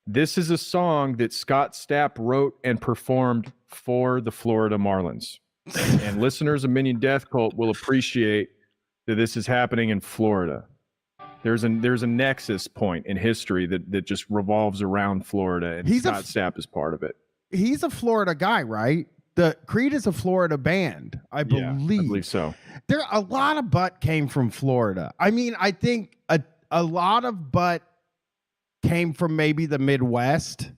This is a song that Scott Stapp wrote and performed for the Florida Marlins. And listeners of Minion Death Cult will appreciate that this is happening in Florida. There's a nexus point in history that just revolves around Florida, and Scott Stapp is part of it. He's a Florida guy, right? The Creed is a Florida band, I believe. Yeah, I believe so. There a lot of butt came from Florida. I mean, I think a lot of butt came from maybe the Midwest,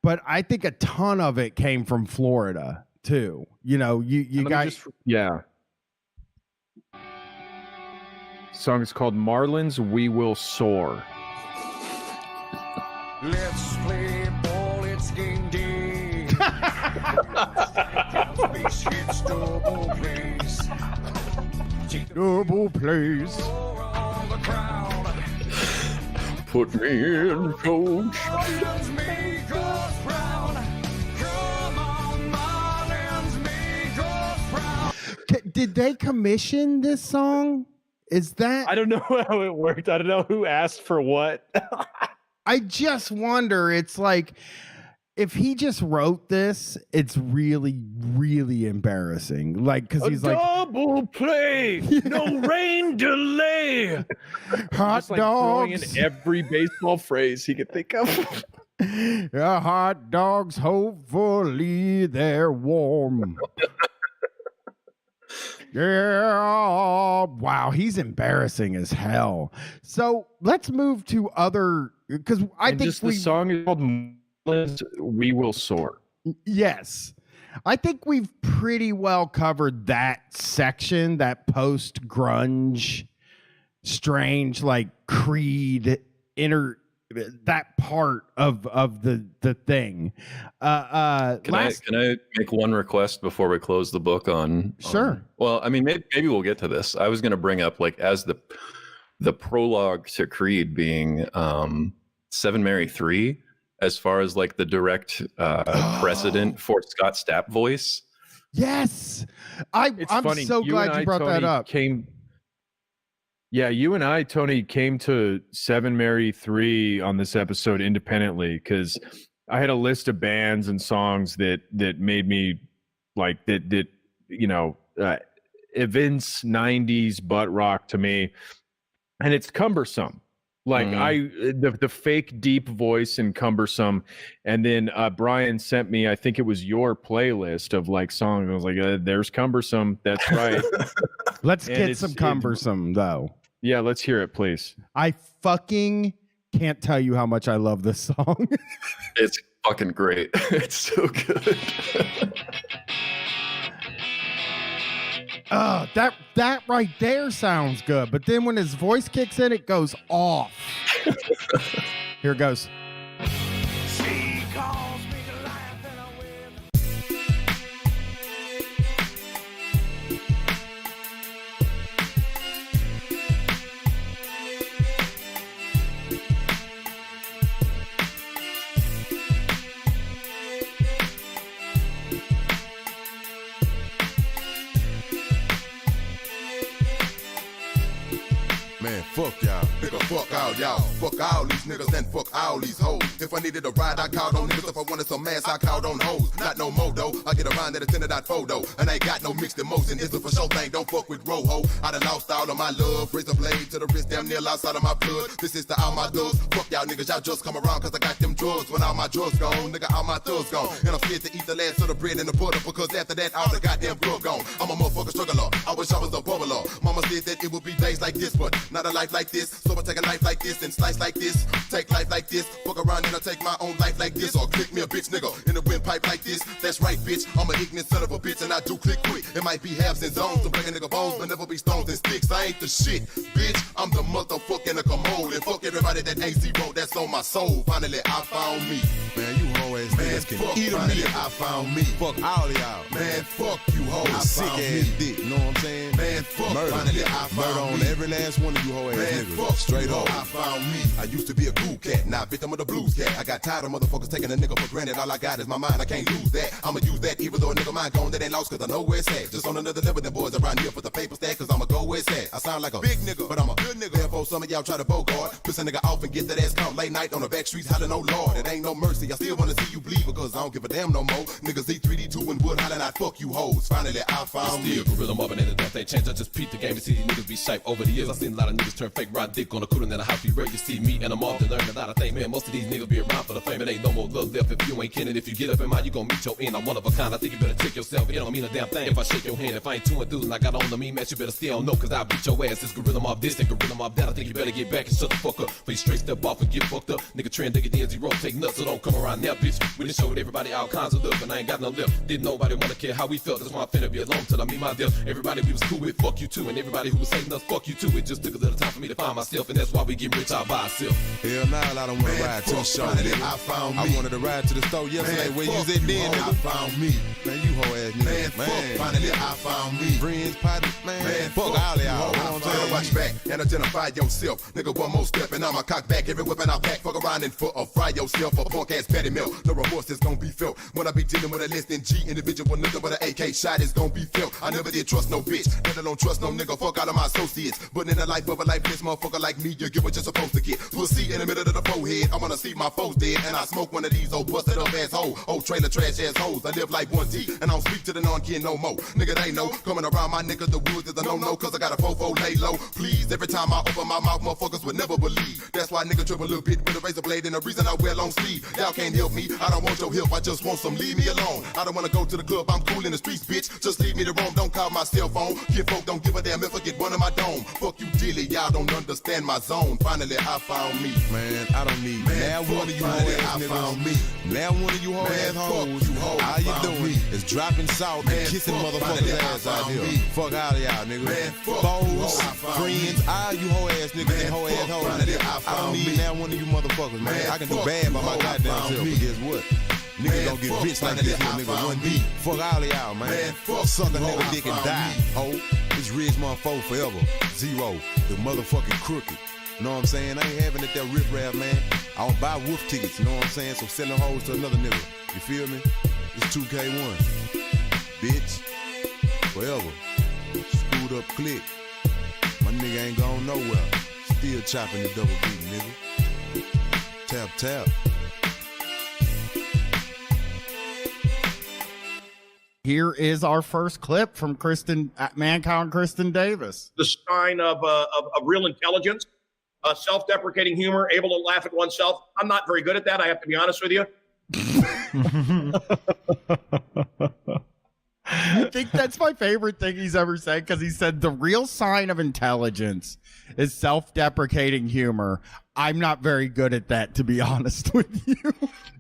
but I think a ton of it came from Florida too. You know, you guys. Yeah. Song is called Marlins We Will Soar. Let's play ball, it's game day. Base hits, double plays. Double plays. On the crowd. Put me in, coach. Marlins make us proud. Come on, Marlins make us proud. Did they commission this song? Is that? I don't know how it worked. I don't know who asked for what. I just wonder. It's like if he just wrote this, it's really, really embarrassing. Like because he's like double play, no rain delay. Hot just, like, throwing in dogs. every baseball phrase he could think of. Hot dogs. Hopefully they're warm. Yeah. Wow, he's embarrassing as hell. So let's move to other because I think the song is called Marlins We Will Soar. Yes. I think we've pretty well covered that section, that post grunge, strange, like Creed that part of the thing. Can I make one request before we close the book on? Sure. Well, I mean, maybe we'll get to this. I was going to bring up like as the prologue to Creed being Seven Mary 3, as far as like the direct precedent for Scott Stapp voice. Yes. I'm funny. so glad you brought that up. Yeah, you and I, Tony, came to Seven Mary 3 on this episode independently because I had a list of bands and songs that made me like that you know, evince 90s butt rock to me, and it's Cumbersome. Like the fake deep voice in Cumbersome, and then Brian sent me, I think it was your playlist of like songs. I was like, there's Cumbersome. That's right. Let's get some Cumbersome though. Yeah, let's hear it, please. I fucking can't tell you how much I love this song. It's fucking great. It's so good. That right there sounds good, but then when his voice kicks in, it goes off. Here it goes. She calls me to laugh and I will. Man, fuck y'all. Nigga, fuck all y'all. Fuck all these niggas and fuck all these hoes. If I needed a ride, I called on niggas. If I wanted some ass, I called on hoes. Not no more though. I get around at a 10.4 though. And I ain't got no mixed emotion. It's a for sure thing. Don't fuck with Roho. I done lost all of my love. Razor blade to the wrist, damn near outside of my blood. This is to all my thugs. Fuck y'all niggas, y'all just come around cause I got them drugs. When all my drugs gone, nigga, all my thugs gone. And I'm scared to eat the last of the bread and the butter because after that, all the goddamn drug gone. I'm a motherfucking struggler. I wish I was a bubbler. Mama said that it would be days like this, but not a life like this. So I take a life like this and slice like this. Take life like this. Fuck around and I take my own life like this. Or click me a bitch nigga in the windpipe like this. That's right, bitch. I'm an ignorant son of a bitch and I do click quick. It might be halves and zones to break a nigga bones, but never be stones and sticks. I ain't the shit, bitch. I'm the motherfucking a commode. And fuck everybody that ain't zero. That's on my soul. Finally, I found me. Man, you hoe ass niggas can fuck, eat a finally, meal. I found me. Fuck all of y'all. Man, fuck you hoes. I Sick found ass me. dick, you know what I'm saying? Man, fuck, Murder. finally I found Murder on me. every last one of you hoe ass Man, niggas. fuck Straight you, up. I found me. I used to be a cool cat, not victim of the blues cat. I got tired of motherfuckers taking a nigga for granted. All I got is my mind, I can't lose that. I'ma use that even though a nigga mind gone, that ain't lost cause I know where it's at. Just on another level, them boys around here for the paper stack cause I'ma go where it's at. I sound like a big nigga, but I'm a good nigga. Therefore some of y'all try to bogart, push a nigga off and get that ass count late night on the back streets hollering, oh lord, it ain't no mercy. I still wanna see you bleed because I don't give a damn no more. Niggas E3D2 and wood hollering out, fuck you hoes. Finally I found me. Still gorilla mobbing and the death ain't changed. I just peeped the game to see these niggas be shape. Over the years, I seen a lot of niggas turn fake, ride dick on a cooler than a house be ready to see me and I'm off to learn a lot of things. Man, most of these niggas be around for the fame. It ain't no more love left if you ain't kidding. If you get up in mind, you gon' meet your end. I'm one of a kind. I think you better check yourself. It don't mean a damn thing if I shake your hand. If I ain't too enthused and I got on the me, man, you better stay on no, cause I'll beat your ass. This gorilla mob this and gorilla mob that. I think you better get back and shut the fuck up. For you straight step off and get fucked up. Nigga trend, nigga D0, take nuts, so don't come around now, bitch. We done showed everybody all kinds of love, and I ain't got no lip. Didn't nobody wanna care how we felt. That's why I'm finna be alone till I meet my death. Everybody we was cool with, fuck you too. And everybody who was hating us, fuck you too. It just took a little time for me to find myself, and that's why we get rich all by ourselves. Hell nah, I don't wanna ride to the show, finally nigga. I found I me. wanted to ride to the store yesterday. Man, Where you fuck was at then, hoe, I nigga? found me. Man, you hoe ass nigga. Man, fuck, finally I found me. Friends, partners, man, fuck all you y'all. hoe, You know I what I'm found saying? watch back and identify yourself. Nigga, one more step and I'ma cock back every weapon I pack. Fuck around and foot or fry yourself. A punk ass petty milk. No remorse is gonna be felt. When I be dealing with a less than G individual nigga with an AK shot is gonna be felt. I never did trust no bitch. Let alone trust no nigga. Fuck all of my associates. But in the life of a lifeless motherfucker like me, you get what you're supposed to get. Pussy in the middle of the forehead. I wanna see my foes dead. And I smoke one of these old busted up assholes. Old trailer trash assholes. I live like 1T. And I don't speak to the non-kin no more. Nigga, they know. Coming around my niggas, the woods is a no-no. Cause I got a fofo lay low. Please, every time I open my mouth, motherfuckers would never believe. That's why nigga trip a little bit with a razor blade. And the reason I wear long sleeve. Y'all can't help me. I don't want your help. I just want some. Leave me alone. I don't wanna go to the club. I'm cool in the streets, bitch. Just leave me to roam. Don't call my cell phone. Kid folk don't give a damn if I get one of my dome. Fuck you, dilly. Y'all don't understand my zone. Finally, I found me. Man, I don't need Man, now fuck, one of you hoe finally, ass I niggas. found me. Now one of you hoe Man, ass fuck hoes. you hoes, All I you found doing me. is dropping salt Man, and kissing fuck, motherfuckers' finally, I ass out found here. me. Fuck all of y'all, nigga. Man, fuck Foes, you hoes, I found friends, me. all you hoe ass niggas Man, and hoe ass fuck, hoes. finally, I I don't found need me. now one of you motherfuckers, man. Man, I can do fuck bad by you my hoes, I goddamn found self, me. but guess what? Niggas Man, don't get fuck, rich like finally, this little I nigga found one me. beat. Fuck all of y'all, man. Man, fuck Suck a you nigga hoes, dick I and found die, me. ho. It's Ridge motherfucker forever. Zero. The motherfucking crooked. Know what I'm saying? I ain't having it that rip rap, man. I don't buy wolf tickets, you know what I'm saying? So selling hoes to another nigga. You feel me? It's 2K1. Bitch. Forever. Screwed up click. My nigga ain't gone nowhere. Still chopping the double beat, nigga. Tap, tap. Here is our first clip from Mankind Kristen Davis. The sign of real intelligence, self-deprecating humor, able to laugh at oneself. I'm not very good at that. I have to be honest with you. I think that's my favorite thing he's ever said because he said the real sign of intelligence is self-deprecating humor. I'm not very good at that, to be honest with you.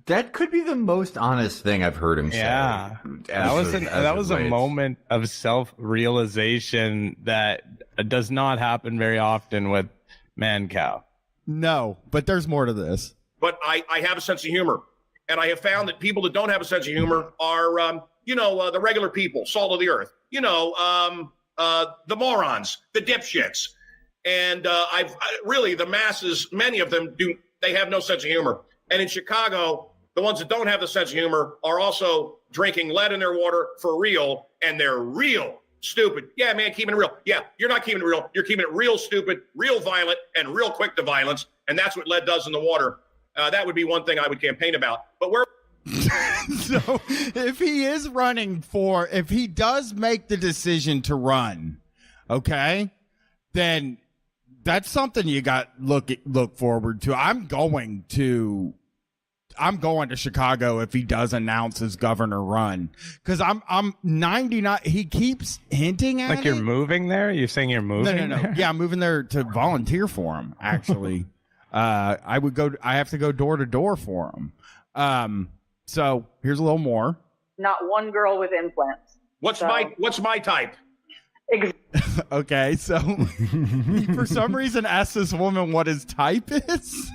That could be the most honest thing I've heard him say. Yeah, that was a moment of self-realization that does not happen very often with Mancow. No, but there's more to this. But I have a sense of humor. And I have found that people that don't have a sense of humor are, the regular people, salt of the earth. The morons, the dipshits. And really, the masses, many of them they have no sense of humor. And in Chicago, the ones that don't have the sense of humor are also drinking lead in their water for real, and they're real stupid. Yeah, man, keeping it real. Yeah, you're not keeping it real. You're keeping it real stupid, real violent, and real quick to violence. And that's what lead does in the water. That would be one thing I would campaign about. But we're So if he does make the decision to run, okay, then that's something you got look forward to. I'm going to Chicago if he does announce his governor run, because I'm 99. He keeps hinting at Like you're moving there? You're saying you're moving? No. there? Yeah, I'm moving there to volunteer for him. Actually, I have to go door to door for him. So here's a little more. Not one girl with implants. what's my type? Okay, so he for some reason asked this woman what his type is.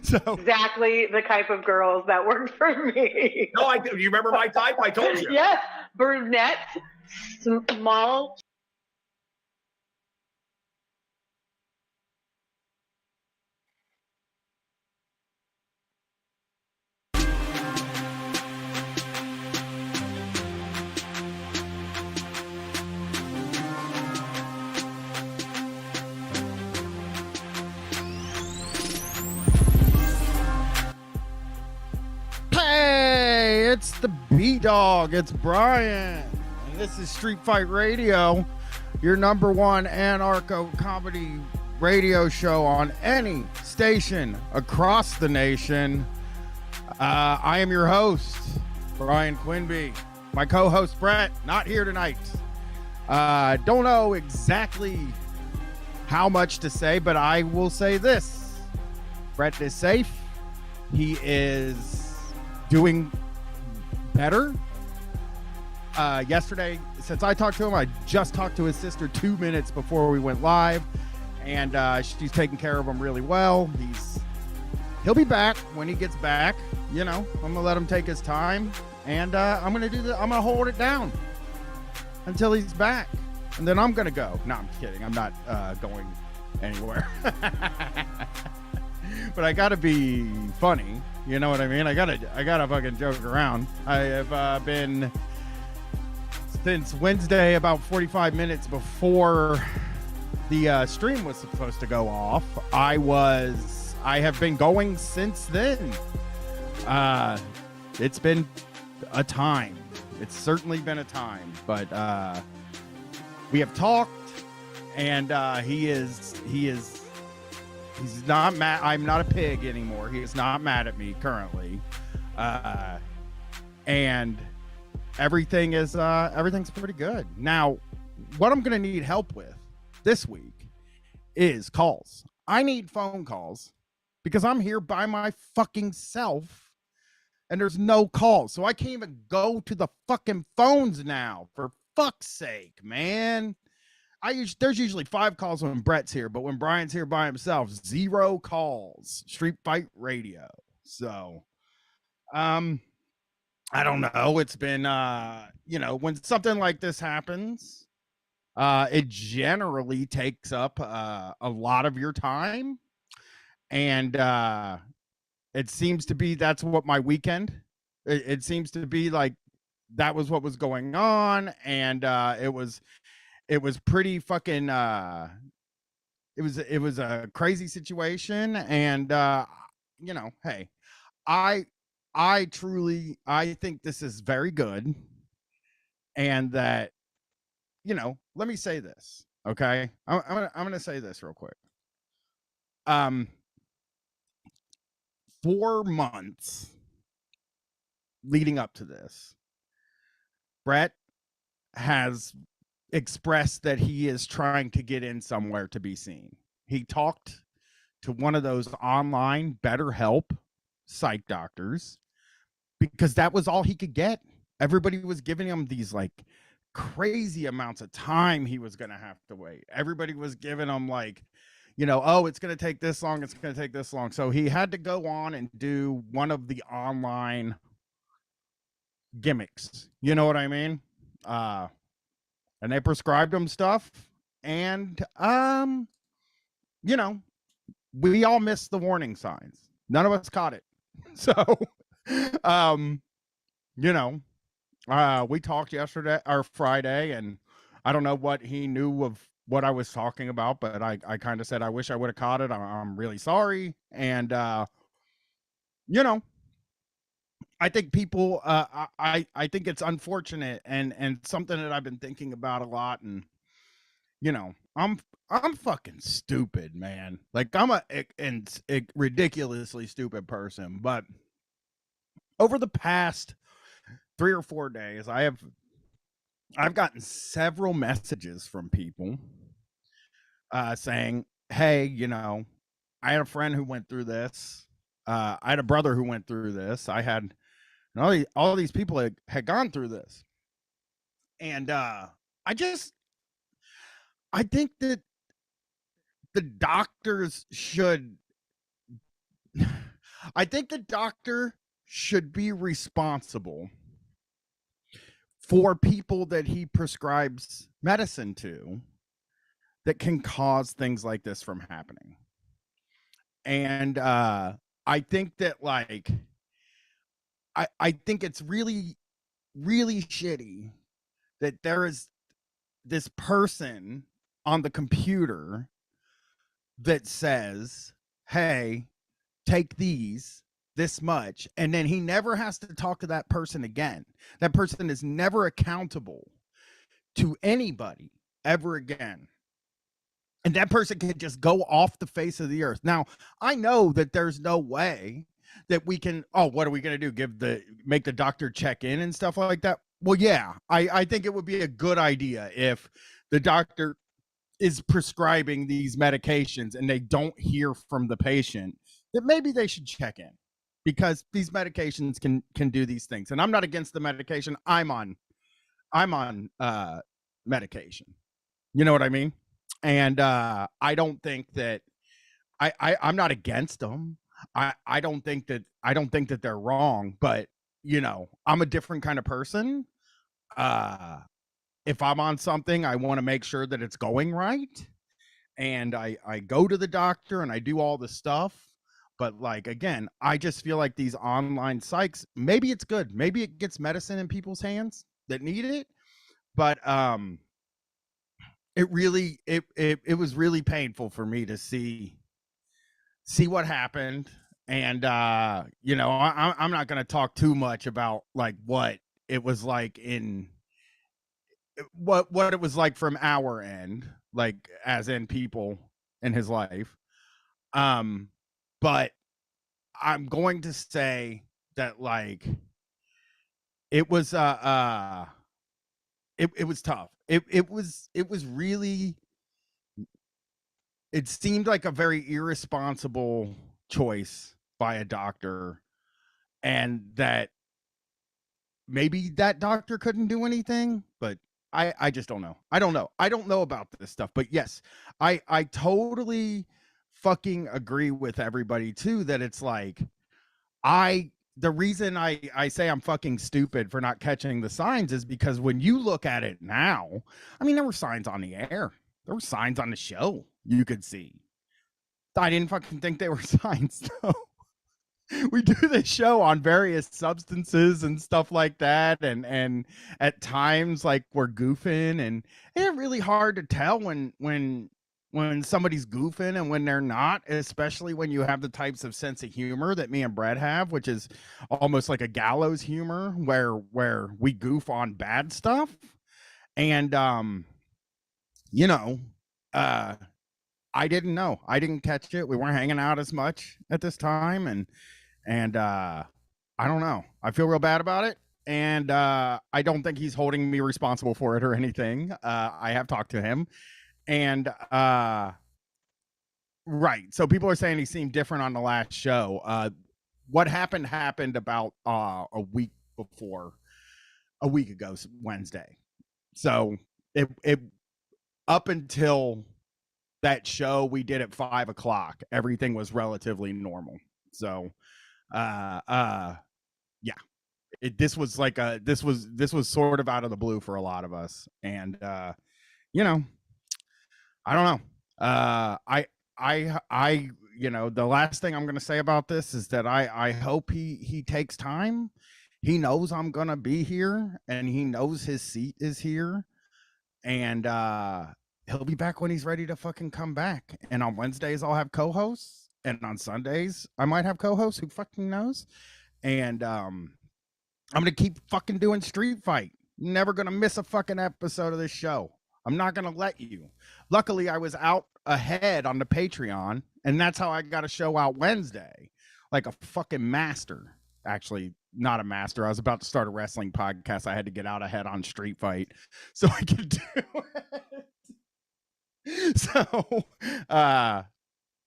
So Exactly the type of girls that work for me. No, you remember my type? I told you. Yes, brunette, small. the B-Dog. It's Brian. And this is Street Fight Radio, your number one anarcho-comedy radio show on any station across the nation. I am your host, Brian Quinby. My co-host, Brett, not here tonight. Don't know exactly how much to say, but I will say this. Brett is safe. He is doing better. Yesterday, since I talked to him, I just talked to his sister 2 minutes before we went live, and she's taking care of him really well. He'll be back when he gets back. You know, I'm gonna let him take his time, and I'm gonna hold it down until he's back, and then I'm gonna go. No, I'm kidding. I'm not going anywhere. But I gotta be funny. You know what I mean? I gotta fucking joke around. I have been since Wednesday, about 45 minutes before the stream was supposed to go off. I have been going since then. It's been a time. It's certainly been a time, but we have talked, and he's not mad. I'm not a pig anymore. He is not mad at me currently, and everything's pretty good. Now, what I'm gonna need help with this week is calls. I need phone calls because I'm here by my fucking self, and there's no calls, so I can't even go to the fucking phones now. For fuck's sake, man. There's usually 5 calls when Brett's here, but when Brian's here by himself, 0 calls. Street Fight Radio. So, I don't know. It's been, when something like this happens, it generally takes up a lot of your time, and it seems to be that's what my weekend. It seems to be like that was what was going on, and it was pretty fucking it was a crazy situation, and hey, I truly think this is very good, and that, let me say this, okay? I'm gonna say this real quick. 4 months leading up to this, Brett has expressed that he is trying to get in somewhere to be seen. He talked to one of those online BetterHelp psych doctors because that was all he could get. Everybody was giving him these like crazy amounts of time he was going to have to wait. Everybody was giving him like, oh, it's going to take this long. It's going to take this long. So he had to go on and do one of the online gimmicks. You know what I mean? And they prescribed him stuff, and we all missed the warning signs. None of us caught it. So we talked yesterday or Friday, and I don't know what he knew of what I was talking about, but I kind of said I wish I would have caught it. I'm really sorry. And I think people, I think it's unfortunate and something that I've been thinking about a lot. And, I'm fucking stupid, man. Like I'm a ridiculously stupid person, but over the past 3 or 4 days, I've gotten several messages from people, saying, hey, I had a friend who went through this. I had a brother who went through this. And all these people had gone through this. And I think that the doctor should be responsible for people that he prescribes medicine to that can cause things like this from happening. And I think that I think it's really, really shitty that there is this person on the computer that says, hey, take these this much, and then he never has to talk to that person again. That person is never accountable to anybody ever again. And that person can just go off the face of the earth. Now, I know that there's no way that we can, what are we going to do? Make the doctor check in and stuff like that? Well, yeah, I think it would be a good idea if the doctor is prescribing these medications and they don't hear from the patient, that maybe they should check in, because these medications can do these things. And I'm not against the medication. I'm on medication. You know what I mean? And I don't think that I'm not against them. I don't think that they're wrong, but you know, I'm a different kind of person. If I'm on something, I want to make sure that it's going right. And I go to the doctor and I do all the stuff. But like, again, I just feel like these online psychs, maybe it's good. Maybe it gets medicine in people's hands that need it. But it was really painful for me to see what happened. And you know, I'm not going to talk too much about like what it was like what it was like from our end, like as in people in his life. But I'm going to say that like it was it was tough. It was really, it seemed like a very irresponsible choice by a doctor, and that maybe that doctor couldn't do anything, but I just don't know. I don't know about this stuff, but yes, I totally fucking agree with everybody too, that it's like, the reason I say I'm fucking stupid for not catching the signs is because when you look at it now, I mean, there were signs on the air. There were signs on the show you could see. I didn't fucking think they were signs, though. We do this show on various substances and stuff like that, and at times like we're goofing, and it's really hard to tell when somebody's goofing and when they're not, especially when you have the types of sense of humor that me and Brett have, which is almost like a gallows humor where we goof on bad stuff. And you know, I didn't know. I didn't catch it. We weren't hanging out as much at this time, and I don't know. I feel real bad about it. And I don't think he's holding me responsible for it or anything. I have talked to him. And right. So people are saying he seemed different on the last show. What happened about a week ago, Wednesday. So it up until that show we did at 5:00, everything was relatively normal. So yeah. This was like this was sort of out of the blue for a lot of us. And you know, I don't know. I you know, the last thing I'm going to say about this is that I hope he takes time. He knows I'm going to be here, and he knows his seat is here, and he'll be back when he's ready to fucking come back. And on Wednesdays I'll have co-hosts, and on Sundays I might have co-hosts, who fucking knows. And I'm going to keep fucking doing Street Fight. Never going to miss a fucking episode of this show. I'm not going to let you. Luckily, I was out ahead on the Patreon, and that's how I got a show out Wednesday. Like a fucking master. Actually, not a master. I was about to start a wrestling podcast. I had to get out ahead on Street Fight so I could do it. So,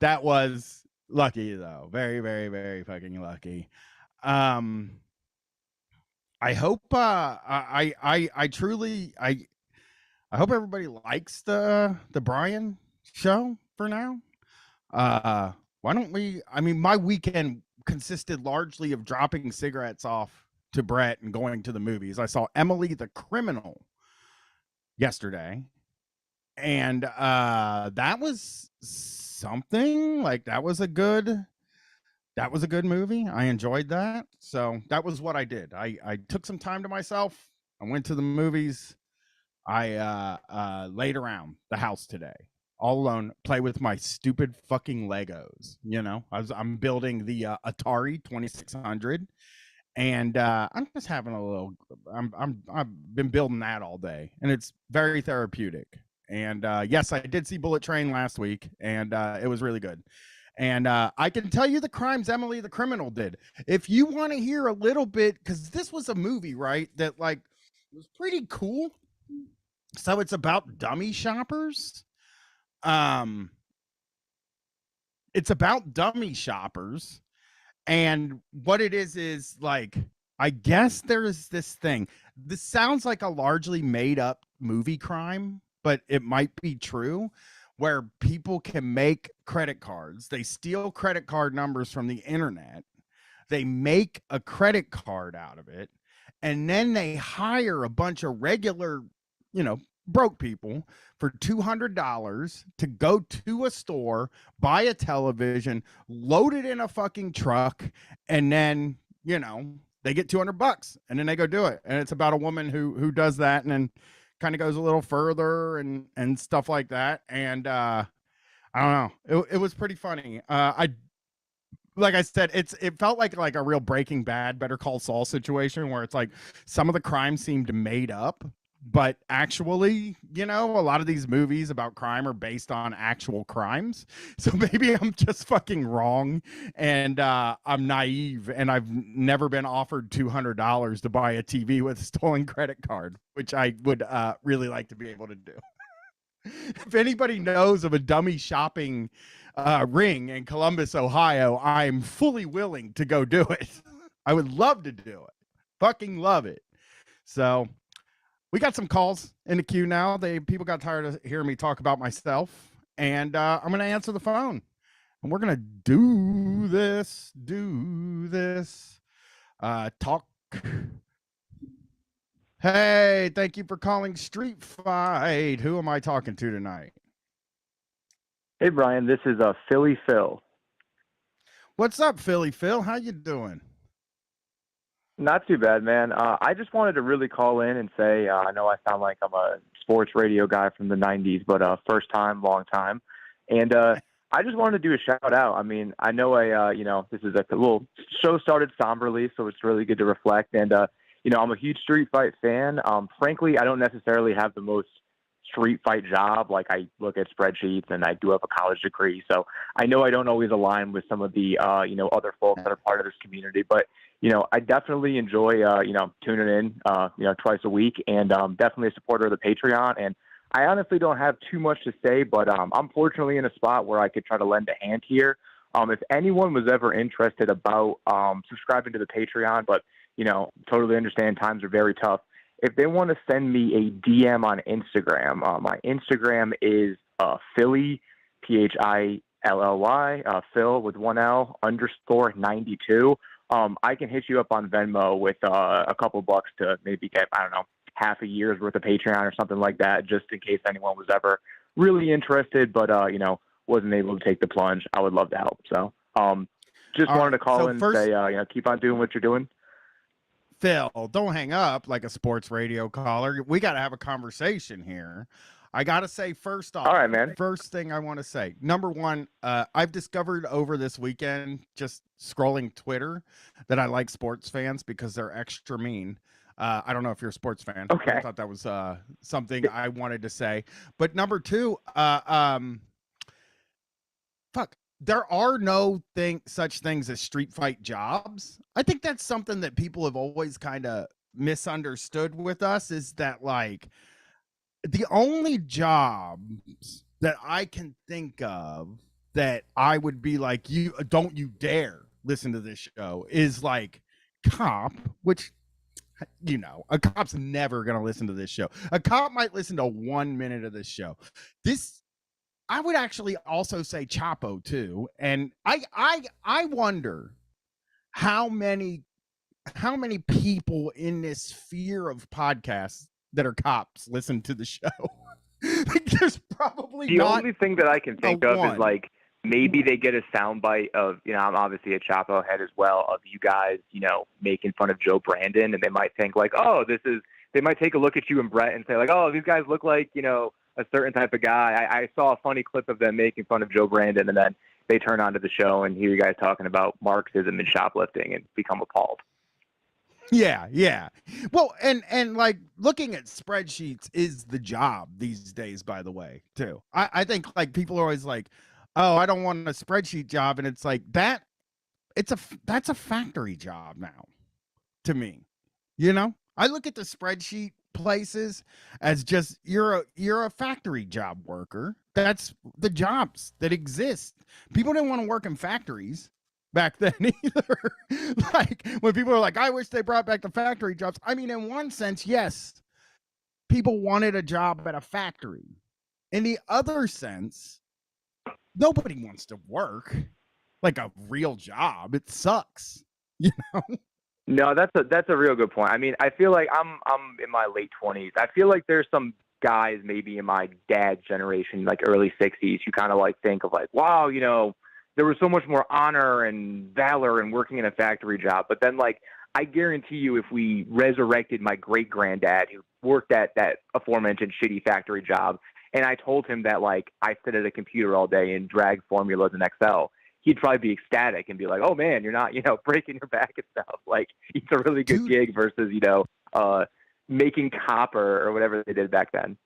that was lucky, though. Very, very, very fucking lucky. I hope, I truly, I hope everybody likes the Brian show for now. Why don't we? I mean, my weekend consisted largely of dropping cigarettes off to Brett and going to the movies. I saw Emily the Criminal yesterday, and that was something. Like that was a good movie. I enjoyed that. So that was what I did. I took some time to myself. I went to the movies. I laid around the house today, all alone, play with my stupid fucking Legos. You know, I'm building the Atari 2600, and I'm just having a little. I've been building that all day, and it's very therapeutic. And yes, I did see Bullet Train last week, and it was really good. And I can tell you the crimes Emily the Criminal did. If you want to hear a little bit, because this was a movie, right? That like was pretty cool. So it's about dummy shoppers. It's about dummy shoppers, and what it is like, I guess there is this thing. This sounds like a largely made up movie crime, but it might be true, where people can make credit cards. They steal credit card numbers from the internet. They make a credit card out of it, and then they hire a bunch of regular, broke people for $200 to go to a store, buy a television, load it in a fucking truck, and then, they get $200 and then they go do it. And it's about a woman who does that and then kind of goes a little further and stuff like that. And I don't know. It was pretty funny. Like I said, it felt like a real Breaking Bad, Better Call Saul situation where it's like some of the crimes seemed made up, but actually, a lot of these movies about crime are based on actual crimes. So maybe I'm just fucking wrong, and I'm naive, and I've never been offered $200 to buy a TV with a stolen credit card, which I would really like to be able to do. If anybody knows of a dummy shopping ring in Columbus, Ohio, I'm fully willing to go do it. I would love to do it. Fucking love it. So we got some calls in the queue now. People got tired of hearing me talk about myself, and I'm going to answer the phone, and we're going to do this, talk. Hey, thank you for calling Street Fight. Who am I talking to tonight? Hey, Brian, this is Philly Phil. What's up, Philly Phil? How you doing? Not too bad, man. I just wanted to really call in and say, I know I sound like I'm a sports radio guy from the 90s, but first time, long time. And I just wanted to do a shout out. I mean, I know this is a little show started somberly, so it's really good to reflect. And, I'm a huge Street Fight fan. Frankly, I don't necessarily have the most Street Fight job. Like, I look at spreadsheets and I do have a college degree. So I know I don't always align with some of the, other folks that are part of this community, but I definitely enjoy, tuning in, twice a week, and definitely a supporter of the Patreon. And I honestly don't have too much to say, but I'm fortunately in a spot where I could try to lend a hand here. If anyone was ever interested about subscribing to the Patreon, but, totally understand times are very tough. If they want to send me a DM on Instagram, my Instagram is Philly, Philly, Phil with one L _92. I can hit you up on Venmo with a couple bucks to maybe get, I don't know, half a year's worth of Patreon or something like that, just in case anyone was ever really interested, but, wasn't able to take the plunge. I would love to help. So just wanted to call in and say, keep on doing what you're doing. Phil, don't hang up like a sports radio caller. We got to have a conversation here. I got to say, first off, all right, man. First thing I want to say, number one, I've discovered over this weekend, just scrolling Twitter, that I like sports fans because they're extra mean. I don't know if you're a sports fan. Okay. I thought that was something I wanted to say. But number two, there are no such things as street fight jobs. I think that's something that people have always kind of misunderstood with us, is that like the only jobs that I can think of that I would be like, don't you dare listen to this show, is like cop, which, a cop's never going to listen to this show. A cop might listen to 1 minute of this show. I would actually also say Chapo too. And I wonder how many people in this sphere of podcasts that are cops listen to the show. Like, there's probably the only thing that I can think of is like maybe they get a soundbite of, I'm obviously a Chapo head as well, of you guys, making fun of Joe Brandon, and they might think like, they might take a look at you and Brett and say like, oh, these guys look like, a certain type of guy. I saw a funny clip of them making fun of Joe Brandon, and then they turn onto the show and hear you guys talking about Marxism and shoplifting and become appalled. Yeah, yeah. Well, and like looking at spreadsheets is the job these days, by the way, too. I think like people are always like, oh, I don't want a spreadsheet job. And it's like that's a factory job now to me. You know, I look at the spreadsheet places as just you're a factory job worker. That's the jobs that exist. People didn't want to work in factories back then either. Like when people are like, I wish they brought back the factory jobs. I mean, in one sense, yes, people wanted a job at a factory. In the other sense, nobody wants to work like a real job. It sucks, you know? No, that's a real good point. I mean, I feel like I'm in my late 20s. I feel like there's some guys maybe in my dad's generation, like early 60s, who kind of like think of like, wow, you know, there was so much more honor and valor in working in a factory job. But then, like, I guarantee you, if we resurrected my great granddad who worked at that aforementioned shitty factory job, and I told him that, like, I sit at a computer all day and drag formulas in Excel, he'd probably be ecstatic and be like, oh man, you're not, you know, breaking your back and stuff. Like, it's a really good gig versus, you know, making copper or whatever they did back then.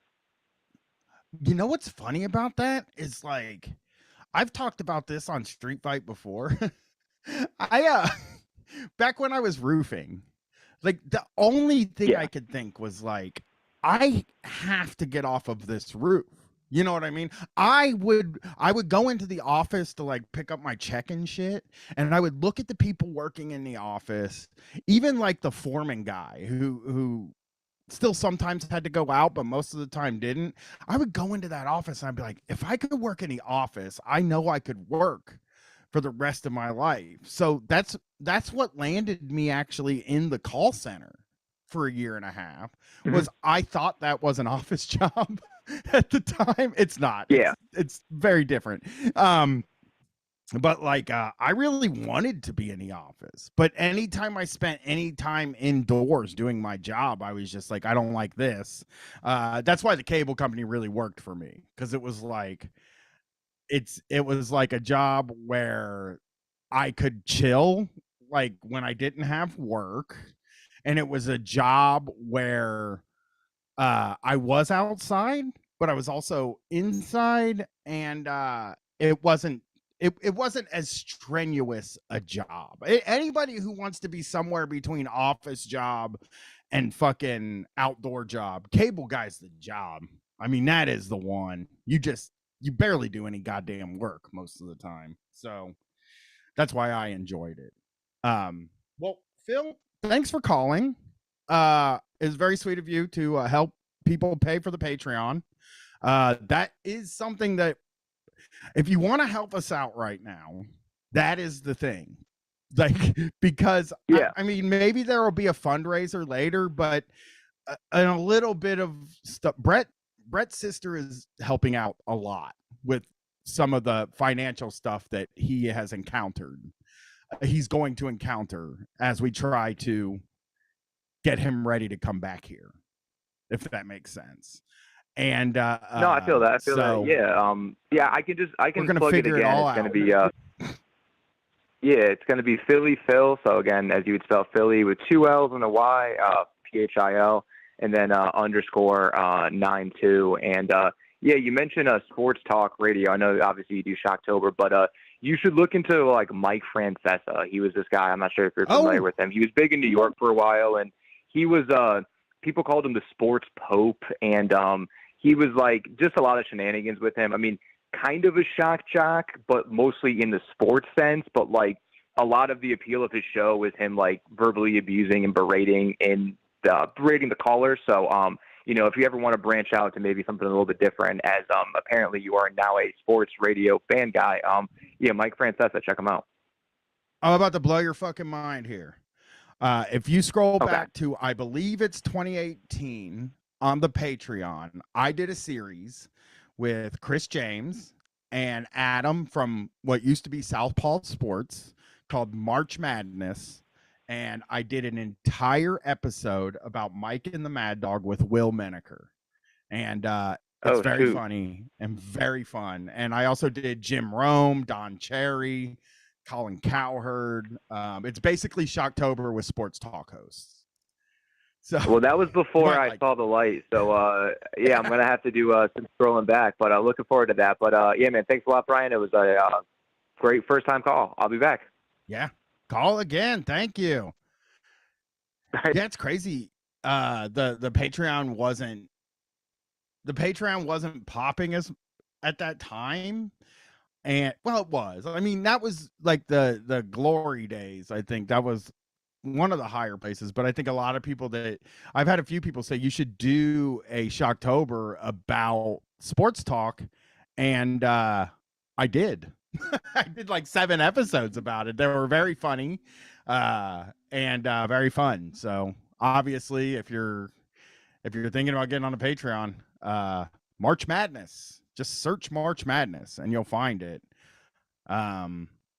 You know what's funny about that is, like, I've talked about this on Street Fight before. Back when I was roofing, like the only thing I could think was like, I have to get off of this roof. You know what I mean? I would go into the office to like pick up my check and shit, and I would look at the people working in the office, even like the foreman guy who still sometimes had to go out, but most of the time didn't. I would go into that office and I'd be like, if I could work in the office, I know I could work for the rest of my life. So that's what landed me actually in the call center for a year and a half. Was I thought that was an office job at the time. It's not. Yeah. It's very different. But like, I really wanted to be in the office, but anytime I spent any time indoors doing my job, I was just like, I don't like this. That's why the cable company really worked for me. Cause it was like, it was like a job where I could chill, like when I didn't have work. And it was a job where, I was outside, but I was also inside, and, it wasn't as strenuous a job. Anybody who wants to be somewhere between office job and fucking outdoor job, cable guy's the job. I mean, that is the one. You barely do any goddamn work most of the time. So that's why I enjoyed it. Well, Phil, thanks for calling. It's very sweet of you to help people pay for the Patreon. That is something that, if you want to help us out right now, that is the thing. Like, because I mean, maybe there will be a fundraiser later, but a little bit of stuff. Brett's sister is helping out a lot with some of the financial stuff that he has encountered. He's going to encounter as we try to get him ready to come back here, if that makes sense. And no, I feel that. Yeah. I can plug it again. It's going to be it's going to be Philly Phil. So again, as you would spell Philly with 2 L's and a Y, PHIL, and then underscore 92. And you mentioned sports talk radio. I know obviously you do Shocktober, but you should look into like Mike Francesa. He was this guy. I'm not sure if you're familiar with him. He was big in New York for a while, and he was people called him the sports pope, and he was like just a lot of shenanigans with him. I mean, kind of a shock jock, but mostly in the sports sense. But like a lot of the appeal of his show was him like verbally abusing and berating the callers. So you know, if you ever want to branch out to maybe something a little bit different, as apparently you are now a sports radio fan guy, Mike Francesa, check him out. I'm about to blow your fucking mind here. If you scroll back to, I believe it's 2018 on the Patreon, I did a series with Chris James and Adam from what used to be Southpaw Sports called March Madness. And I did an entire episode about Mike and the Mad Dog with Will Menaker. And It's Oh, very shoot. funny and very fun. And I also did Jim Rome, Don Cherry, Colin Cowherd. It's basically Shocktober with sports talk hosts. So, Well, that was before but, I like- saw the light. So, yeah, I'm going to have to do some scrolling back. But looking forward to that. But, yeah, man, thanks a lot, Brian. It was a great first-time call. I'll be back. Yeah. Call again. Thank you. Yeah, it's crazy. The Patreon wasn't popping as at that time. And well, it was. I mean, that was like the glory days. I think that was one of the higher places. But I think a lot of people I've had a few people say you should do a Shocktober about sports talk. And I did. I did like 7 episodes about it. They were very funny and very fun. So obviously, if you're thinking about getting on a Patreon, March Madness, just search March Madness and you'll find it.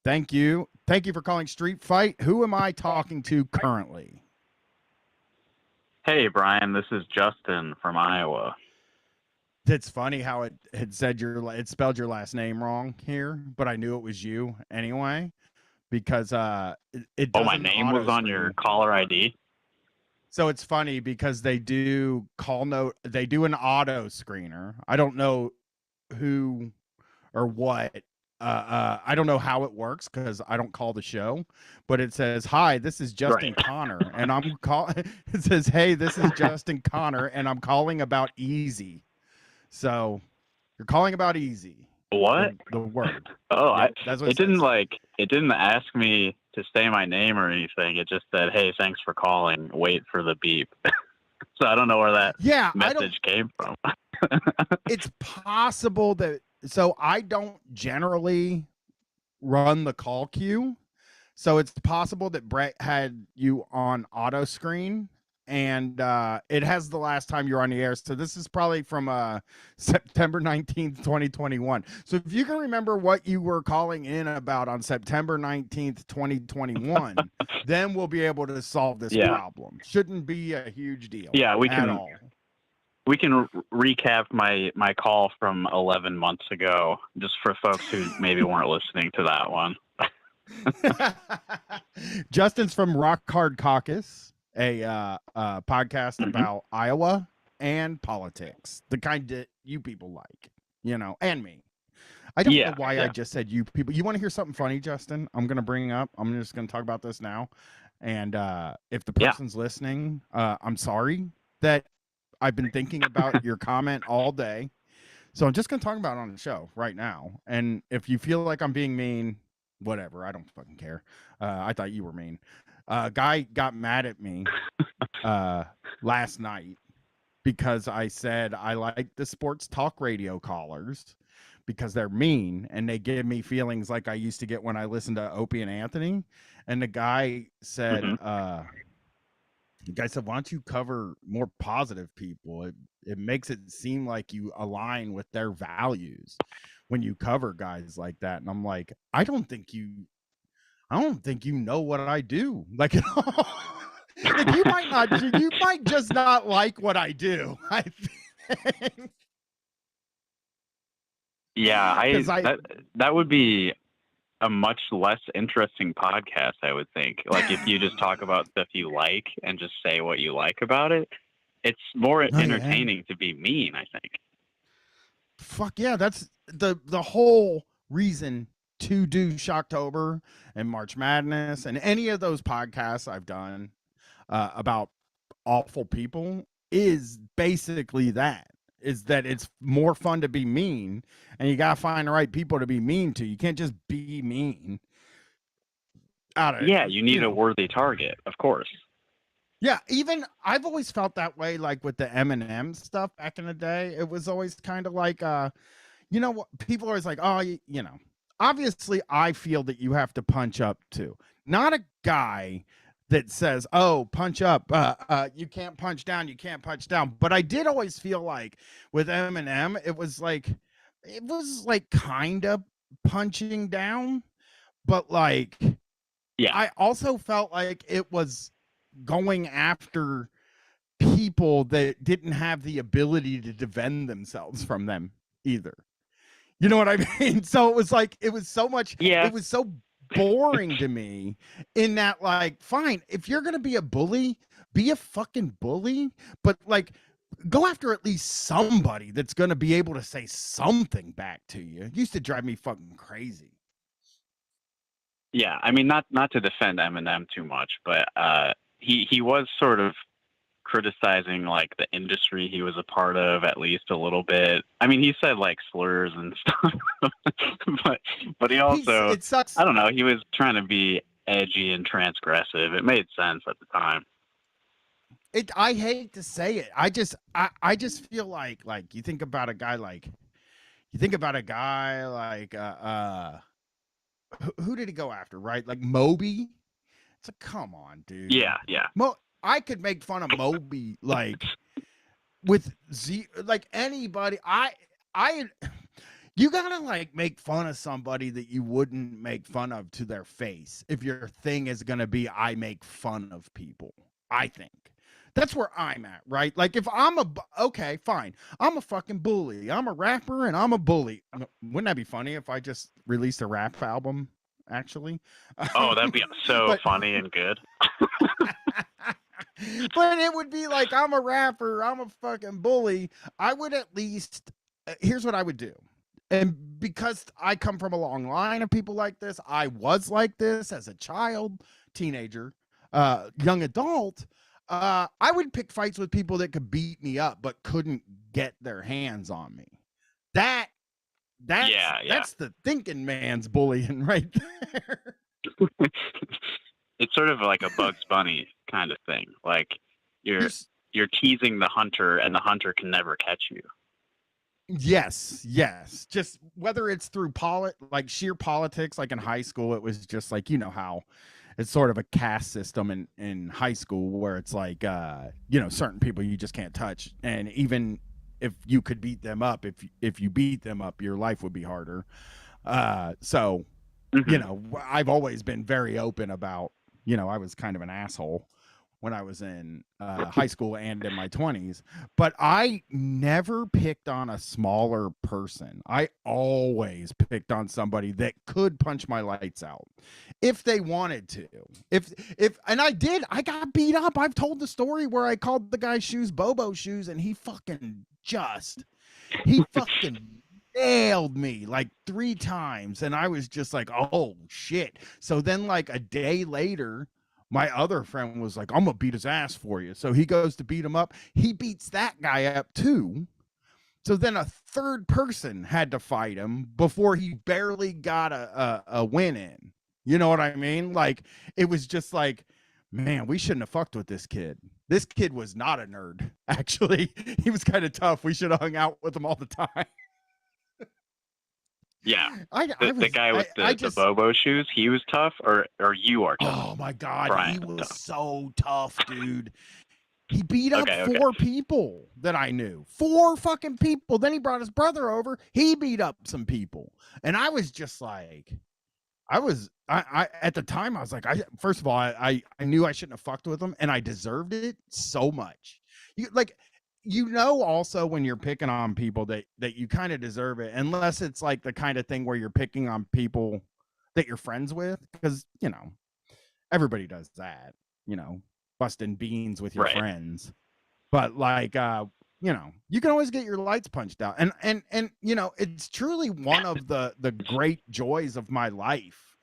Thank you for calling Street Fight. Who am I talking to currently? Hey, Brian, this is Justin from Iowa. It's funny how it had said it spelled your last name wrong here, but I knew it was you anyway because it Oh, my doesn't name was on your auto-screen. caller ID? So it's funny because they do they do an auto screener. I don't know who or what. I don't know how it works because I don't call the show, but it says, "Hi, this is Justin Connor," and I'm It says, "Hey, this is Justin Connor, and I'm calling about Easy." So you're calling about Easy. What? The word. Oh, Yeah, that's what it didn't ask me to say my name or anything. It just said, "Hey, thanks for calling. Wait for the beep." So I don't know where that message came from. It's possible that so I don't generally run the call queue. So it's possible that Brett had you on auto screen and it has the last time you were on the air. So this is probably from September 19th, 2021. So if you can remember what you were calling in about on September 19th, 2021, then we'll be able to solve this problem. Shouldn't be a huge deal. Yeah, we at can all. we can recap my call from 11 months ago, just for folks who maybe weren't listening to that one. Justin's from Rock Hard Caucus, a podcast about Iowa and politics, the kind that you people like, and me. I don't know why I just said you people. You want to hear something funny, Justin? I'm just going to talk about this now. And if the person's listening, I'm sorry that I've been thinking about your comment all day. So I'm just going to talk about it on the show right now. And if you feel like I'm being mean, whatever, I don't fucking care. I thought you were mean. Guy got mad at me last night because I said I like the sports talk radio callers because they're mean and they give me feelings like I used to get when I listened to Opie and Anthony. And the guy said, why don't you cover more positive people? It makes it seem like you align with their values when you cover guys like that. And I'm like, I don't think you know what I do. Like, like you might just not like what I do. I think. Yeah, that would be a much less interesting podcast, I would think. Like if you just talk about stuff you like and just say what you like about it, it's more entertaining to be mean, I think. Fuck yeah, that's the whole reason to do Shocktober and March Madness and any of those podcasts I've done about awful people is basically that. Is that it's more fun to be mean, and you gotta find the right people to be mean to. You can't just be mean. You need a worthy target, of course. Yeah, even I've always felt that way. Like with the Eminem stuff back in the day, it was always kind of like, people are always like, oh, obviously, I feel that you have to punch up too. Not a guy that says, oh, punch up, you can't punch down, but I did always feel like with Eminem it was like kind of punching down, but like I also felt like it was going after people that didn't have the ability to defend themselves from them either. You know what I mean? So it was like, it was so much, it was so boring to me in that, like, fine, if you're going to be a bully, be a fucking bully, but like, go after at least somebody that's going to be able to say something back to you. It used to drive me fucking crazy. Yeah, I mean, not to defend Eminem too much, but he was sort of criticizing like the industry he was a part of at least a little bit. I mean, he said like slurs and stuff, but he also, it sucks. I don't know, he was trying to be edgy and transgressive. It made sense at the time. I hate to say it. I just feel like you think about a guy like who did he go after, right? Like Moby. It's like, come on, dude. Yeah. I could make fun of Moby like with like anybody. You gotta like make fun of somebody that you wouldn't make fun of to their face if your thing is gonna be I make fun of people. I think that's where I'm at, right? Like if I'm okay, fine. I'm a fucking bully. I'm a rapper and I'm a bully. Wouldn't that be funny if I just released a rap album? Actually, oh, that'd be so funny and good. But it would be like, I'm a rapper, I'm a fucking bully. I would at least, here's what I would do. And because I come from a long line of people like this, I was like this as a child, teenager, young adult. I would pick fights with people that could beat me up, but couldn't get their hands on me. That's the thinking man's bullying right there. It's sort of like a Bugs Bunny kind of thing. Like you're teasing the hunter and the hunter can never catch you. Yes. Just whether it's through like sheer politics, like in high school, it was just like, you know how it's sort of a caste system in high school where it's like, certain people you just can't touch. And even if you could beat them up, if you beat them up, your life would be harder. So, I've always been very open about, I was kind of an asshole when I was in high school and in my 20s, but I never picked on a smaller person. I always picked on somebody that could punch my lights out if they wanted to. And I did. I got beat up. I've told the story where I called the guy's shoes Bobo shoes and he fucking nailed me like 3 times. And I was just like, oh shit. So then like a day later, my other friend was like, I'm gonna beat his ass for you. So he goes to beat him up. He beats that guy up too. So then a third person had to fight him before he barely got a win in. You know what I mean? Like, it was just like, man, we shouldn't have fucked with this kid. This kid was not a nerd, actually. He was kind of tough. We should have hung out with him all the time. Yeah, the guy with the Bobo shoes, he was tough, or you are tough? Oh my God, Brian he was tough. so tough, dude. He beat up 4 people that I knew. 4 fucking people. Then he brought his brother over. He beat up some people. And I was just like, I at the time, I was like, first of all, I knew I shouldn't have fucked with him, and I deserved it so much. Also when you're picking on people that you kind of deserve it, unless it's like the kind of thing where you're picking on people that you're friends with, because everybody does that, busting beans with your friends. But like you can always get your lights punched out, and it's truly one of the great joys of my life,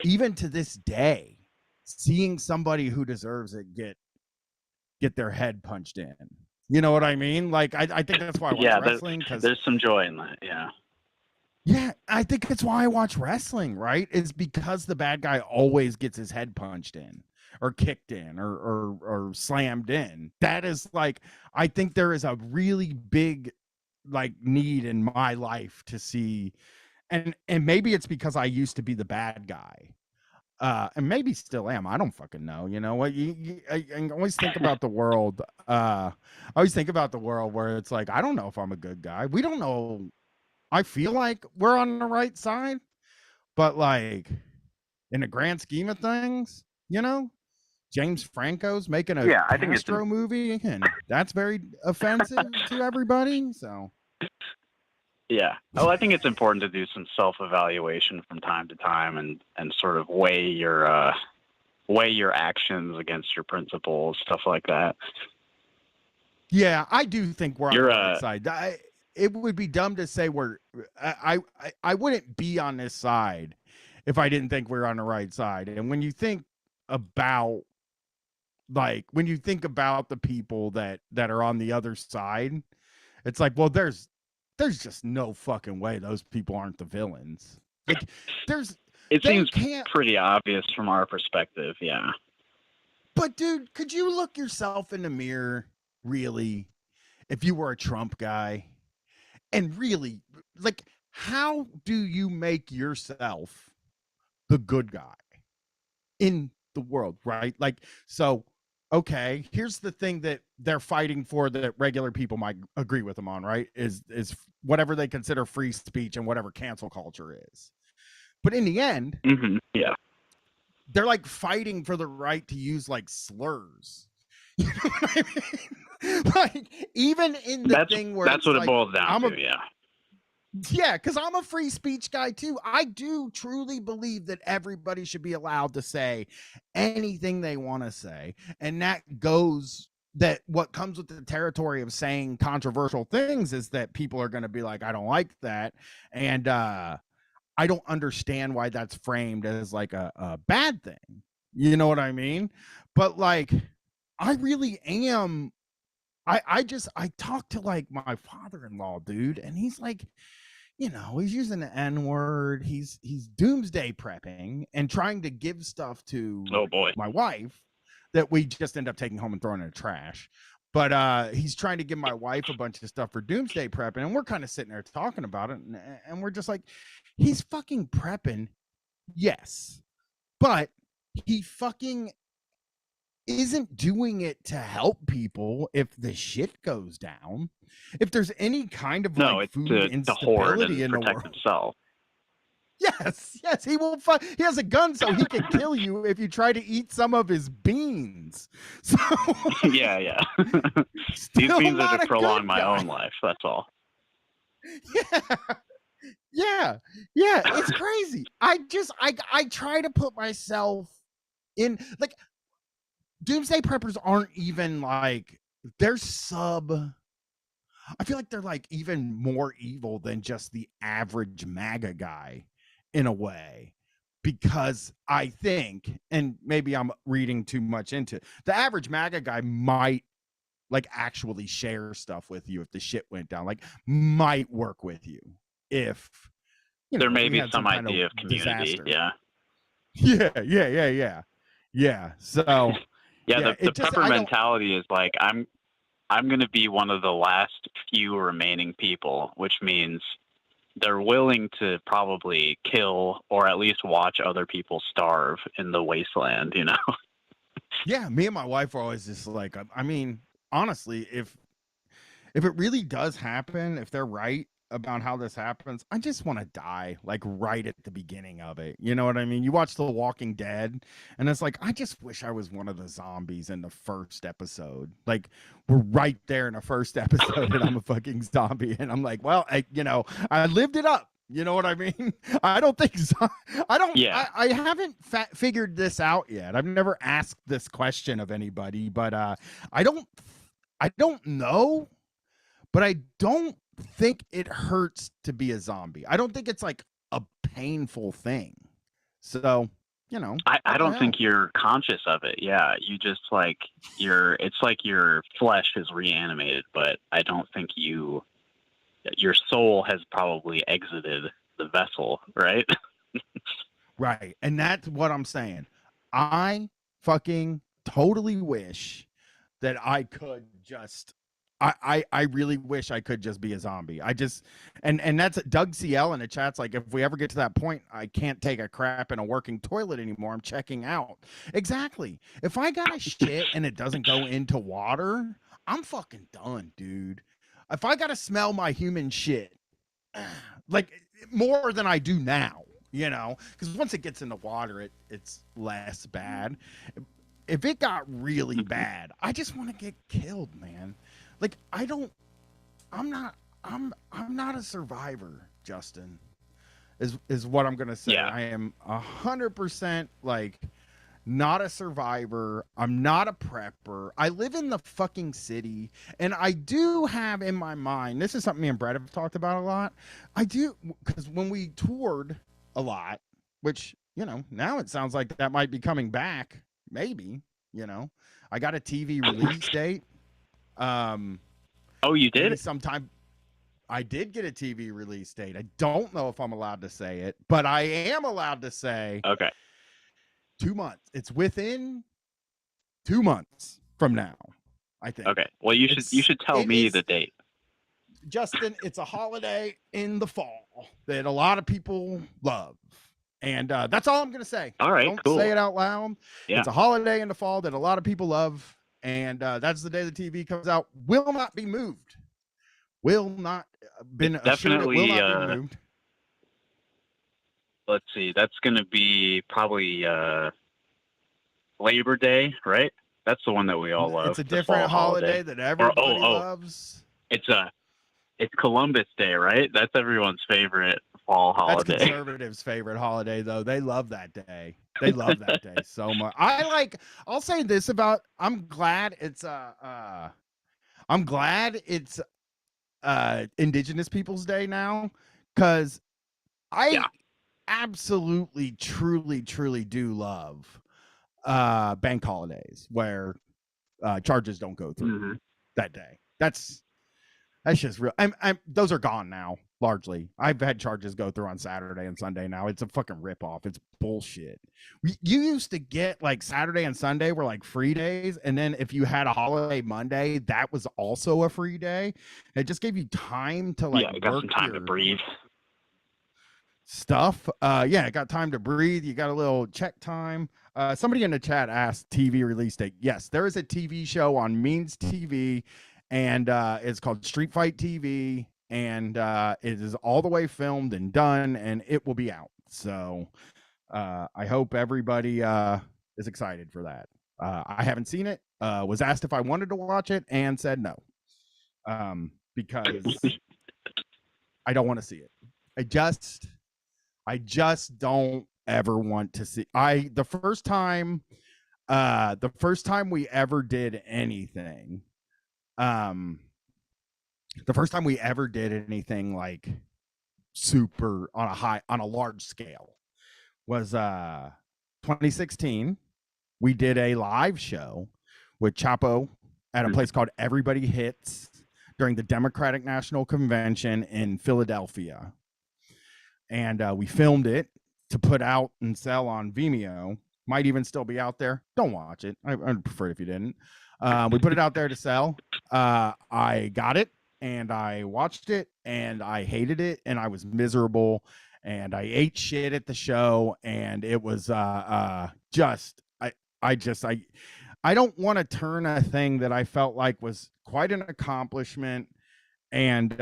even to this day, seeing somebody who deserves it get their head punched in. You know what I mean? Like, I think that's why I watch wrestling. Because there's some joy in that, yeah. Yeah, I think it's why I watch wrestling, right? It's because the bad guy always gets his head punched in or kicked in or slammed in. That is like, I think there is a really big like need in my life to see. And maybe it's because I used to be the bad guy. And maybe still am. I don't fucking know. You know what? I always think about the world. I always think about the world where it's like, I don't know if I'm a good guy. We don't know. I feel like we're on the right side, but like in the grand scheme of things, James Franco's making a I think it's Castro movie, and that's very offensive to everybody. So, yeah. Well, I think it's important to do some self-evaluation from time to time and sort of weigh your actions against your principles, stuff like that. yeah, I do think we're on the You're, right side. It would be dumb to say I wouldn't be on this side if I didn't think we're on the right side. And when you think about the people that are on the other side, it's like, well, there's just no fucking way those people aren't the villains. Like, it seems pretty obvious from our perspective, yeah. But dude, could you look yourself in the mirror, really, if you were a Trump guy, and really, like, how do you make yourself the good guy in the world, right? Like, so, okay, here's the thing that they're fighting for that regular people might agree with them on, right? Is whatever they consider free speech and whatever cancel culture is. But in the end, yeah, they're like fighting for the right to use like slurs. You know what I mean? Like, even in the thing where that's what like, it boils down to, yeah. Yeah, because I'm a free speech guy too. I do truly believe that everybody should be allowed to say anything they want to say. And that what comes with the territory of saying controversial things is that people are going to be like, I don't like that. And I don't understand why that's framed as like a bad thing. You know what I mean? But like, I really am. I talked to like my father-in-law, dude, and he's like, you know, he's using the N-word. He's doomsday prepping and trying to give stuff to my wife that we just end up taking home and throwing in the trash. But he's trying to give my wife a bunch of stuff for doomsday prepping, and we're kind of sitting there talking about it, and we're just like, he's fucking prepping, yes, but he fucking isn't doing it to help people if the shit goes down. If there's any kind of like food instability in the world, himself. Yes, he will. He has a gun, so he can kill you if you try to eat some of his beans. So yeah. These beans are to prolong my own life. That's all. Yeah. It's crazy. I try to put myself in, like, doomsday preppers aren't even like, they're I feel like they're like even more evil than just the average MAGA guy in a way, because I think, and maybe I'm reading too much into it, the average MAGA guy might like actually share stuff with you if the shit went down, like might work with you if, you know, there may be some idea of community. Disaster. Yeah. So the prepper mentality is like, I'm going to be one of the last few remaining people, which means they're willing to probably kill or at least watch other people starve in the wasteland, you know? Yeah, me and my wife are always just like, I mean, honestly, if it really does happen, if they're right about how this happens, I just want to die like right at the beginning of it. You know what I mean? You watch The Walking Dead and it's like, I just wish I was one of the zombies in the first episode. Like, we're right there in the first episode and I'm a fucking zombie, and I'm like, well, I lived it up. You know what I mean? I don't think so. I haven't figured this out yet. I've never asked this question of anybody, but I don't know, but I don't think it hurts to be a zombie. I don't think it's like a painful thing. So, you know, I don't think you're conscious of it. Yeah, you just like it's like your flesh is reanimated, but I don't think your soul has probably exited the vessel, right? Right. And that's what I'm saying. I fucking totally wish that I could just I really wish I could just be a zombie. I just, and that's Doug CL in the chat's like, if we ever get to that point, I can't take a crap in a working toilet anymore. I'm checking out. Exactly. If I got a shit and it doesn't go into water, I'm fucking done, dude. If I got to smell my human shit, like more than I do now, you know, because once it gets in the water, it's less bad. if it got really bad, I just want to get killed, man. Like I'm not a survivor, Justin. Is what I'm gonna say. Yeah. I am 100% like not a survivor. I'm not a prepper. I live in the fucking city, and I do have in my mind. This is something me and Brett have talked about a lot. I do, because when we toured a lot, which now it sounds like that might be coming back. Maybe I got a TV release date. Oh, you did? Sometime. I did get a TV release date. I don't know if I'm allowed to say it, but I am allowed to say. Okay. 2 months. It's within 2 months from now, I think. Okay. Well, you should tell me the date. Justin, it's a holiday in the fall that a lot of people love. And that's all I'm going to say. All right, Don't cool. say it out loud. Yeah. It's a holiday in the fall that a lot of people love. And that's the day the TV comes out. Will not be moved. Will not been assured it Definitely, will not be moved. Let's see. That's going to be probably Labor Day, right? That's the one that we all love. It's a the different fall holiday that everybody loves. It's Columbus Day, right? That's everyone's favorite fall holiday. That's conservatives' favorite holiday, though. They love that day. They love that day so much. I'll say this about. I'm glad it's Indigenous Peoples Day now, because I absolutely, truly, truly do love bank holidays where charges don't go through that day. That's just real. Those are gone now, largely. I've had charges go through on Saturday and Sunday now. It's a fucking ripoff. It's bullshit. You used to get like Saturday and Sunday were like free days, and then if you had a holiday Monday, that was also a free day. It just gave you time to you got some time to breathe. Stuff. I got time to breathe. You got a little check time. Somebody in the chat asked TV release date. Yes, there is a TV show on Means TV, and it's called Street Fight TV, and it is all the way filmed and done, and it will be out. So I hope everybody is excited for that. I haven't seen it. Was asked if I wanted to watch it and said no, because I don't want to see it. I just don't ever want to see. The first time we ever did anything, like super on a large scale was 2016. We did a live show with Chapo at a place called Everybody Hits during the Democratic National Convention in Philadelphia. And we filmed it to put out and sell on Vimeo. Might even still be out there. Don't watch it. I'd prefer it if you didn't. We put it out there to sell. I got it, and I watched it, and I hated it, and I was miserable, and I ate shit at the show, and it was I don't want to turn a thing that I felt like was quite an accomplishment and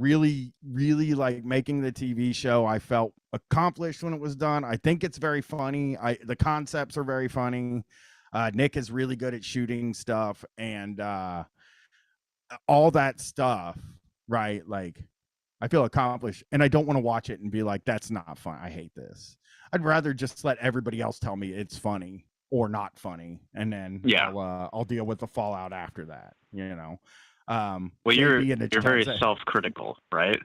really, really like making the TV show. I felt accomplished when it was done. I think it's very funny. The concepts are very funny. Nick is really good at shooting stuff and all that stuff, right? Like, I feel accomplished, and I don't want to watch it and be like, that's not fun. I hate this. I'd rather just let everybody else tell me it's funny or not funny, and then I'll deal with the fallout after that, well, you're very self-critical, right?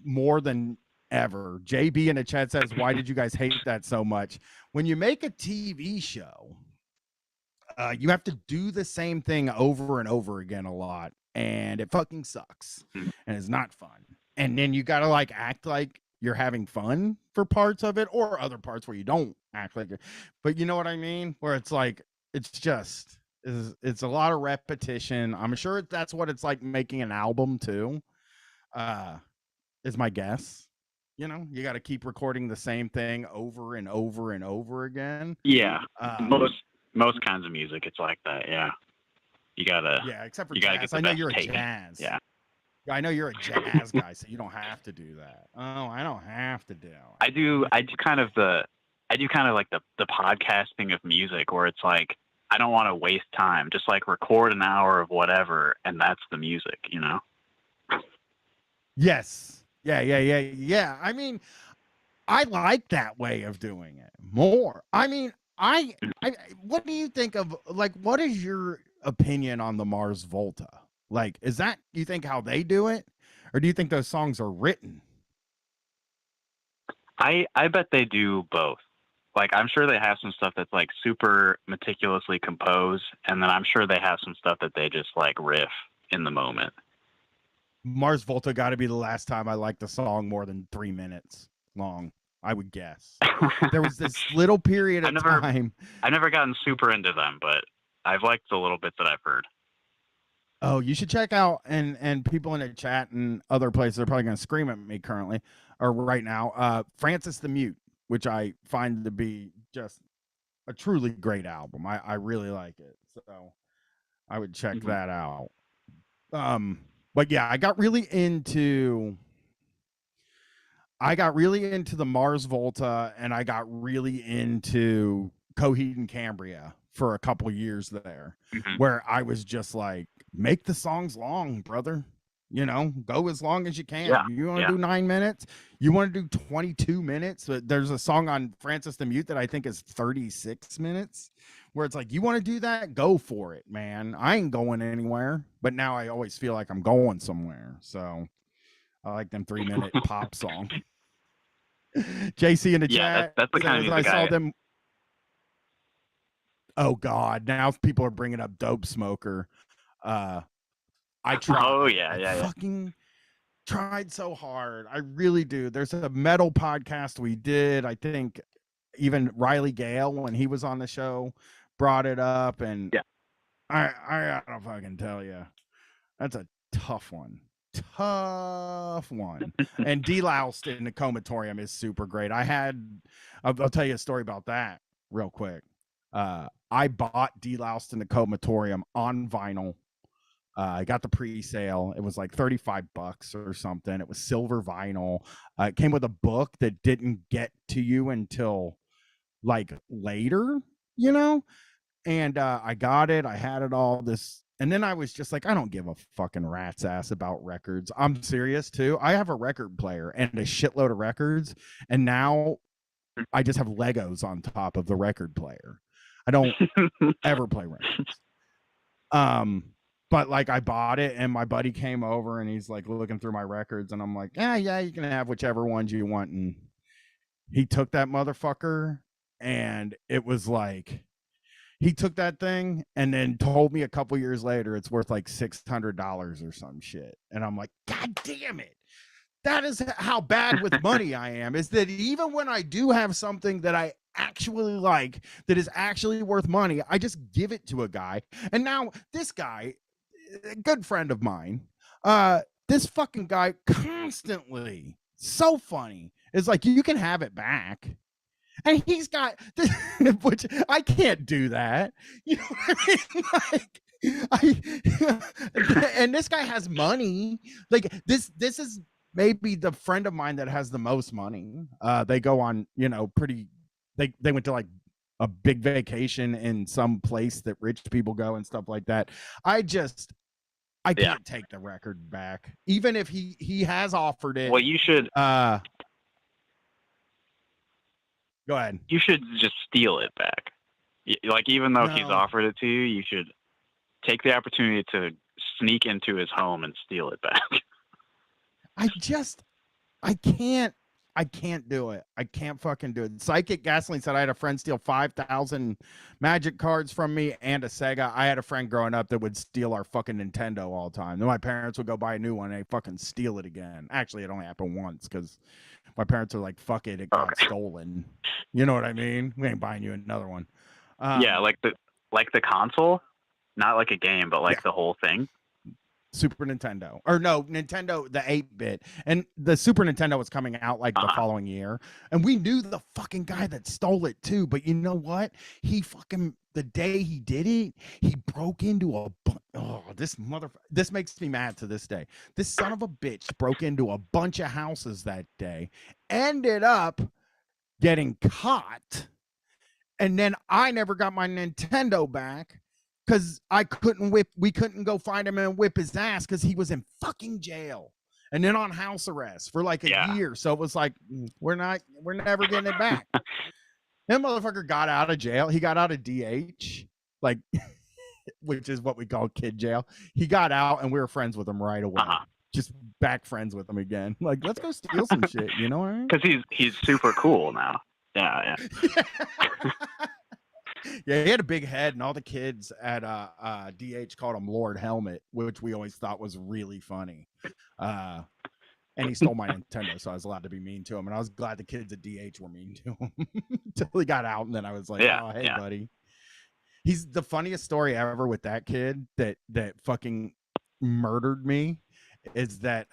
More than ever. JB in the chat says, why did you guys hate that so much? When you make a TV show, you have to do the same thing over and over again a lot, and it fucking sucks, and it's not fun. And then you gotta like act like you're having fun for parts of it, or other parts where you don't act like it. But you know what I mean? Where it's like, it's a lot of repetition. I'm sure that's what it's like making an album too, is my guess. You got to keep recording the same thing over and over and over again. Yeah. Most kinds of music, it's like that. Yeah. You gotta. Yeah, except for you jazz. gotta get the I know best you're a take. jazz. Yeah. I know you're a jazz guy, so you don't have to do that. Oh, I don't have to do it. I do kind of I do kind of like the podcasting of music where it's like, I don't want to waste time. Just like record an hour of whatever, and that's the music, you know? Yes. Yeah. I mean, I like that way of doing it more. I mean, I what do you think of, like, what is your opinion on the Mars Volta? Like, is that, you think, how they do it? Or do you think those songs are written? I bet they do both. Like, I'm sure they have some stuff that's like super meticulously composed, and then I'm sure they have some stuff that they just like riff in the moment. Mars Volta got to be the last time I liked a song more than 3 minutes long, I would guess. There was this little period of time. I've never gotten super into them, but I've liked the little bits that I've heard. Oh, you should check out, and people in the chat and other places are probably going to scream at me currently or right now. Francis the Mute, which I find to be just a truly great album. I really like it, so I would check that out. But yeah, I got really into the Mars Volta, and I got really into Coheed and Cambria for a couple years there, where I was just like, make the songs long, brother. You know, go as long as you can. Yeah, you want to do 9 minutes? You want to do 22 minutes? There's a song on Francis the Mute that I think is 36 minutes, where it's like, you want to do that? Go for it, man. I ain't going anywhere. But now I always feel like I'm going somewhere. So I like them 3-minute pop song. JC in the chat. That's the kind of music I saw them. Oh God! Now people are bringing up Dope Smoker. I tried. Oh yeah. Fucking tried so hard. I really do. There's a metal podcast we did. I think even Riley Gale, when he was on the show, brought it up, and I don't fucking tell you, that's a tough one. And Deloused in the Comatorium is super great. I'll tell you a story about that real quick. I bought Deloused in the Comatorium on vinyl. I got the pre-sale. It was like $35 or something. It was silver vinyl. It came with a book that didn't get to you until like later, you know? And I got it. I had it all this. And then I was just like, I don't give a fucking rat's ass about records. I'm serious too. I have a record player and a shitload of records. And now I just have Legos on top of the record player. I don't ever play records. But like, I bought it, and my buddy came over, and he's like looking through my records, and I'm like, yeah, you can have whichever ones you want. And he took that motherfucker, and it was like, he took that thing and then told me a couple years later it's worth like $600 or some shit. And I'm like, God damn it. That is how bad with money I am, is that even when I do have something that I actually like, that is actually worth money, I just give it to a guy. And now this guy, a good friend of mine, this fucking guy constantly, so funny, is like, you can have it back. And he's got this, which I can't do that. You know what I mean? Like, and this guy has money. Like this is maybe the friend of mine that has the most money. They go on, you know, they went to like a big vacation in some place that rich people go and stuff like that. I can't take the record back, even if he has offered it. Well, you should. Go ahead. You should just steal it back. Like, even though he's offered it to you, you should take the opportunity to sneak into his home and steal it back. I can't do it. I can't fucking do it. Psychic Gasoline said I had a friend steal 5,000 Magic cards from me and a Sega. I had a friend growing up that would steal our fucking Nintendo all the time. Then my parents would go buy a new one and they fucking steal it again. Actually, it only happened once because my parents are like, fuck it, it got stolen. You know what I mean? We ain't buying you another one. Yeah, like the console, not like a game, but like the whole thing. Super Nintendo, or no, Nintendo, the 8-bit, and the Super Nintendo was coming out like the following year, and we knew the fucking guy that stole it too. But you know what? He fucking, the day he did it, he broke into this makes me mad to this day. This son of a bitch broke into a bunch of houses that day, ended up getting caught. And then I never got my Nintendo back because we couldn't go find him and whip his ass because he was in fucking jail and then on house arrest for like a year. So it was like, we're never getting it back. That motherfucker got out of jail. He got out of DH, like, which is what we call kid jail. He got out and we were friends with him right away. Just back friends with him again. Like, let's go steal some shit. You know what I mean? Because he's super cool now. Yeah. Yeah, he had a big head, and all the kids at DH called him Lord Helmet, which we always thought was really funny. And he stole my Nintendo, so I was allowed to be mean to him. And I was glad the kids at DH were mean to him until he got out, and then I was like, "Oh, hey, buddy." He's the funniest story ever with that kid that fucking murdered me. Is that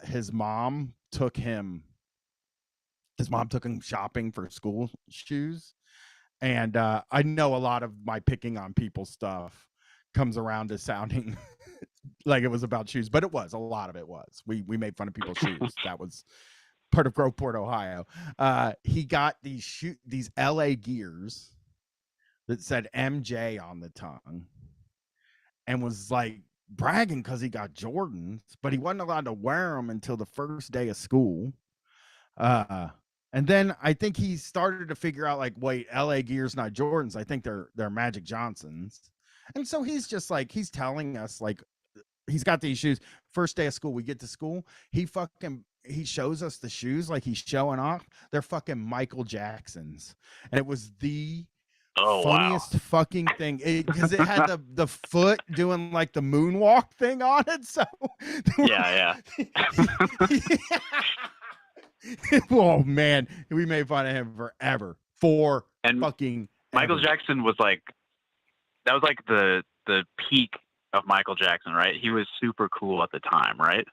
his mom took him shopping for school shoes. And I know a lot of my picking on people stuff comes around to sounding like it was about shoes, but it was. A lot of it was. We made fun of people's shoes. That was part of Groveport, Ohio. He got these LA Gears that said MJ on the tongue and was like bragging because he got Jordans, but he wasn't allowed to wear them until the first day of school. And then I think he started to figure out, like, wait, LA Gears, not Jordans. I think they're Magic Johnsons. And so he's just like, he's telling us, like, he's got these shoes. First day of school, we get to school. He shows us the shoes, like he's showing off. They're fucking Michael Jacksons. And it was the funniest fucking thing. Because it had the foot doing like the moonwalk thing on it. So yeah. Oh man, we made fun of him forever. Michael Jackson was like, that was like the peak of Michael Jackson, right? He was super cool at the time, right?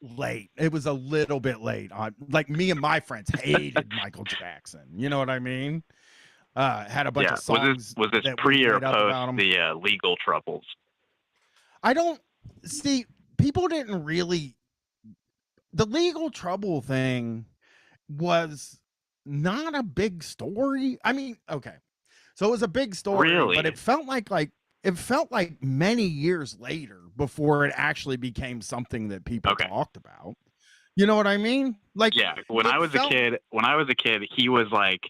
Late. It was a little bit late. Like me and my friends hated Michael Jackson. You know what I mean? Had a bunch of songs. Was this pre or post the legal troubles? I don't see. People didn't really. The legal trouble thing was not a big story. I mean, okay, so it was a big story, but it felt like many years later before it actually became something that people talked about. You know what I mean? Like, yeah, when I was a kid, he was like,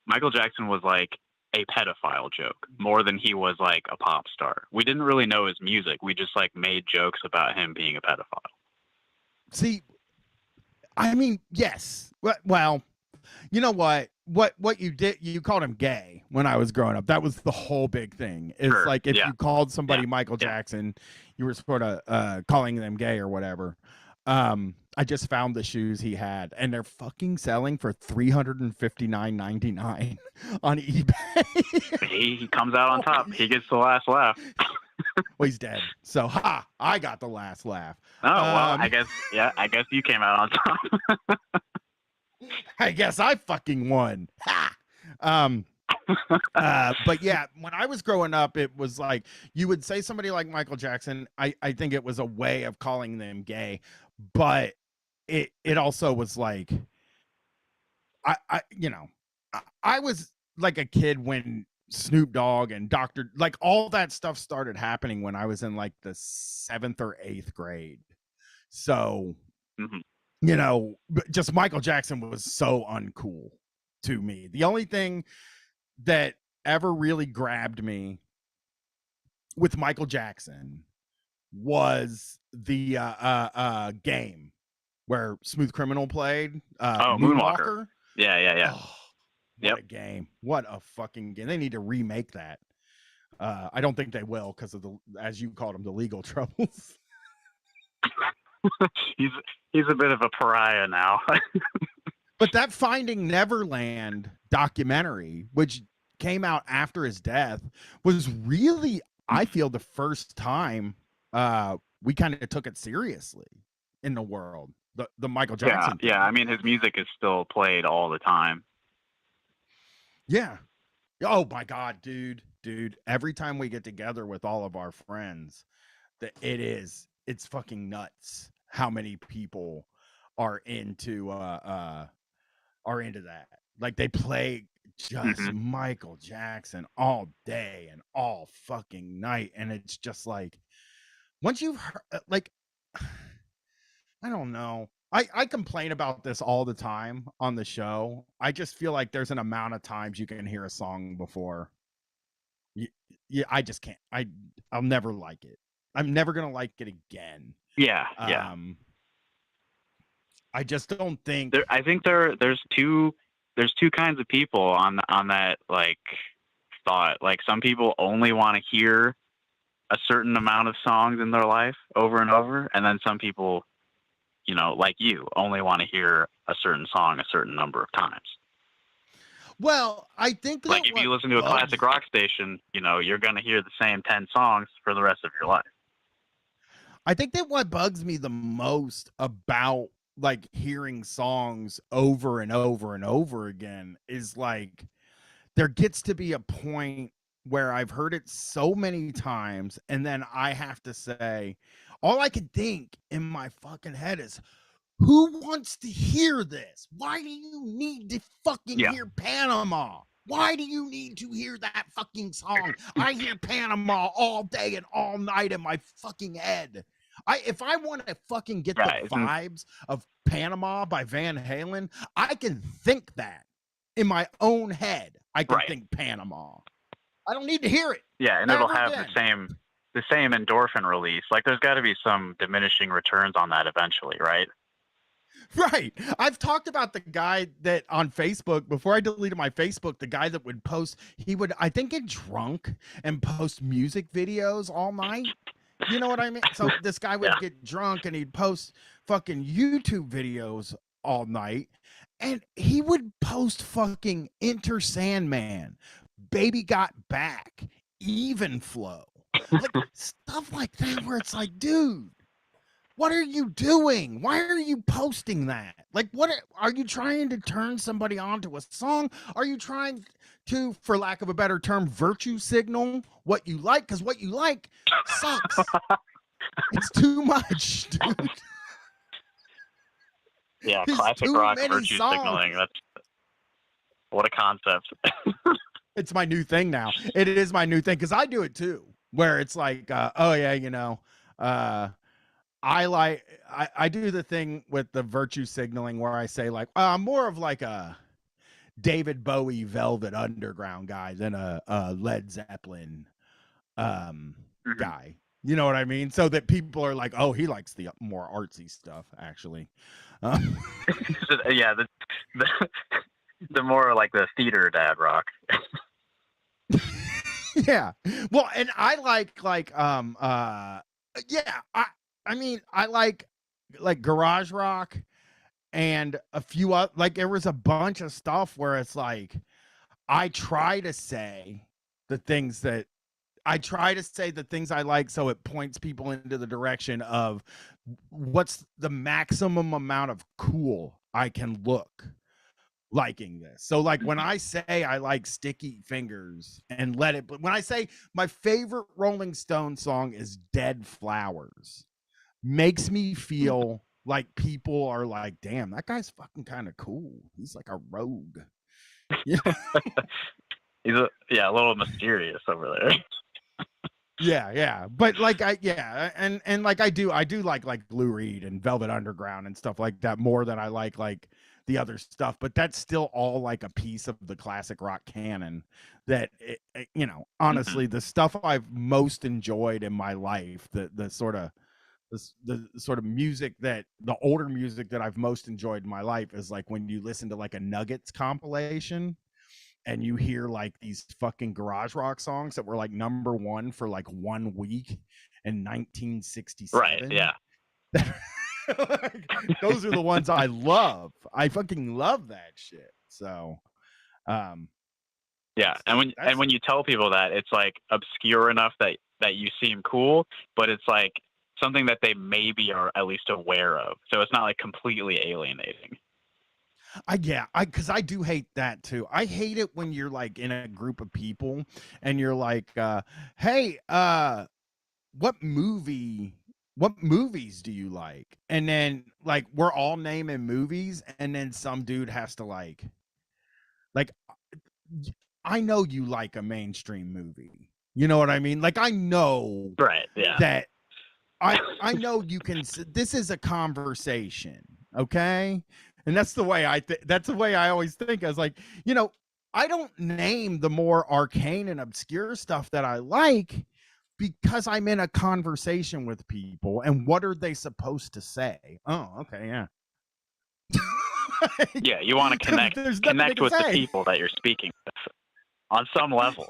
Michael Jackson was like a pedophile joke more than he was like a pop star. We didn't really know his music. We just like made jokes about him being a pedophile. See, I mean, yes. Well, you know what you did, you called him gay when I was growing up. That was the whole big thing. It's like if you called somebody Michael Jackson, you were sort of calling them gay or whatever. I just found the shoes he had, and they're fucking selling for $359.99 on eBay. He comes out on top. He gets the last laugh. Well, he's dead. So, I got the last laugh. Oh, well, I guess you came out on top. I guess I fucking won. Ha! But yeah, when I was growing up, it was like you would say somebody like Michael Jackson. I think it was a way of calling them gay, but it also was like, I was like a kid when Snoop Dogg and Dr. like all that stuff started happening when I was in like the 7th or 8th grade. So, just Michael Jackson was so uncool to me. The only thing that ever really grabbed me with Michael Jackson was the game where Smooth Criminal played. Moonwalker. Yeah. Oh, what a game. What a fucking game. They need to remake that. I don't think they will because of as you called them, the legal troubles. He's a bit of a pariah now. But that Finding Neverland documentary, which came out after his death, was really, I feel, the first time we kind of took it seriously in the world. The Michael Jackson. Yeah. I mean, his music is still played all the time. Yeah. Oh my God, dude. Every time we get together with all of our friends, it's fucking nuts how many people are into that. Like they play just Michael Jackson all day and all fucking night, and it's just like once you've heard, like, I don't know. I complain about this all the time on the show. I just feel like there's an amount of times you can hear a song before. Yeah, I just can't. I'll never like it. I'm never gonna like it again. Yeah. I just don't think. I think there's two kinds of people on that like thought. Like some people only want to hear a certain amount of songs in their life over and over, and then some people, you know, like you, only want to hear a certain song a certain number of times. Well, I think like if you listen to a classic rock station, you know, you're going to hear the same 10 songs for the rest of your life. I think that what bugs me the most about like hearing songs over and over and over again is like there gets to be a point where I've heard it so many times, and then I have to say, all I can think in my fucking head is, who wants to hear this? Why do you need to fucking hear Panama? Why do you need to hear that fucking song? I hear Panama all day and all night in my fucking head. If I want to fucking get the vibes of Panama by Van Halen, I can think that in my own head. I can think Panama. I don't need to hear it. Yeah, and it'll have the same endorphin release. Like there's got to be some diminishing returns on that eventually, right? Right. I've talked about the guy that on Facebook, before I deleted my Facebook, the guy that would post, he would, I think, get drunk and post music videos all night. You know what I mean? So this guy would get drunk and he'd post fucking YouTube videos all night, and he would post fucking Enter Sandman, Baby Got Back, Even Flow, like stuff like that, where it's like, dude, what are you doing? Why are you posting that? Like, what are you trying to turn somebody onto a song? Are you trying to, for lack of a better term, virtue signal what you like? Because what you like sucks. It's too much, dude. Yeah, There's classic rock virtue signaling. That's what a concept. It's my new thing now. It is my new thing because I do it too, where it's like, oh yeah, you know, I do the thing with the virtue signaling where I say like, I'm more of like a David Bowie Velvet Underground guy than a Led Zeppelin guy. You know what I mean? So that people are like, oh, he likes the more artsy stuff, actually. Yeah, the more like the theater dad rock. Yeah. Well, and I like yeah, I mean, I like garage rock and a few other, like there was a bunch of stuff where it's like I try to say the things I like, so it points people into the direction of what's the maximum amount of cool I can look liking this. So like when I say I like Sticky Fingers and Let It, when I say my favorite Rolling Stone song is Dead Flowers, makes me feel like people are like, damn, that guy's fucking kind of cool. He's like a rogue. Yeah. He's a little mysterious over there. Yeah. But like and like I do like Lou Reed and Velvet Underground and stuff like that more than I like the other stuff, but that's still all like a piece of the classic rock canon that you know, honestly, the stuff I've most enjoyed in my life, the sort of music that the older music that I've most enjoyed in my life is like when you listen to like a Nuggets compilation and you hear like these fucking garage rock songs that were like number one for like 1 week in 1967. Right. Yeah. Those are the ones I love. I fucking love that shit. So, yeah. And when you tell people that, it's like obscure enough that you seem cool, but it's like something that they maybe are at least aware of. So it's not like completely alienating. Because I do hate that too. I hate it when you're like in a group of people and you're like, hey, what movies do you like? And then like we're all naming movies, and then some dude has to like Like, I know you like a mainstream movie. You know what I mean? Like, I know Right. Yeah. that I know you can. This is a conversation, okay? And that's the way that's the way I always think. I was like, I don't name the more arcane and obscure stuff that I like because I'm in a conversation with people, and what are they supposed to say? Oh, okay, yeah. Yeah, you want to connect with the people that you're speaking with on some level.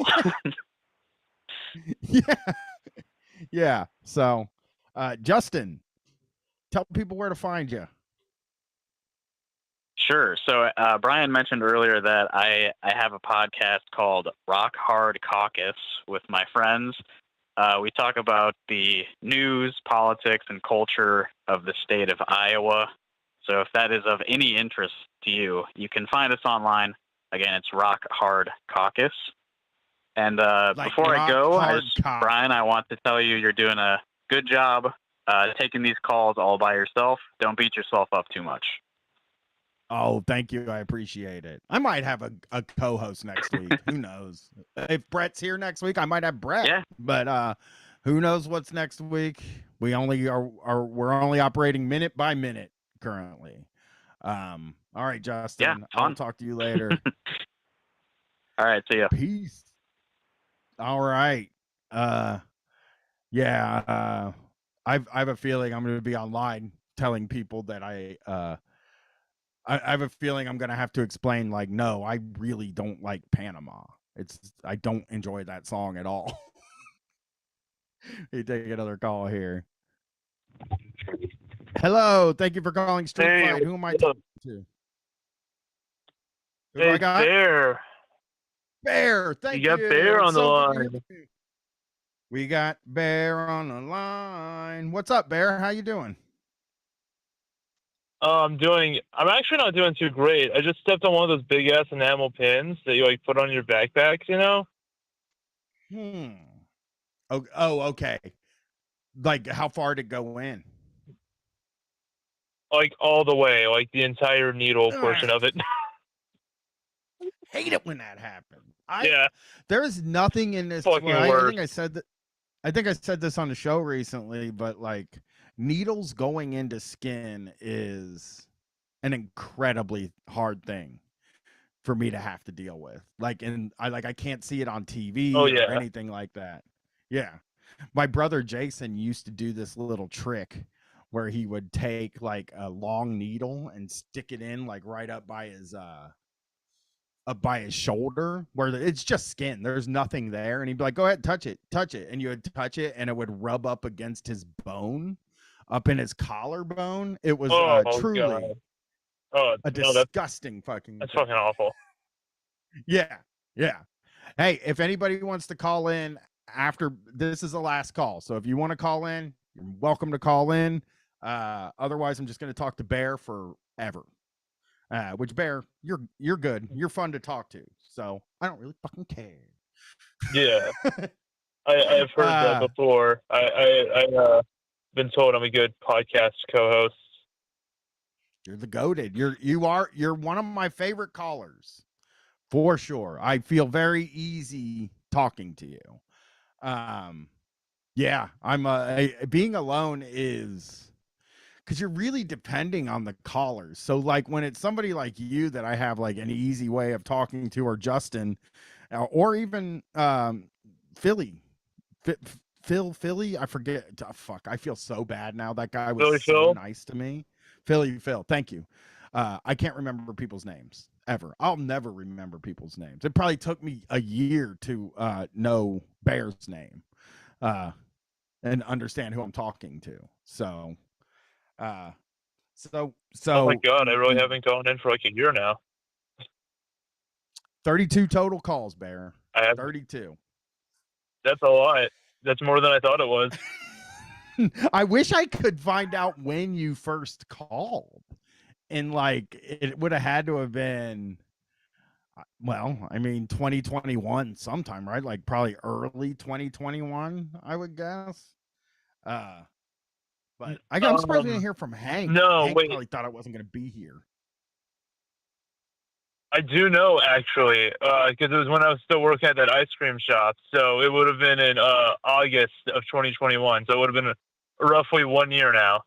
Yeah. So, Justin, tell people where to find you. Sure. So Brian mentioned earlier that I have a podcast called Rock Hard Caucus with my friends. We talk about the news, politics, and culture of the state of Iowa. So if that is of any interest to you, you can find us online. Again, it's Rock Hard Caucus. And before I go, Brian, I want to tell you you're doing a good job taking these calls all by yourself. Don't beat yourself up too much. Oh, thank you. I appreciate it. I might have a co-host next week. Who knows? If Brett's here next week, I might have Brett. Yeah. But who knows what's next week? We're only operating minute by minute currently. All right, Justin. Yeah, I'll talk to you later. All right, see ya. Peace. All right. I have a feeling I'm going to be online telling people that I have a feeling I'm going to have to explain, like, no, I really don't like Panama. I don't enjoy that song at all. You take another call here. Hello. Thank you for calling Street Fight. Who am I talking to? Who do I got? Bear. Bear. Thank you. You got Bear on the line. We got Bear on the line. What's up, Bear? How you doing? I'm actually not doing too great. I just stepped on one of those big ass enamel pins that you like put on your backpack, you know? Oh, okay. Like, how far did it go in? Like all the way, like the entire needle portion of it. Hate it when that happens. Yeah. There is nothing in this. Fucking I worse. think I said this on the show recently, but like, needles going into skin is an incredibly hard thing for me to have to deal with. Like, and I can't see it on TV or anything like that. Yeah. My brother Jason used to do this little trick where he would take like a long needle and stick it in like right up by his shoulder where it's just skin. There's nothing there. And he'd be like, go ahead, touch it. And you would touch it and it would rub up against his bone, up in his collarbone. It was truly disgusting fucking. That's fucking awful. Yeah. Hey, if anybody wants to call in after this is the last call. So if you want to call in, you're welcome to call in. Otherwise, I'm just going to talk to Bear forever. Which Bear, you're good. You're fun to talk to. So I don't really fucking care. Yeah. I've heard that before. I've been told I'm a good podcast co-host. You're the goated. You're one of my favorite callers. For sure. I feel very easy talking to you. Yeah, I'm being alone is because you're really depending on the callers. So like when it's somebody like you that I have like an easy way of talking to, or Justin, or even Philly, I forget. Fuck, I feel so bad now. That guy was so nice to me. Phil, thank you. I can't remember people's names ever. I'll never remember people's names. It probably took me a year to know Bear's name and understand who I'm talking to. So oh my god, I really haven't gone in for like a year now. 32 total calls, Bear. I have 32. That's a lot. That's more than I thought it was. I wish I could find out when you first called. And like it would have had to have been, well, I mean 2021 sometime, right? Like probably early 2021, I would guess. But I'm surprised we didn't hear from Hank. No, Hank wait. probably thought I wasn't going to be here. I do know, actually, because it was when I was still working at that ice cream shop. So it would have been in August of 2021. So it would have been roughly 1 year now.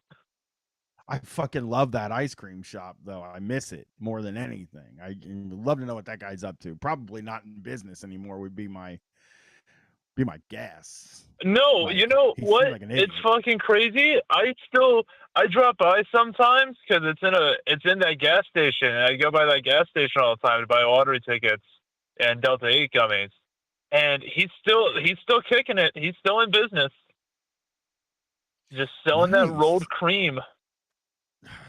I fucking love that ice cream shop, though. I miss it more than anything. I would love to know what that guy's up to. Probably not in business anymore would be my guess. No, Like, you know he seemed what? like an It's idiot. fucking crazy. I drop by sometimes because it's in that gas station, and I go by that gas station all the time to buy lottery tickets and Delta 8 gummies. And he's still kicking it. He's still in business, just selling that Nice. rolled cream.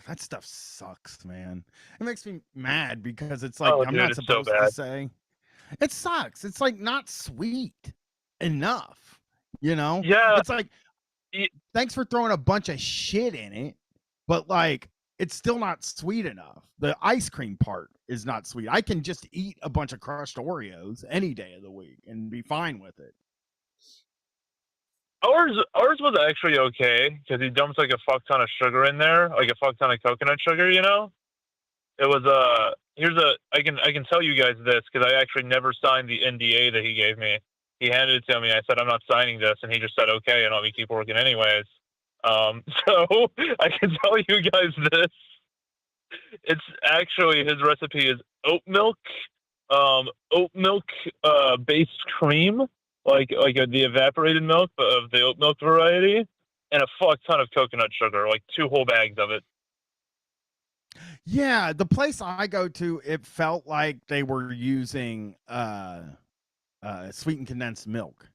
That stuff sucks, man. It makes me mad because it's like Oh, I'm dude, not it's so supposed to bad. say. It sucks. It's like not sweet enough, you know? Yeah. It's like thanks for throwing a bunch of shit in it, but like it's still not sweet enough. The ice cream part is not sweet. I can just eat a bunch of crushed Oreos any day of the week and be fine with it. Ours was actually okay because he dumps like a fuck ton of sugar in there, like a fuck ton of coconut sugar. You know, it was I can tell you guys this because I actually never signed the NDA that he gave me. He handed it to me. I said I'm not signing this, and he just said okay, and let me keep working anyways. So I can tell you guys this. It's actually his recipe is oat milk based cream. Like the evaporated milk of the oat milk variety, and a fuck ton of coconut sugar, like 2 whole bags of it. Yeah, the place I go to, it felt like they were using sweetened condensed milk,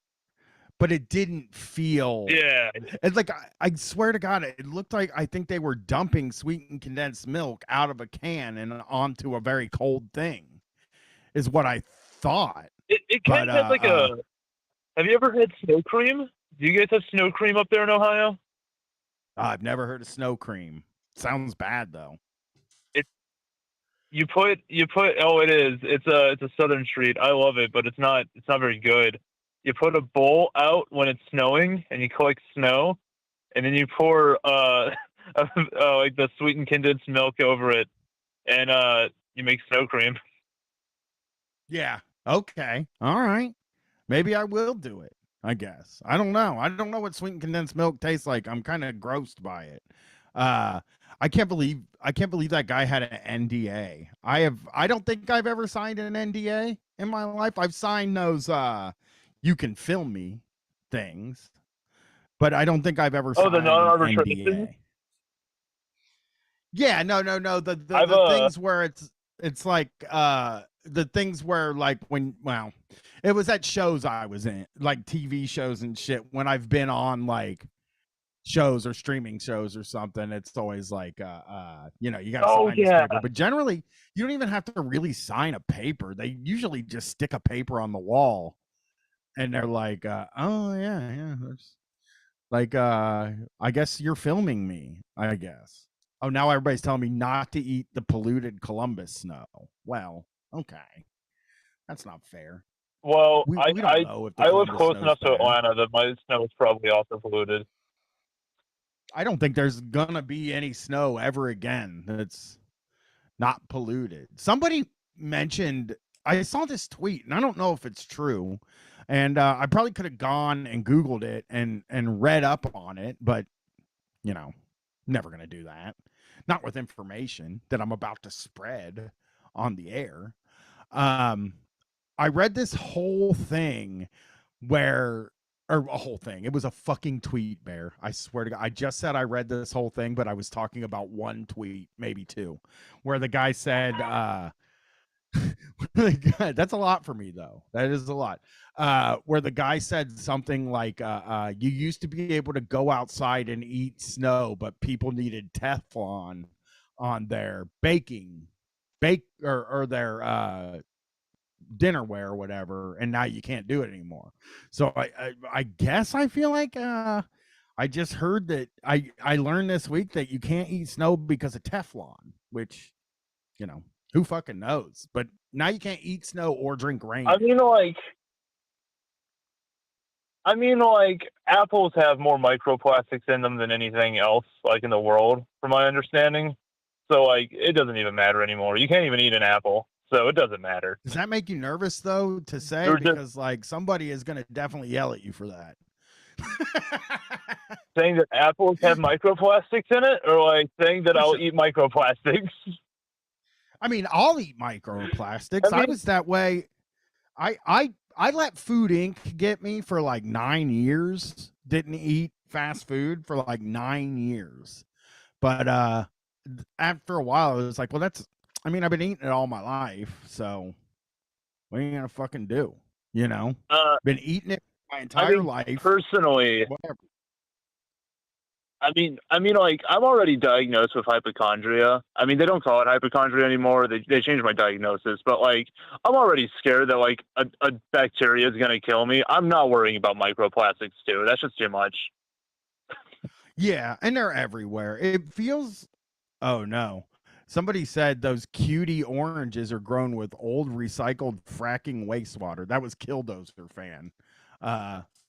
but it didn't feel. Yeah, it's like I swear to God, it looked like I think they were dumping sweetened condensed milk out of a can and onto a very cold thing, is what I thought. It kind of has like a. Have you ever had snow cream? Do you guys have snow cream up there in Ohio? I've never heard of snow cream. Sounds bad though. You put it is. It's a southern treat. I love it, but it's not very good. You put a bowl out when it's snowing and you collect snow, and then you pour like the sweetened condensed milk over it, and you make snow cream. Yeah. Okay. All right. Maybe I will do it. I guess. I don't know. I don't know what sweetened condensed milk tastes like. I'm kind of grossed by it. I can't believe that guy had an NDA. I don't think I've ever signed an NDA in my life. I've signed those you can film me things, but I don't think I've ever signed the an non-arbitration? NDA. Yeah, no. The things where it's like the things where like it was at shows I was in, like TV shows and shit. When I've been on like shows or streaming shows or something, it's always like you gotta sign this paper. But generally you don't even have to really sign a paper. They usually just stick a paper on the wall and they're like oh yeah there's like I guess you're filming me, I guess. Oh, now everybody's telling me not to eat the polluted Columbus snow. Well, okay, that's not fair. Well, We I don't know if the live Columbus close snow's enough to bad. Atlanta that my snow is probably also polluted. I don't think there's gonna be any snow ever again that's not polluted. Somebody mentioned, I saw this tweet, and I don't know if it's true, and I probably could have gone and Googled it and read up on it, but never gonna do that. Not with information that I'm about to spread on the air. I read this whole thing or a whole thing. It was a fucking tweet, Bear. I swear to God. I just said I read this whole thing, but I was talking about one tweet, maybe two, where the guy said, that's a lot for me, though. That is a lot. Where the guy said something like, you used to be able to go outside and eat snow, but people needed Teflon on their or their dinnerware or whatever, and now you can't do it anymore. So I guess I feel like I just heard that I learned this week that you can't eat snow because of Teflon, which who fucking knows. But now you can't eat snow or drink rain. I mean like apples have more microplastics in them than anything else like in the world, from my understanding. So like it doesn't even matter anymore. You can't even eat an apple. so it doesn't matter. Does that make you nervous though to say? There's a- Because like somebody is going to definitely yell at you for that. Saying that apples have microplastics in it, or like saying that I'll eat microplastics? I mean, I'll eat microplastics. I was that way. I let Food Inc. get me for like 9 years. Didn't eat fast food for like 9 years. But after a while, it was like, well, I've been eating it all my life. So what are you going to fucking do? You know? Been eating it my entire life. Personally, whatever. I mean, like, I'm already diagnosed with hypochondria. I mean, they don't call it hypochondria anymore. They changed my diagnosis, but like, I'm already scared that like a bacteria is gonna kill me. I'm not worrying about microplastics too. That's just too much. Yeah, and they're everywhere. It feels. Oh no! Somebody said those cutie oranges are grown with old recycled fracking wastewater. That was Killdozer fan.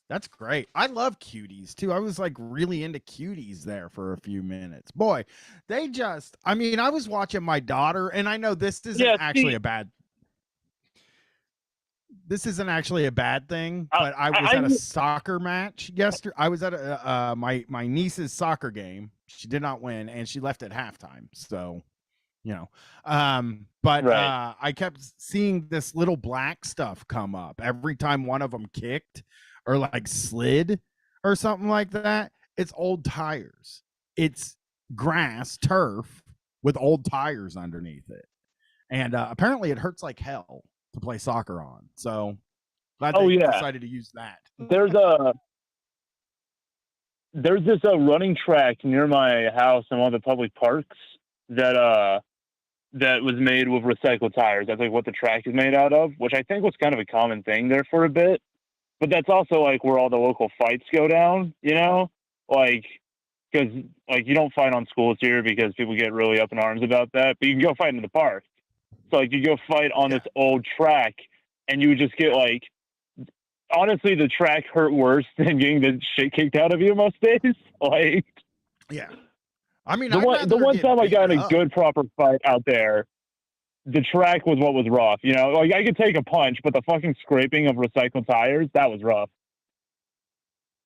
That's great. I love cuties too. I was like really into cuties there for a few minutes. Boy, they just. I mean, I was watching my daughter, and I know this isn't actually a bad. This isn't actually a bad thing, but I was at a soccer match yesterday. I was at my niece's soccer game. She did not win, and she left at halftime. So, you know, I kept seeing this little black stuff come up every time one of them kicked or like slid or something like that. It's old tires. It's grass, turf with old tires underneath it, and apparently it hurts like hell to play soccer on. So glad they decided to use that. There's this running track near my house in one of the public parks that was made with recycled tires. That's like what the track is made out of, which I think was kind of a common thing there for a bit. But that's also like where all the local fights go down, you know? Like, because like you don't fight on schools here because people get really up in arms about that, but you can go fight in the park. So like you go fight on this old track and you would just get like, honestly, the track hurt worse than getting the shit kicked out of you most days. Like, yeah. I mean, the one time I got in a good proper fight out there, the track was what was rough. You know, like I could take a punch, but the fucking scraping of recycled tires, that was rough.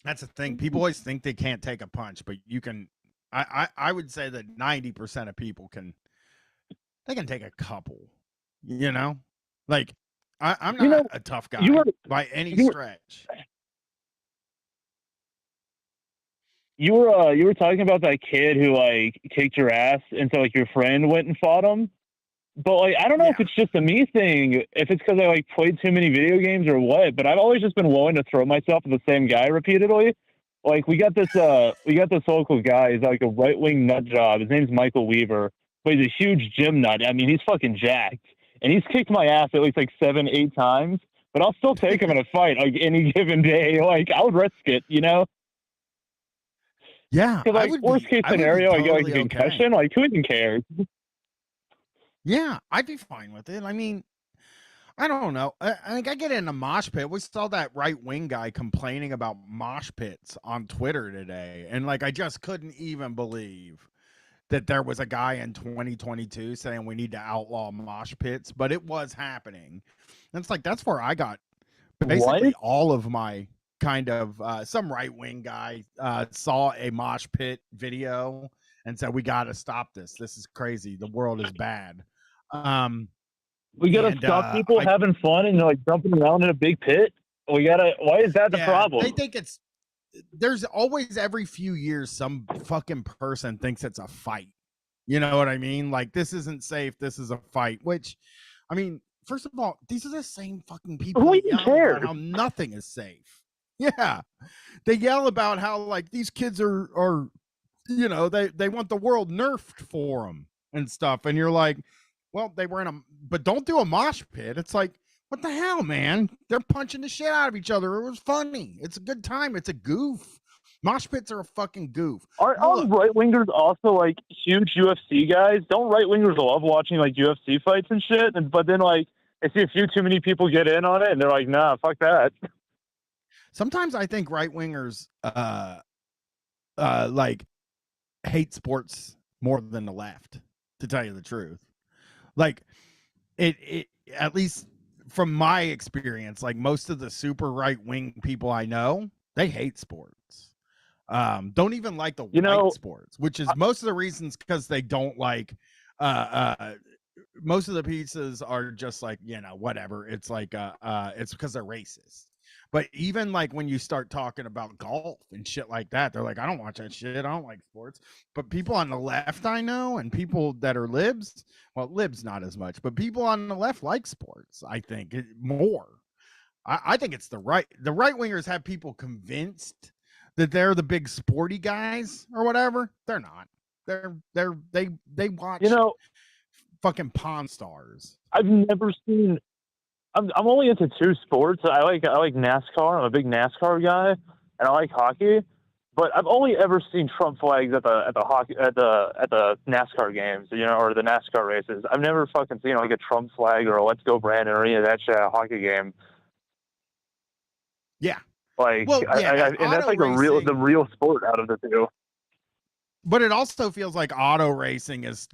That's the thing. People always think they can't take a punch, but you can. I would say that 90% of people can. They can take a couple. You know, like I'm not a tough guy by any stretch. You were talking about that kid who like kicked your ass, and so like your friend went and fought him. But like I don't know if it's just a me thing, if it's because I like played too many video games or what. But I've always just been willing to throw myself at the same guy repeatedly. Like we got this local guy. He's like a right wing nut job. His name's Michael Weaver, but he's a huge gym nut. I mean, he's fucking jacked, and he's kicked my ass at least like 7-8 times. But I'll still take him in a fight like any given day. Like I would risk it, you know. Yeah, like worst case scenario, I get like a concussion. Like who even cares? Yeah, I'd be fine with it. I mean, I don't know. I think I get in a mosh pit. We saw that right wing guy complaining about mosh pits on Twitter today, and like I just couldn't even believe that there was a guy in 2022 saying we need to outlaw mosh pits, but it was happening. And it's like that's where I got basically all of my kind of some right wing guy saw a mosh pit video and said we got to stop this. This is crazy. The world is bad. We gotta stop people having fun and like jumping around in a big pit. Why is that the problem? They think there's always every few years some fucking person thinks it's a fight. You know what I mean? Like this isn't safe. This is a fight, which I mean, first of all, these are the same fucking people who even cares how nothing is safe. Yeah. They yell about how like these kids are you know, they want the world nerfed for them and stuff. And you're like, well, they were but don't do a mosh pit. It's like, what the hell, man? They're punching the shit out of each other. It was funny. It's a good time. It's a goof. Mosh pits are a fucking goof. Aren't right wingers also like huge UFC guys? Don't right wingers love watching like UFC fights and shit? But then like I see a few too many people get in on it, and they're like, nah, fuck that. Sometimes I think right wingers like hate sports more than the left, to tell you the truth. Like it at least from my experience, like most of the super right wing people I know, they hate sports. Don't even like the white sports, which is most of the reasons because they don't like most of the pieces are just like, whatever. It's like it's because they're racist. But even like when you start talking about golf and shit like that, they're like, I don't watch that shit. I don't like sports. But people on the left I know, and people that are libs, well, libs not as much, but people on the left like sports, I think, more. I think it's the right wingers have people convinced that they're the big sporty guys or whatever. They're not. They watch fucking Pawn Stars. I've never seen. I'm only into two sports. I like NASCAR. I'm a big NASCAR guy, and I like hockey. But I've only ever seen Trump flags at the NASCAR games, or the NASCAR races. I've never fucking seen like a Trump flag or a Let's Go Brandon or any of that shit at a hockey game. Yeah. Like, and that's like the real sport out of the two. But it also feels like auto racing's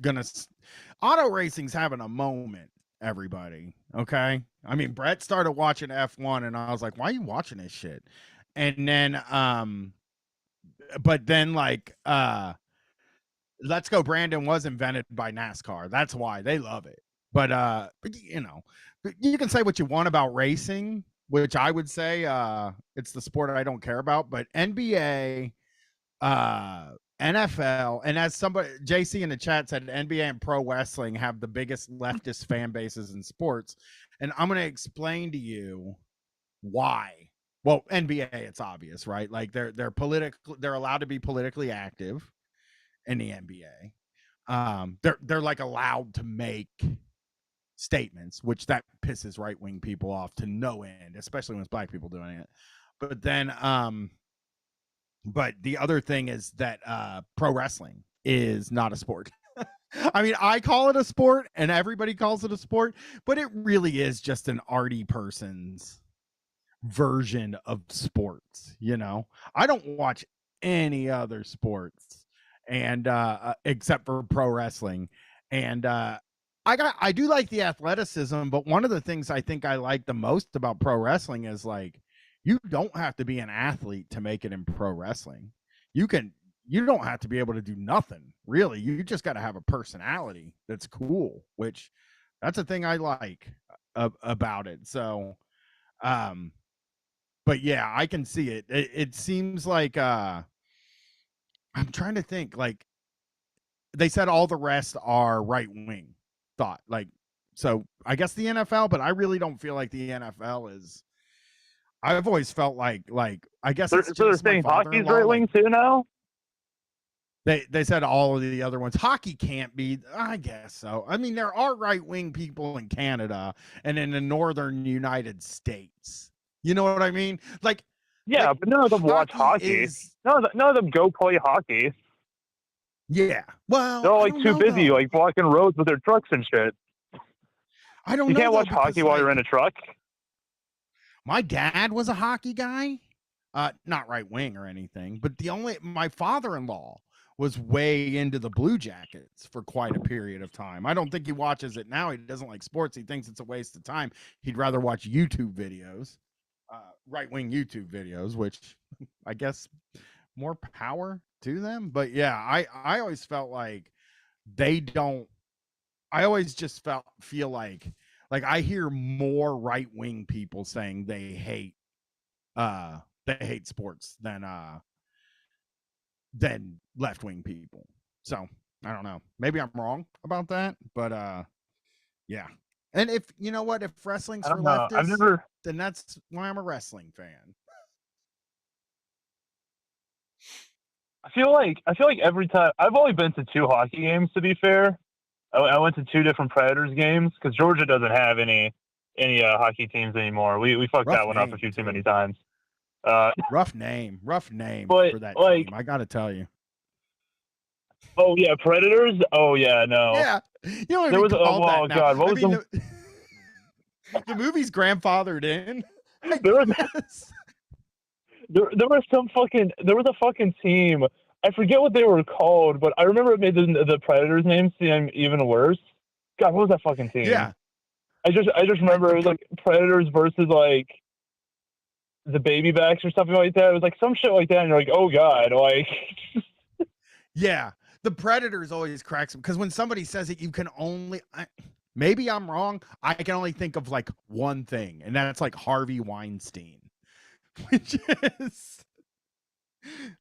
having a moment, everybody. Okay. I mean, Brett started watching F1 and I was like, why are you watching this shit? And then, but then like, Let's Go Brandon was invented by NASCAR. That's why they love it. But you can say what you want about racing, which I would say it's the sport I don't care about, but NBA, NFL, and as somebody, JC in the chat said, NBA and pro wrestling have the biggest leftist fan bases in sports. And I'm going to explain to you why. Well, NBA, it's obvious, right? Like they're allowed to be politically active in the NBA. They're like allowed to make statements, which that pisses right-wing people off to no end, especially when it's black people doing it. But then but the other thing is that pro wrestling is not a sport. I mean, I call it a sport and everybody calls it a sport, but it really is just an arty person's version of sports. I don't watch any other sports and except for pro wrestling. And I do like the athleticism, but one of the things I think I like the most about pro wrestling is like, you don't have to be an athlete to make it in pro wrestling. You don't have to be able to do nothing, really. You just got to have a personality that's cool, which that's a thing I like about it. So, but yeah, I can see it. It seems like, I'm trying to think, like they said all the rest are right wing thought. Like, so I guess the NFL, but I really don't feel like the NFL is. I've always felt like I guess so they're saying hockey's right wing too now. They said all of the other ones. Hockey can't be. I guess so. I mean, there are right wing people in Canada and in the northern United States. You know what I mean? Like, yeah, but none of them watch hockey. None of them go play hockey. Yeah, well, they're all like too busy, like blocking roads with their trucks and shit. I don't. You can't watch hockey while you're in a truck. My dad was a hockey guy, not right wing or anything, but my father-in-law was way into the Blue Jackets for quite a period of time. I don't think he watches it now. He doesn't like sports. He thinks it's a waste of time. He'd rather watch YouTube videos, right-wing YouTube videos, which I guess more power to them. But yeah, I always felt like they don't. I always just feel like I hear more right-wing people saying they hate sports than left-wing people. So I don't know. Maybe I'm wrong about that, but yeah. And if you know what, if wrestling's for leftists, then that's why I'm a wrestling fan. I feel like every time I've only been to 2 hockey games, to be fair. I went to 2 different Predators games because Georgia doesn't have any hockey teams anymore. We fucked that one up a few too many times. Rough name for that team. I gotta tell you. Oh yeah, Predators. Oh yeah, no. Yeah, you know there was. Oh that god, what I was mean, the movie's grandfathered in? There was a fucking team. I forget what they were called, but I remember it made the Predators name seem even worse. God, what was that fucking team? Yeah. I just remember it was like Predators versus like the Baby Backs or something like that. It was like some shit like that, and you're like, oh god, like. Yeah, the Predators always cracks them because when somebody says it, you can only. Maybe I'm wrong. I can only think of like one thing, and that's like Harvey Weinstein, which is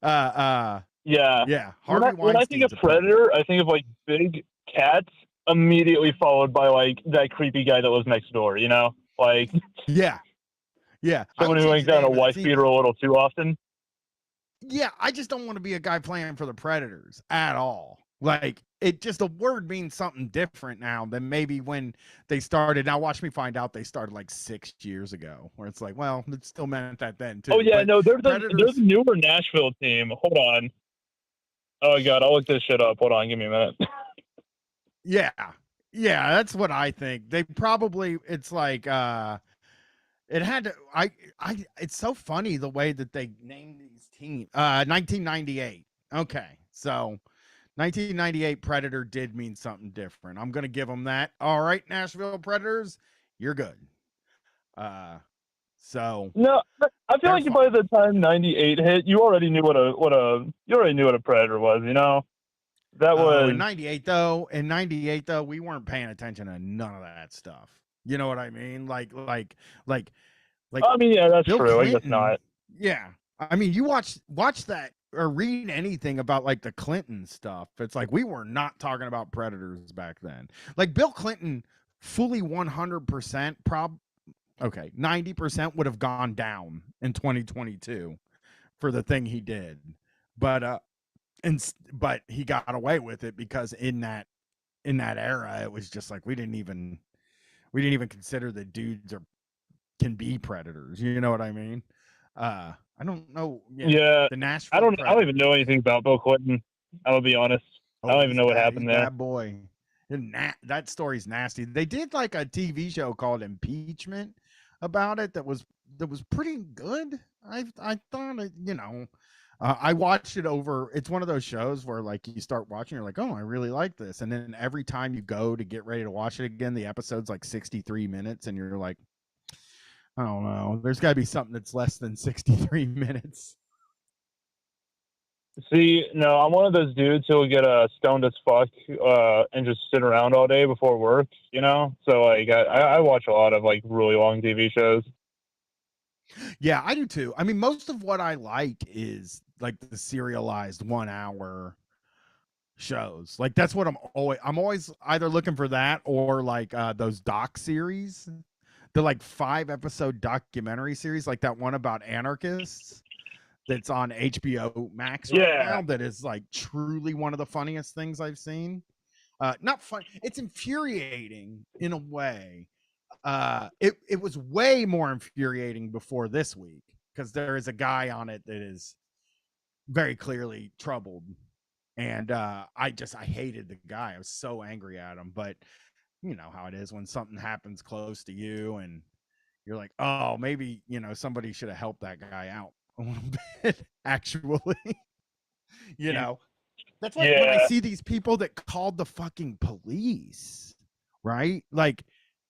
Yeah. Harvey When I think of Weinstein's a Predator, I think of like big cats immediately followed by like that creepy guy that lives next door, you know? Like yeah. someone who hangs out on a wife beater a little too often. Yeah, I just don't want to be a guy playing for the Predators at all. Like it just, the word means something different now than maybe when they started. Now watch me find out they started like 6 years ago, where it's like, well, it still meant that then too. Oh yeah, But no, they're Predators- the newer Nashville team. Hold on. Oh god, I'll look this shit up. Hold on, give me a minute. Yeah, that's what I think. They probably, it's like it had to. It's so funny the way that they named these teams. 1998. Okay, so 1998 Predator did mean something different. I'm gonna give them that. All right, Nashville Predators, you're good. So No, I feel like by the time '98 hit, you already knew what a Predator was. You know, that was in '98 though. In '98 though, we weren't paying attention to none of that stuff. You know what I mean? Like. I mean, yeah, that's Bill true. I guess Clinton- not. Yeah, I mean, you watch that or read anything about like the Clinton stuff. It's like we were not talking about Predators back then. Like Bill Clinton, fully 100% 90% would have gone down in 2022 for the thing he did, but he got away with it because in that era, it was just like we didn't even consider that dudes can be predators. You know what I mean? I don't know. Yeah, the Nashville. I don't even know anything about Bill Clinton. I'll be honest. I don't even know what happened there. Bad boy. That story's nasty. They did like a TV show called Impeachment about it that was pretty good. I thought it, I watched it over. It's one of those shows where like you start watching, you're like, oh, I really like this, and then every time you go to get ready to watch it again, the episode's like 63 minutes, and you're like, I don't know. There's got to be something that's less than 63 minutes. See, no, I'm one of those dudes who will get stoned as fuck and just sit around all day before work, you know? So, like, I watch a lot of, like, really long TV shows. Yeah, I do too. I mean, most of what I like is, like, the serialized 1 hour shows. Like, that's what I'm always either looking for that or, like, those doc series. The, like, 5-episode documentary series, like that one about anarchists. That's on HBO Max right now. That is like truly one of the funniest things I've seen. Not fun. It's infuriating in a way. It was way more infuriating before this week because there is a guy on it that is very clearly troubled, and I hated the guy. I was so angry at him. But you know how it is when something happens close to you, and you're like, oh, maybe somebody should have helped that guy out a little bit, actually. That's like when I see these people that called the fucking police, right? Like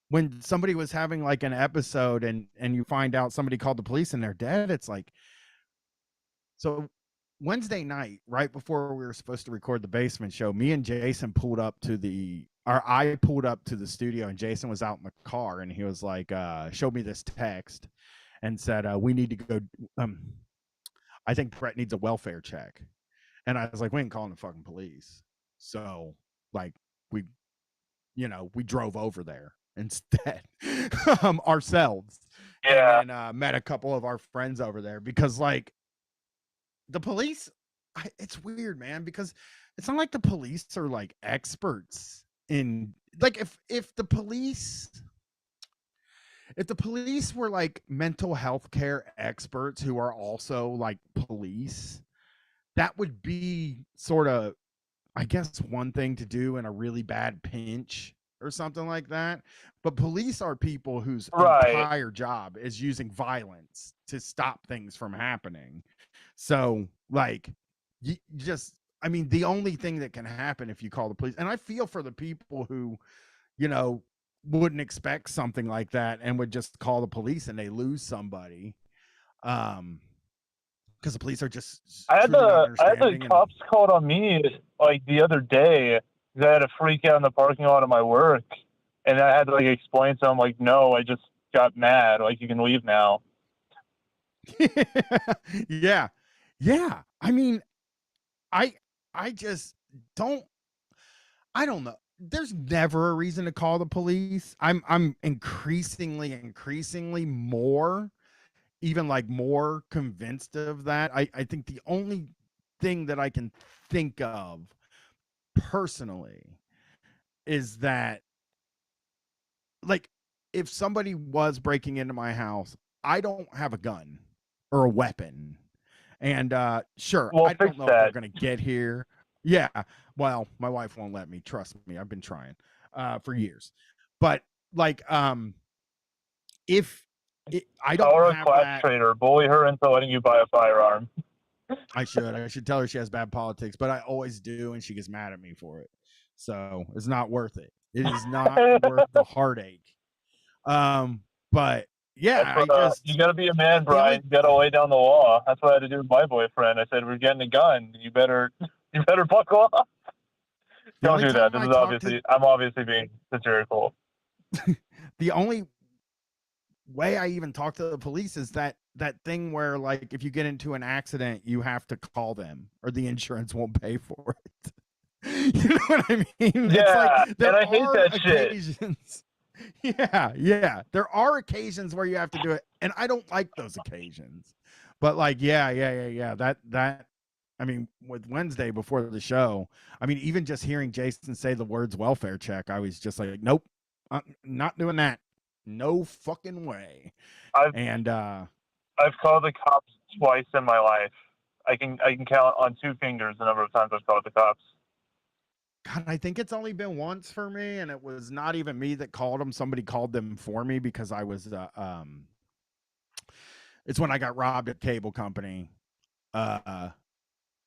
when somebody was having like an episode and you find out somebody called the police and they're dead, it's like, so Wednesday night, right before we were supposed to record the basement show, me and Jason pulled up to I pulled up to the studio, and Jason was out in the car, and he was like, showed me this text and said, we need to go. I think Brett needs a welfare check. And I was like, we ain't calling the fucking police. So like we drove over there instead ourselves. Yeah. And met a couple of our friends over there because like the police, it's weird, man, because it's not like the police are like experts in like if the police were like mental health care experts who are also like police, that would be sort of, I guess, one thing to do in a really bad pinch or something like that. But police are people whose entire job is using violence to stop things from happening. So like I mean, the only thing that can happen if you call the police, and I feel for the people who, wouldn't expect something like that and would just call the police and they lose somebody. Because the police are just I had truly not the understanding and- cops called on me like the other day because I had to freak out in the parking lot of my work, and I had to like explain to them like, no, I just got mad. Like, you can leave now. yeah. I mean, I just don't. I don't know. There's never a reason to call the police. I'm increasingly more, even like more convinced of that. I think the only thing that I can think of personally is that, like, if somebody was breaking into my house, I don't have a gun or a weapon. And sure, Well, I don't know if that. they're gonna get here. Yeah, well, my wife won't let me. Trust me, I've been trying for years. But like, if I don't Or a have class that, trader, bully her into letting you buy a firearm. I should tell her she has bad politics, but I always do, and she gets mad at me for it. So it's not worth it. It is not worth the heartache. But yeah, You got to be a man, Brian. You got to lay down the law. That's what I had to do with my boyfriend. I said, "We're getting a gun. You better buckle up." Don't do that. This is obviously. I'm obviously being satirical. The only way I even talk to the police is that thing where, like, if you get into an accident, you have to call them, or the insurance won't pay for it. You know what I mean? Yeah, it's like, there and I hate are that occasions. Yeah. There are occasions where you have to do it, and I don't like those occasions. But like, yeah. That I mean, with Wednesday before the show, I mean, even just hearing Jason say the words welfare check, I was just like, nope, I'm not doing that. No fucking way. I've called the cops twice in my life. I can count on two fingers the number of times I've called the cops. God, I think it's only been once for me, and it was not even me that called them. Somebody called them for me because I was it's when I got robbed at cable company.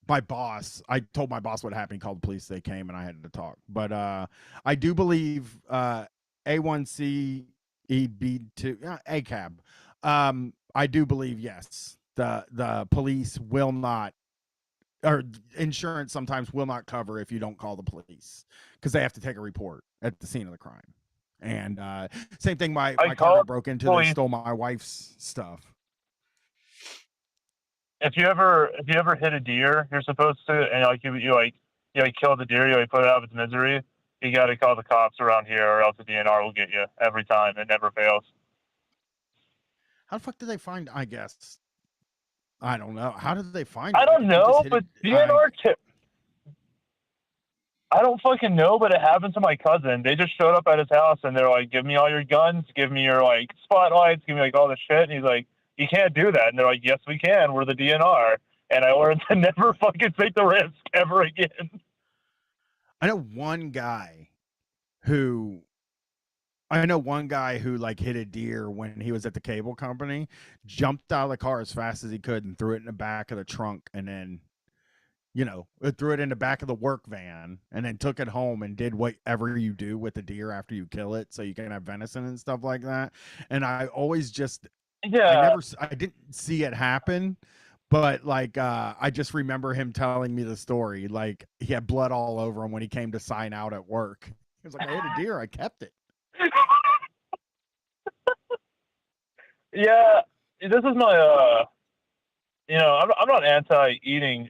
My boss, I told my boss what happened. He called the police. They came and I had to talk. But I do believe A1C EB2 ACAB. I do believe, yes, the police will not, or insurance sometimes will not cover if you don't call the police, because they have to take a report at the scene of the crime. And same thing, my car got broke into. They stole my wife's stuff. If you ever hit a deer, you're supposed to, and like you kill the deer, you put it out of its misery. You got to call the cops around here, or else the DNR will get you every time. It never fails. How the fuck did they find? I guess I don't know. How did they find? I don't know, but DNR. I don't fucking know, but it happened to my cousin. They just showed up at his house and they're like, "Give me all your guns, give me your like spotlights, give me like all the shit." And he's like, "You can't do that." And they're like, "Yes, we can. We're the DNR." And I learned to never fucking take the risk ever again. I know one guy who like hit a deer when he was at the cable company, jumped out of the car as fast as he could and threw it in the back of the trunk, and then, threw it in the back of the work van, and then took it home and did whatever you do with the deer after you kill it, so you can have venison and stuff like that. And I always just, I didn't see it happen, but like, I just remember him telling me the story. Like, he had blood all over him when he came to sign out at work. He was like, "I hit a deer, I kept it." Yeah, this is my I'm not anti-eating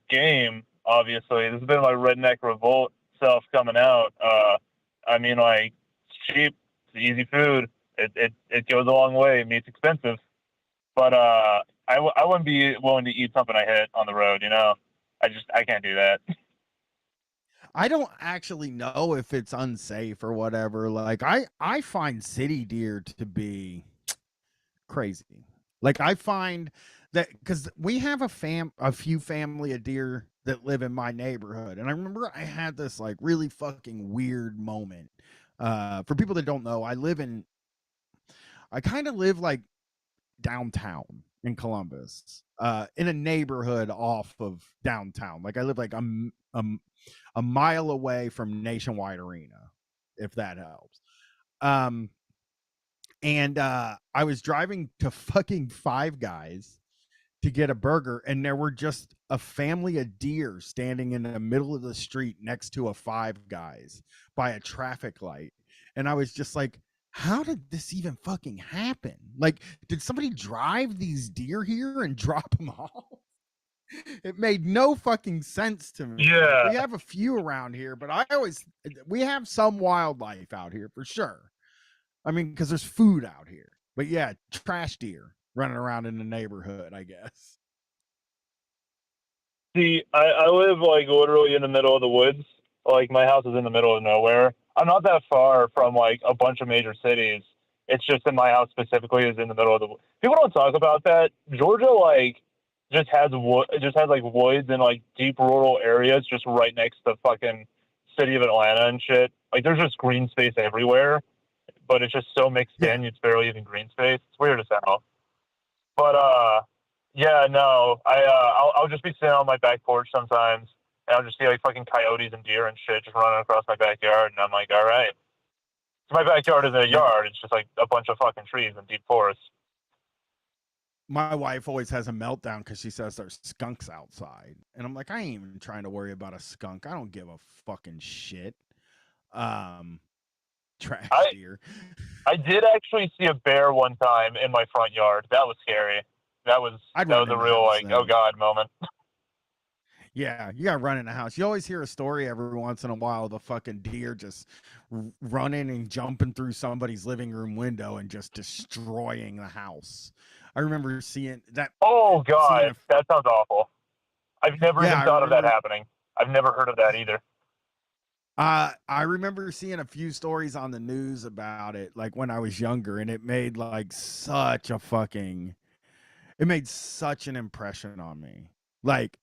game, obviously. This has been my redneck revolt self coming out. I mean, like, it's cheap, it's easy food, it goes a long way. Meat's expensive, but I wouldn't be willing to eat something I hit on the road. I can't do that. I don't actually know if it's unsafe or whatever. Like, I find city deer to be crazy. Like, I find that, because we have a few family of deer that live in my neighborhood, and I remember I had this like really fucking weird moment. For people that don't know, I kind of live like downtown in Columbus, in a neighborhood off of downtown. Like, I live like a mile away from Nationwide Arena, if that helps. And I was driving to fucking Five Guys to get a burger, and there were just a family of deer standing in the middle of the street next to a Five Guys by a traffic light. And I was just like, how did this even fucking happen? Like, did somebody drive these deer here and drop them off? It made no fucking sense to me. Yeah. We have a few around here, but we have some wildlife out here for sure. I mean, because there's food out here. But yeah, trash deer running around in the neighborhood, I guess. See, I live like literally in the middle of the woods. Like my house is in the middle of nowhere. I'm not that far from like a bunch of major cities. It's just that my house specifically is in the middle of the. People don't talk about that. Georgia like just has like woods and like deep rural areas just right next to the fucking city of Atlanta and shit. Like there's just green space everywhere, but it's just so mixed in. It's barely even green space. It's weird as hell. But yeah, no, I'll just be sitting on my back porch sometimes, and I'll just see like fucking coyotes and deer and shit just running across my backyard, and I'm like, all right. So my backyard isn't a yard; it's just like a bunch of fucking trees and deep forests. My wife always has a meltdown because she says there's skunks outside, and I'm like, I ain't even trying to worry about a skunk. I don't give a fucking shit. Trash deer. I did actually see a bear one time in my front yard. That was scary. That was a real like, oh god moment. Yeah, you gotta run in the house. You always hear a story every once in a while of the fucking deer just running and jumping through somebody's living room window and just destroying the house. I remember seeing that. Oh god, that sounds awful. I've never even thought of that happening. I've never heard of that either. I remember seeing a few stories on the news about it, like when I was younger, and it made like such an impression on me. Like,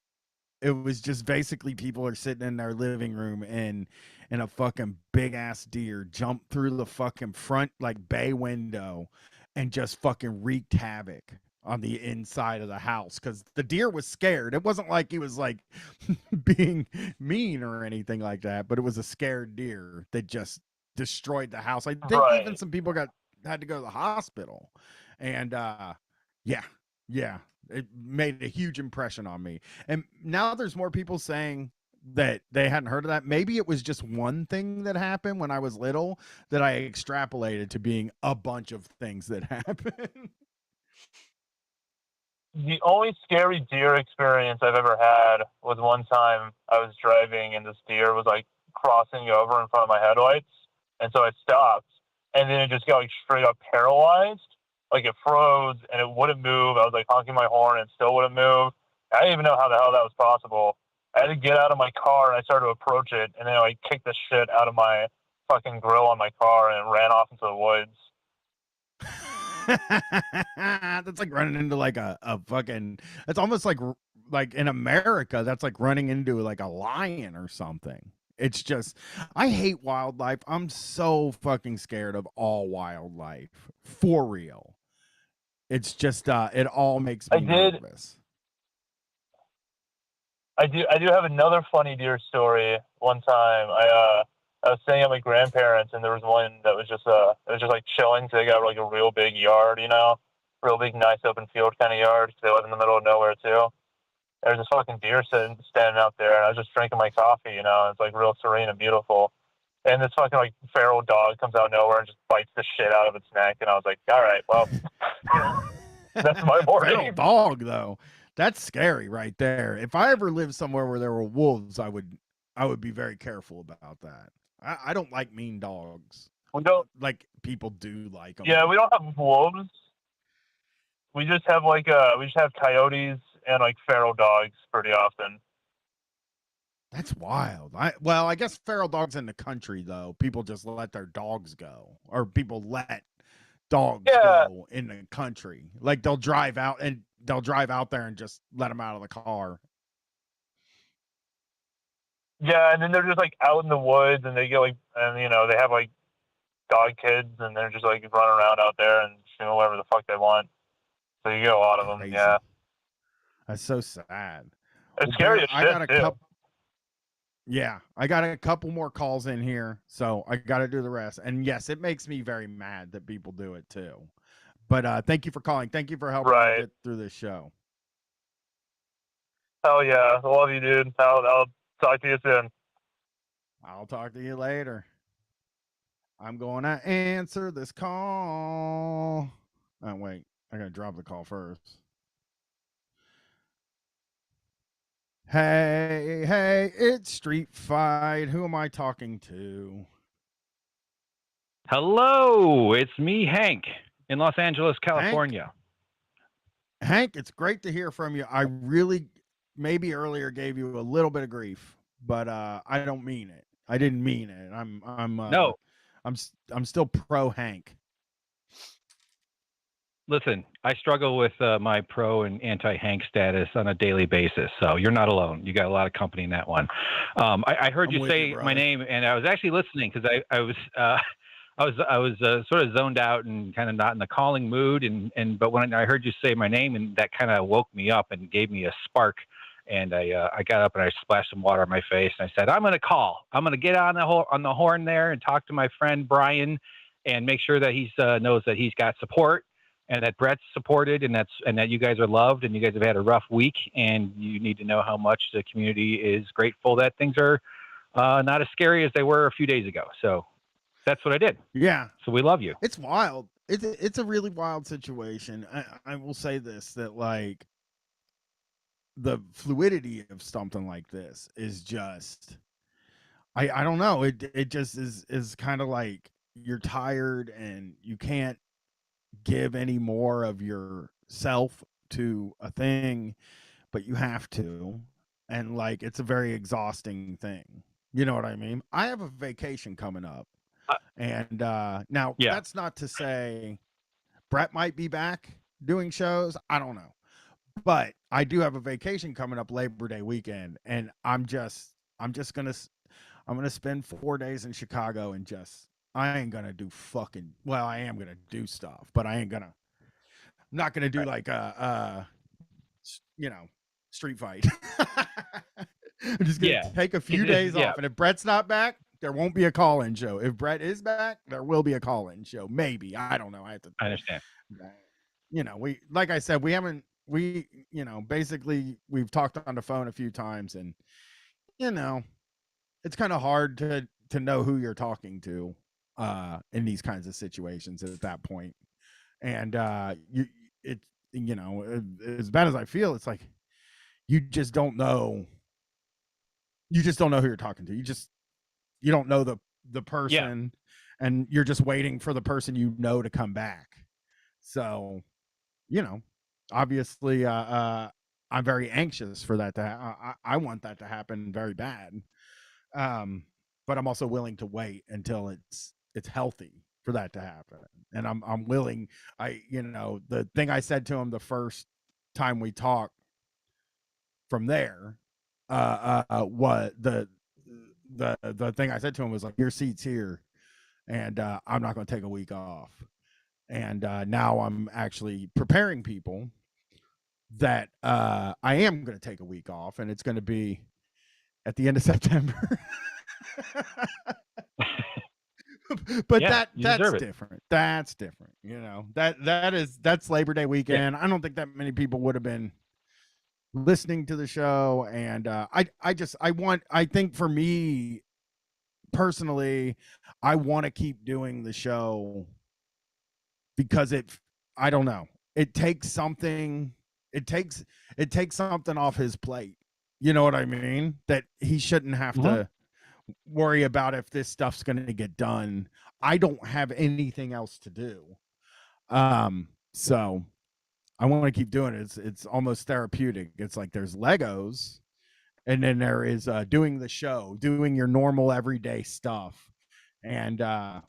it was just basically people are sitting in their living room and a fucking big ass deer jumped through the fucking front like bay window and just fucking wreaked havoc on the inside of the house because the deer was scared. It wasn't like he was like being mean or anything like that, but it was a scared deer that just destroyed the house. I think even some people had to go to the hospital, and yeah, it made a huge impression on me. And now there's more people saying that they hadn't heard of that. Maybe it was just one thing that happened when I was little that I extrapolated to being a bunch of things that happened. The only scary deer experience I've ever had was one time I was driving and this deer was like crossing over in front of my headlights. And so I stopped and then it just got like straight up paralyzed. Like it froze and it wouldn't move. I was like honking my horn and it still wouldn't move. I didn't even know how the hell that was possible. I had to get out of my car and I started to approach it and then I like kicked the shit out of my fucking grill on my car and it ran off into the woods. That's like running into like a fucking, it's almost like in America that's like running into like a lion or something. It's just, I hate wildlife. I'm so fucking scared of all wildlife, for real. It's just it all makes me nervous. I do have another funny deer story. One time I was staying at my grandparents, and there was one that was just like chilling. So they got like a real big yard, you know, real big, nice open field kind of yard. Cause they live in the middle of nowhere too. There's this fucking deer standing out there, and I was just drinking my coffee, you know. And it's like real serene and beautiful. And this fucking like feral dog comes out of nowhere and just bites the shit out of its neck. And I was like, all right, well, that's my morning. Feral dog though, that's scary right there. If I ever lived somewhere where there were wolves, I would be very careful about that. I don't like mean dogs. We don't like people do like them. Yeah, we don't have wolves. We just have coyotes and like feral dogs pretty often. That's wild. I guess feral dogs in the country though. People just let their dogs go, or people let dogs go in the country. Like they'll drive out there and just let them out of the car. Yeah, and then they're just like out in the woods, and they get like, and you know, they have like dog kids, and they're just like running around out there and doing whatever the fuck they want. So you get a lot of them. Crazy. Yeah, that's so sad. It's scary as shit too. Yeah, I got a couple more calls in here, so I got to do the rest. And yes, it makes me very mad that people do it too. But thank you for calling. Thank you for helping me get through this show. Hell yeah. I love you, dude. I'll talk to you soon. I'll talk to you later. I'm going to answer this call. Oh, wait. I got to drop the call first. Hey, it's Street Fight. Who am I talking to? Hello, it's me, Hank, in Los Angeles, California. Hank, it's great to hear from you. I really maybe earlier gave you a little bit of grief, but I don't mean it. I didn't mean it. No. I'm still pro Hank. Listen, I struggle with my pro and anti-Hank status on a daily basis, so you're not alone. You got a lot of company in that one. I heard you say my name, and I was actually listening because I was sort of zoned out and kind of not in the calling mood, but when I heard you say my name, and that kind of woke me up and gave me a spark, and I got up and I splashed some water on my face, and I said, I'm going to call. I'm going to get on the horn there and talk to my friend Brian, and make sure that he knows that he's got support. And that Brett's supported, and that you guys are loved, and you guys have had a rough week, and you need to know how much the community is grateful that things are not as scary as they were a few days ago. So that's what I did. Yeah. So we love you. It's wild. It's a really wild situation. I will say this, that like the fluidity of something like this is just, I don't know. It just is kind of like you're tired and you can't give any more of yourself to a thing, but you have to, and like it's a very exhausting thing. You know what I mean? I have a vacation coming up, and now that's not to say Brett might be back doing shows. I don't know, but I do have a vacation coming up Labor Day weekend, and I'm gonna spend 4 days in Chicago and I ain't gonna do I am gonna do stuff, but I'm not gonna do like street fight. I'm just gonna take a few days off. And if Brett's not back, there won't be a call-in show. If Brett is back, there will be a call-in show. Maybe. I don't know. I understand. Like I said, basically we've talked on the phone a few times, and it's kind of hard to know who you're talking to in these kinds of situations at that point. And as bad as I feel, it's like you just don't know who you're talking to. You don't know the person, and you're just waiting for the person to come back. So obviously I'm very anxious for that I want that to happen very bad, but I'm also willing to wait until it's healthy for that to happen. And I'm willing. The thing I said to him the first time we talked from there, what the thing I said to him was like, your seat's here, and I'm not going to take a week off. And now I'm actually preparing people that I am going to take a week off, and it's going to be at the end of September. But that's different. That's different. That's Labor Day weekend. I don't think that many people would have been listening to the show. And I think for me personally, I want to keep doing the show because I don't know. It takes something off his plate. You know what I mean? That he shouldn't have to worry about if this stuff's going to get done. I don't have anything else to do. So I want to keep doing it. It's almost therapeutic. It's like there's Legos, and then there is doing the show, doing your normal everyday stuff. And like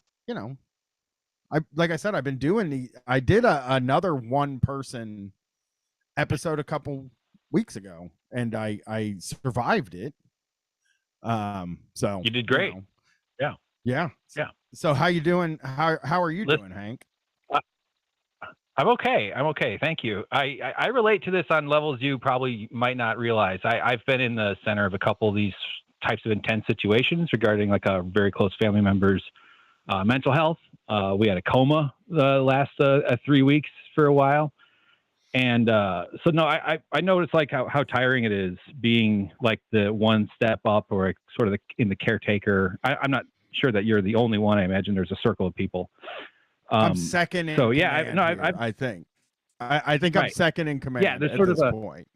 I said, I've been doing I did another one person episode a couple weeks ago, and I survived it. So you did great. Yeah. So how you doing? How are you doing, Hank? I'm okay. Thank you. I relate to this on levels you probably might not realize. I've been in the center of a couple of these types of intense situations regarding like a very close family member's mental health. We had a coma last 3 weeks for a while. And so, no, I noticed like how tiring it is being like the one step up or sort of in the caretaker. I'm not sure that you're the only one. I imagine there's a circle of people. I'm second in command I think. I think I'm right. second in command yeah, there's at sort this of point.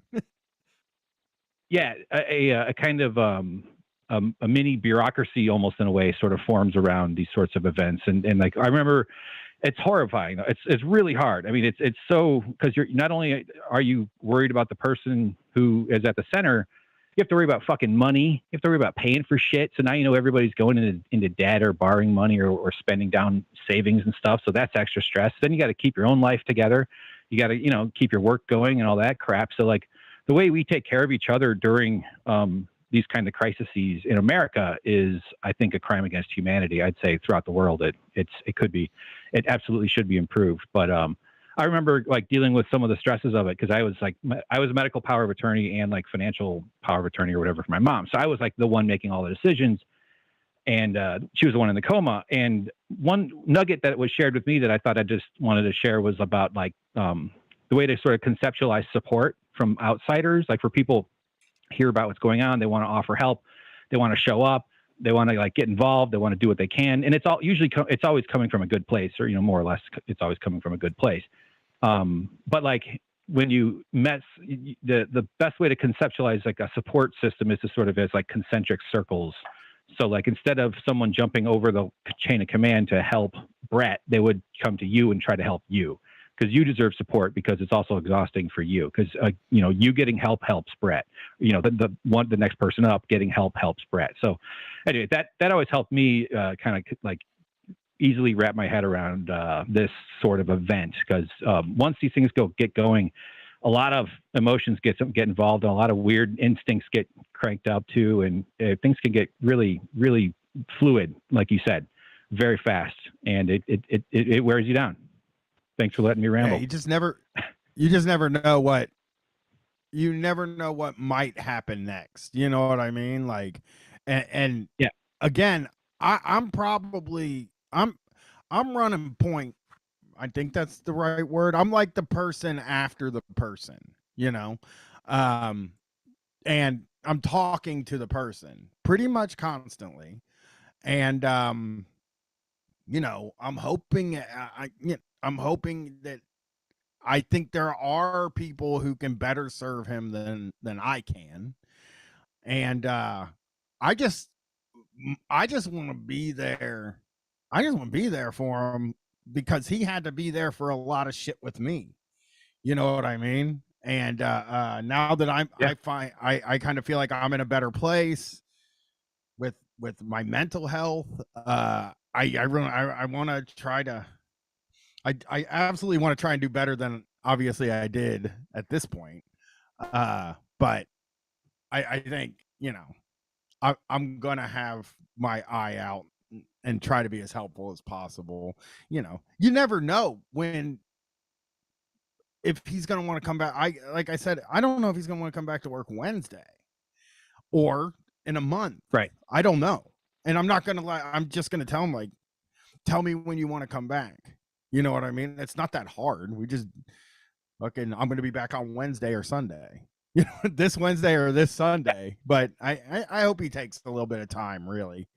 Yeah, a kind of a mini bureaucracy almost in a way sort of forms around these sorts of events. And like, I remember it's horrifying. It's really hard. I mean, it's so, because you're not only are you worried about the person who is at the center, you have to worry about fucking money. You have to worry about paying for shit. So now, you know, everybody's going into debt or borrowing money or spending down savings and stuff. So that's extra stress. Then you got to keep your own life together. You got to, you know, keep your work going and all that crap. So like the way we take care of each other during these kind of crises in America is, I think, a crime against humanity. I'd say throughout the world, it absolutely should be improved. But I remember like dealing with some of the stresses of it because I was a medical power of attorney and like financial power of attorney or whatever for my mom. So I was like the one making all the decisions, and she was the one in the coma. And one nugget that was shared with me that I thought I just wanted to share was about like the way to sort of conceptualize support from outsiders. Like for people hear about what's going on, they want to offer help, they want to show up, they want to like get involved, they want to do what they can, and it's always coming from a good place, or, you know, more or less it's always coming from a good place. But like when you the best way to conceptualize like a support system is to sort of as like concentric circles. So like instead of someone jumping over the chain of command to help Brett, they would come to you and try to help you, because you deserve support, because it's also exhausting for you, because you know, you getting help helps Brett. You know, the next person up getting help helps Brett. So anyway, that always helped me kind of like easily wrap my head around this sort of event, because once these things get going, a lot of emotions get involved, and a lot of weird instincts get cranked up too, and things can get really, really fluid, like you said, very fast, and it wears you down. Thanks for letting me ramble. Yeah, you just never know what might happen next. You know what I mean? Like, and yeah, again, I'm running point. I think that's the right word. I'm like the person after the person, you know? And I'm talking to the person pretty much constantly. And, you know, I'm hoping that I think there are people who can better serve him than I can. And, I just want to be there. I just want to be there for him, because he had to be there for a lot of shit with me. You know what I mean? And now that I kind of feel like I'm in a better place with my mental health. I want to try to. I absolutely want to try and do better than obviously I did at this point. But I think, you know, I'm gonna have my eye out and try to be as helpful as possible. You know, you never know if he's going to want to come back. Like I said, I don't know if he's going to want to come back to work Wednesday or in a month. Right. I don't know. And I'm not going to lie. I'm just going to tell him, like, tell me when you want to come back. You know what I mean? It's not that hard. We just I'm going to be back on Wednesday or Sunday, you know, this Wednesday or this Sunday. But I hope he takes a little bit of time, really.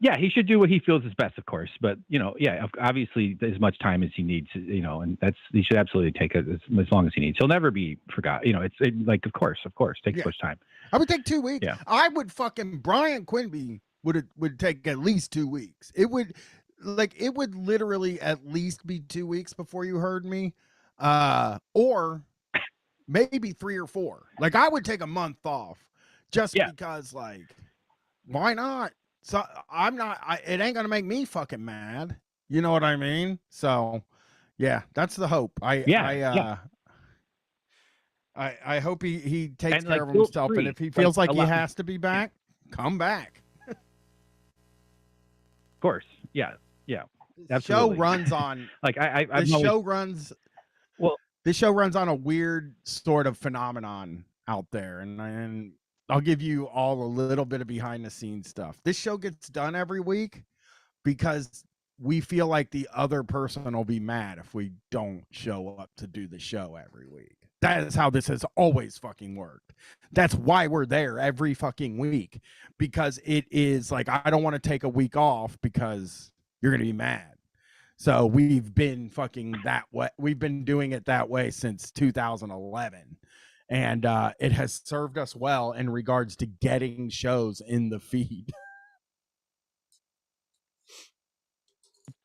Yeah, he should do what he feels is best, of course. But, you know, yeah, obviously as much time as he needs, you know, and he should absolutely take it as long as he needs. He'll never be forgot. You know, like, of course, take as much time. I would take 2 weeks. Yeah. I would Brian Quinby would take at least 2 weeks. It would literally at least be 2 weeks before you heard me. Or maybe 3 or 4. Like, I would take a month off just because, like, why not? So it ain't gonna make me fucking mad. You know what I mean? So yeah, that's the hope. I hope he takes care of himself. And if he feels like he has to be back, come back. Of course. Yeah. Yeah. Absolutely. Show runs on like this show runs on a weird sort of phenomenon out there, and I'll give you all a little bit of behind the scenes stuff. This show gets done every week because we feel like the other person will be mad if we don't show up to do the show every week. That is how this has always fucking worked. That's why we're there every fucking week, because it is like, I don't want to take a week off because you're going to be mad. So we've been fucking that way. We've been doing it that way since 2011. And it has served us well in regards to getting shows in the feed.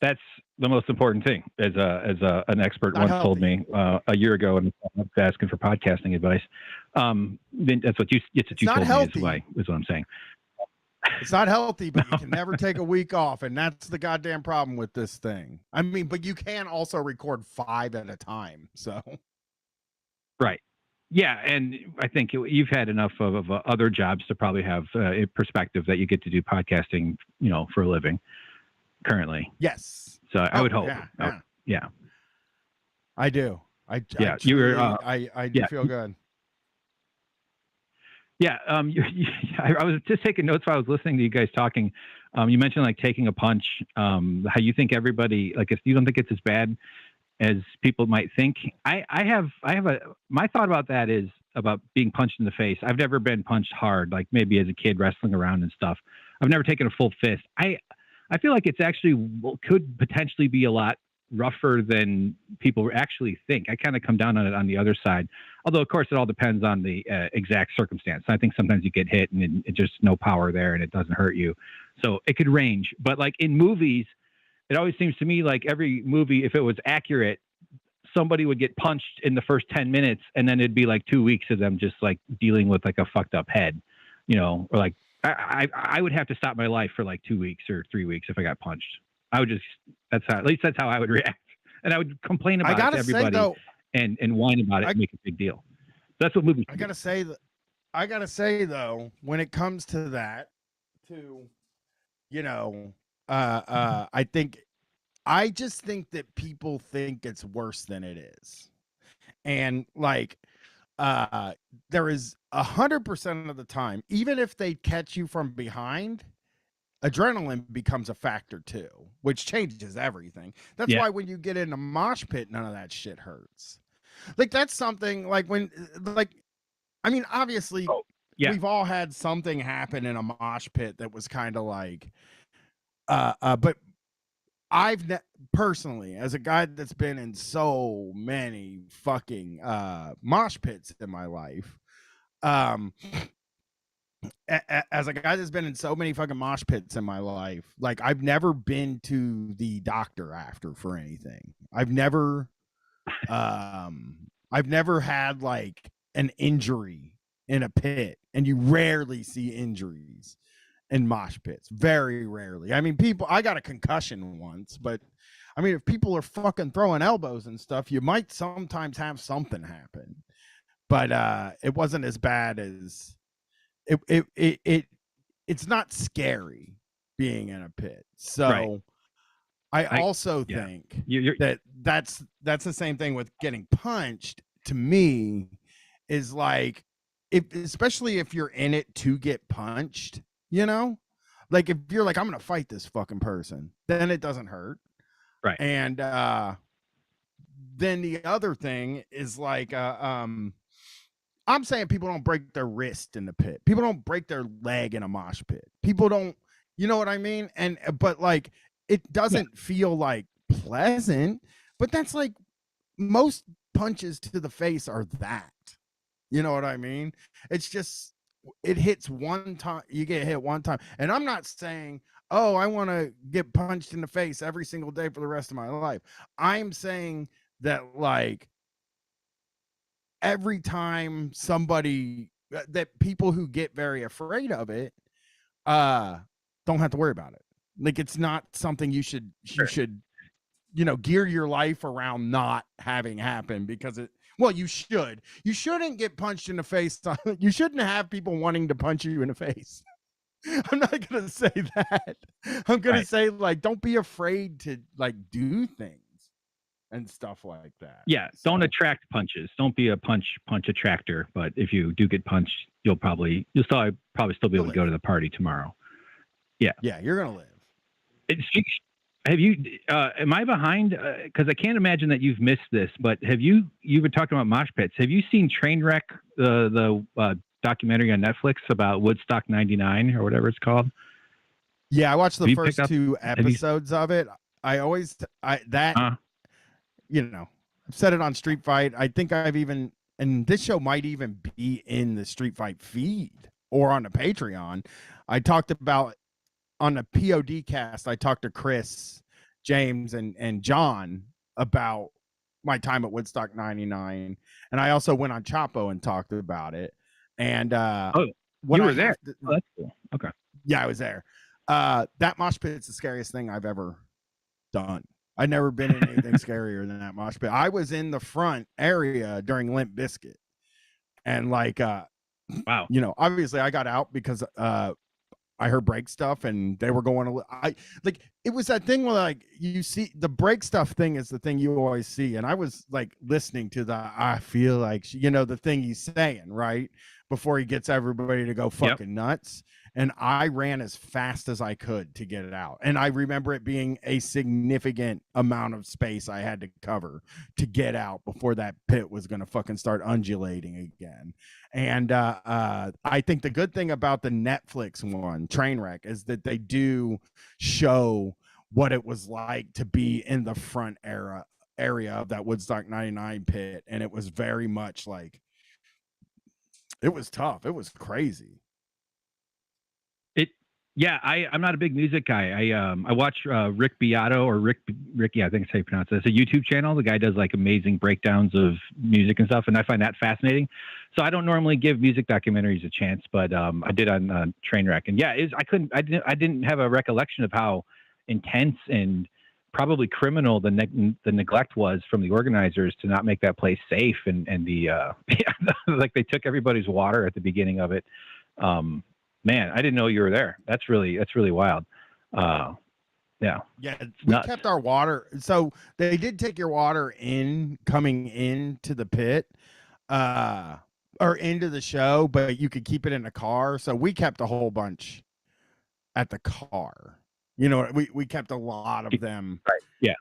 That's the most important thing, as an expert Not once healthy. told me a year ago, and I was asking for podcasting advice. Then that's what you not told healthy. me is what I'm saying. It's not healthy, but you can never take a week off, and that's the goddamn problem with this thing. I mean, but you can also record 5 at a time. So Right. Yeah, and I think you've had enough of other jobs to probably have a perspective that you get to do podcasting, for a living currently. yes. So I would hope. Yeah, Yeah. I do. I Yeah, you were, I do yeah. feel good. Yeah, I was just taking notes while I was listening to you guys talking. You mentioned like taking a punch. How you think everybody, like, if you don't think it's as bad as people might think. My thought about that is about being punched in the face. I've never been punched hard, like maybe as a kid wrestling around and stuff. I've never taken a full fist. I feel like it's actually could potentially be a lot rougher than people actually think. I kind of come down on it on the other side. Although, of course, it all depends on the exact circumstance. I think sometimes you get hit and it's just no power there and it doesn't hurt you. So it could range. But like in movies, it always seems to me like every movie, if it was accurate, somebody would get punched in the first 10 minutes and then it'd be like 2 weeks of them just like dealing with like a fucked up head, or like I would have to stop my life for like 2 weeks or 3 weeks if I got punched. I would just, at least that's how I would react. And I would complain about it to everybody and whine about it and make a big deal. That's what movies do. I gotta say though, when it comes to that, I just think that people think it's worse than it is. And like, there is 100% of the time, even if they catch you from behind, adrenaline becomes a factor too, which changes everything. That's why when you get in a mosh pit, none of that shit hurts. Like that's something like obviously we've all had something happen in a mosh pit that was kind of like, but personally, as a guy that's been in so many fucking mosh pits in my life, as a guy that's been in so many fucking mosh pits in my life, like I've never been to the doctor after for anything. I've never had like an injury in a pit, and you rarely see injuries in mosh pits. Very rarely. I mean, I got a concussion once, but I mean, if people are fucking throwing elbows and stuff, you might sometimes have something happen. But it wasn't as bad as it's not scary being in a pit. So Right. I also think that's the same thing with getting punched. To me, is like, especially if you're in it to get punched, like if you're like, I'm gonna fight this fucking person, then it doesn't hurt. Right. And then the other thing is like, I'm saying people don't break their wrist in the pit. People don't break their leg in a mosh pit. People don't, you know what I mean? But like, it doesn't feel like pleasant, but that's like most punches to the face are that, you know what I mean? It's just, it hits one time, you get hit one time. And I'm not saying, oh, I want to get punched in the face every single day for the rest of my life. I'm saying that like, every time that people who get very afraid of it don't have to worry about it. Like it's not something you should gear your life around not having happen, because you shouldn't get punched in the face. You shouldn't have people wanting to punch you in the face. I'm not gonna say that. I'm gonna say like, don't be afraid to like do things. and stuff like that. Yeah, don't attract punches. Don't be a punch attractor. But if you do get punched, you'll probably still be able to go to the party tomorrow. Yeah. Yeah, you're gonna live. Have you? Am I behind? Because I can't imagine that you've missed this. But you've been talking about mosh pits? Have you seen Trainwreck, the documentary on Netflix about Woodstock '99 or whatever it's called? Yeah, I watched the first 2 episodes of it. You know, I've said it on Street Fight. I think and this show might even be in the Street Fight feed or on the Patreon. I talked about on the POD cast. I talked to Chris, James, and John about my time at Woodstock '99, and I also went on Chapo and talked about it. And you were there. Oh, that's cool. Okay. Yeah, I was there. That mosh pit is the scariest thing I've ever done. I've never been in anything scarier than that mosh pit. I was in the front area during Limp Bizkit, and wow, you know, obviously I got out because I heard break stuff, and they were going. It was that thing where you see the break stuff thing is the thing you always see, and I was listening to I feel like the thing he's saying right before he gets everybody to go fucking nuts. And I ran as fast as I could to get it out. And I remember it being a significant amount of space I had to cover to get out before that pit was going to fucking start undulating again. And I think the good thing about the Netflix one, Trainwreck, is that they do show what it was like to be in the front area of that Woodstock '99 pit. And it was very much it was tough. It was crazy. Yeah, I'm not a big music guy. I watch Rick Beato or Rick. Yeah, I think it's how you pronounce it. It's a YouTube channel. The guy does amazing breakdowns of music and stuff, and I find that fascinating. So I don't normally give music documentaries a chance, but I did on Trainwreck, and yeah, I didn't have a recollection of how intense and probably criminal the neglect was from the organizers to not make that place safe, and the they took everybody's water at the beginning of it. Man, I didn't know you were there. That's really wild. Yeah. Yeah, we kept our water. So they did take your water coming into the pit, or into the show, but you could keep it in the car. So we kept a whole bunch at the car. We kept a lot of them. Right. Yeah.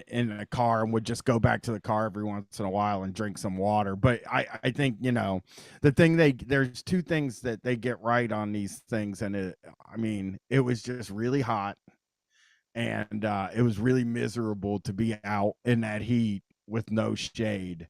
In a car, and would just go back to the car every once in a while and drink some water. But I think the thing there's 2 things that they get right on these things, and it was just really hot, and it was really miserable to be out in that heat with no shade.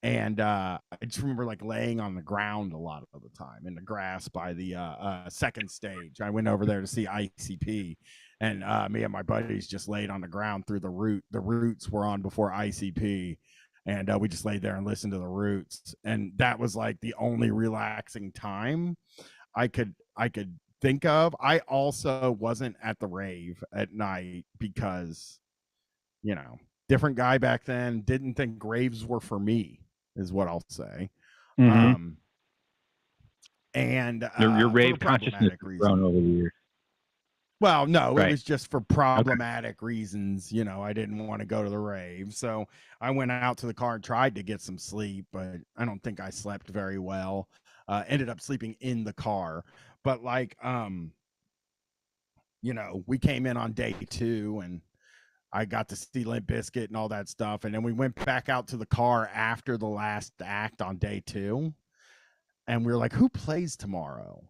And I just remember laying on the ground a lot of the time in the grass by the second stage. I went over there to see ICP. And me and my buddies just laid on the ground through the root. The Roots were on before ICP, and we just laid there and listened to the Roots. And that was the only relaxing time I could think of. I also wasn't at the rave at night because, different guy back then. Didn't think raves were for me, is what I'll say. Mm-hmm. And your rave consciousness has grown over the years. Well, no, Right. It was just for problematic reasons. I didn't want to go to the rave. So I went out to the car and tried to get some sleep, but I don't think I slept very well. Ended up sleeping in the car. But we came in on day 2, and I got to see Limp Bizkit and all that stuff. And then we went back out to the car after the last act on day 2. And we were like, who plays tomorrow?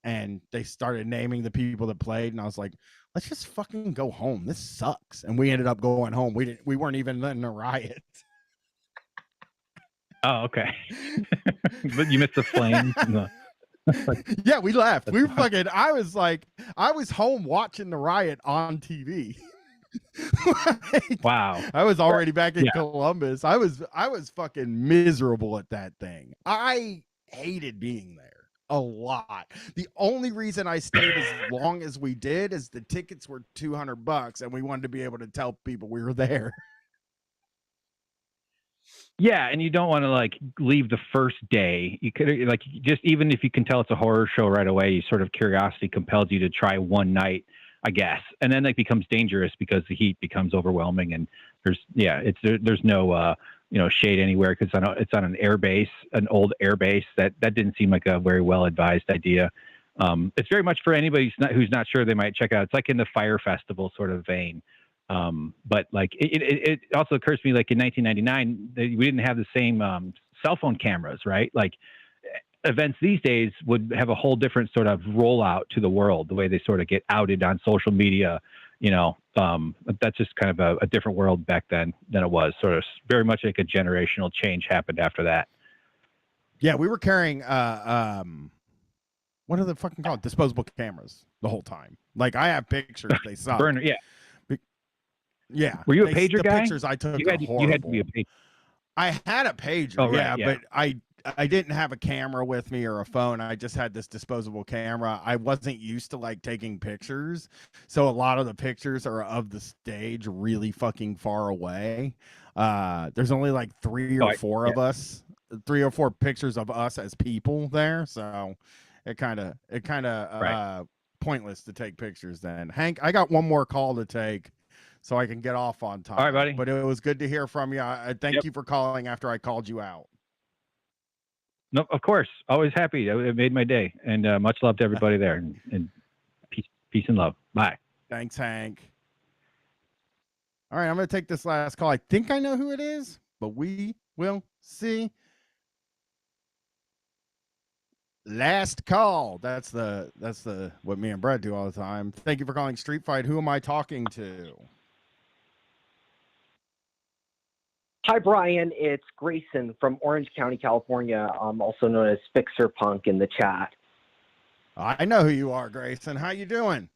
And they started naming the people that played, and I was like, let's just fucking go home. This sucks. And we ended up going home. We weren't even in a riot. Oh, okay. But you missed the flames. Yeah, we left. We were fucking, I was home watching the riot on TV. Wow. I was already back in Columbus. I was fucking miserable at that thing. I hated being there a lot. The only reason I stayed as long as we did is the tickets were $200 and we wanted to be able to tell people we were there. Yeah, and you don't want to leave the first day. You could just, even if you can tell it's a horror show right away, you sort of curiosity compels you to try one night, I guess. And then it becomes dangerous because the heat becomes overwhelming and There's no shade anywhere because it's on an air base, an old air base. That didn't seem like a very well advised idea. It's very much for anybody who's not sure, they might check out. It's like in the Fire Festival sort of vein. But like it also occurs to me, like in 1999, we didn't have the same cell phone cameras, right? Like events these days would have a whole different sort of rollout to the world, the way they sort of get outed on social media. That's just kind of a different world back then than it was. Sort of very much like a generational change happened after that. Yeah, we were carrying what are the fucking called? Disposable cameras the whole time. Like I have pictures, they suck. Burner, yeah. Yeah. Were you a pager the guy? Pictures I took you had to be a pager. I had a pager, oh, right, but I didn't have a camera with me or a phone. I just had this disposable camera. I wasn't used to like taking pictures. So a lot of the pictures are of the stage really fucking far away. There's only like 3 or 4 of us, 3 or 4 pictures of us as people there. So it kind of pointless to take pictures then. Hank, I got one more call to take so I can get off on time. All right, buddy. But it was good to hear from you. I thank you for calling after I called you out. No, of course. Always happy. It made my day. And much love to everybody there. And peace and love. Bye. Thanks, Hank. All right, I'm going to take this last call. I think I know who it is, but we will see. Last call. That's the what me and Brad do all the time. Thank you for calling Street Fight. Who am I talking to? Hi, Brian. It's Grayson from Orange County, California. I'm also known as Fixer Punk in the chat. I know who you are, Grayson. How you doing?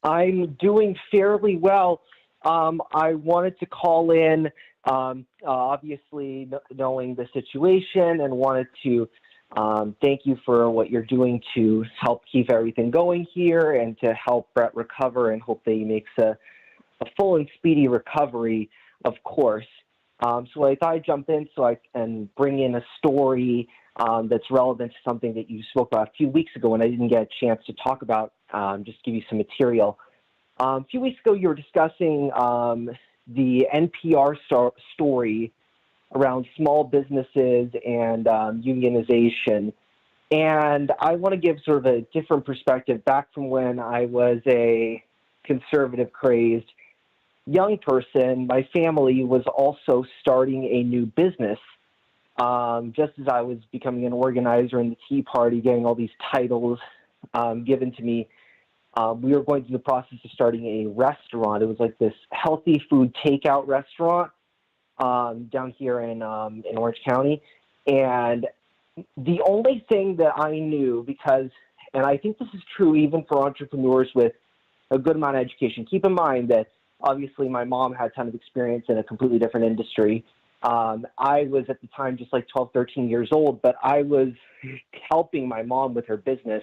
I'm doing fairly well. I wanted to call in, obviously knowing the situation, and wanted to thank you for what you're doing to help keep everything going here and to help Brett recover, and hope that he makes a full and speedy recovery, of course. So I thought I'd jump in so I can bring in a story that's relevant to something that you spoke about a few weeks ago and I didn't get a chance to talk about, just give you some material. A few weeks ago, you were discussing the NPR story around small businesses and unionization. And I want to give sort of a different perspective back from when I was a conservative crazed young person. My family was also starting a new business. Just as I was becoming an organizer in the Tea Party, getting all these titles given to me, we were going through the process of starting a restaurant. It was like this healthy food takeout restaurant down here in Orange County. And the only thing that I knew, and I think this is true even for entrepreneurs with a good amount of education. Keep in mind that obviously my mom had a ton of experience in a completely different industry. I was at the time just like 12, 13 years old, but I was helping my mom with her business,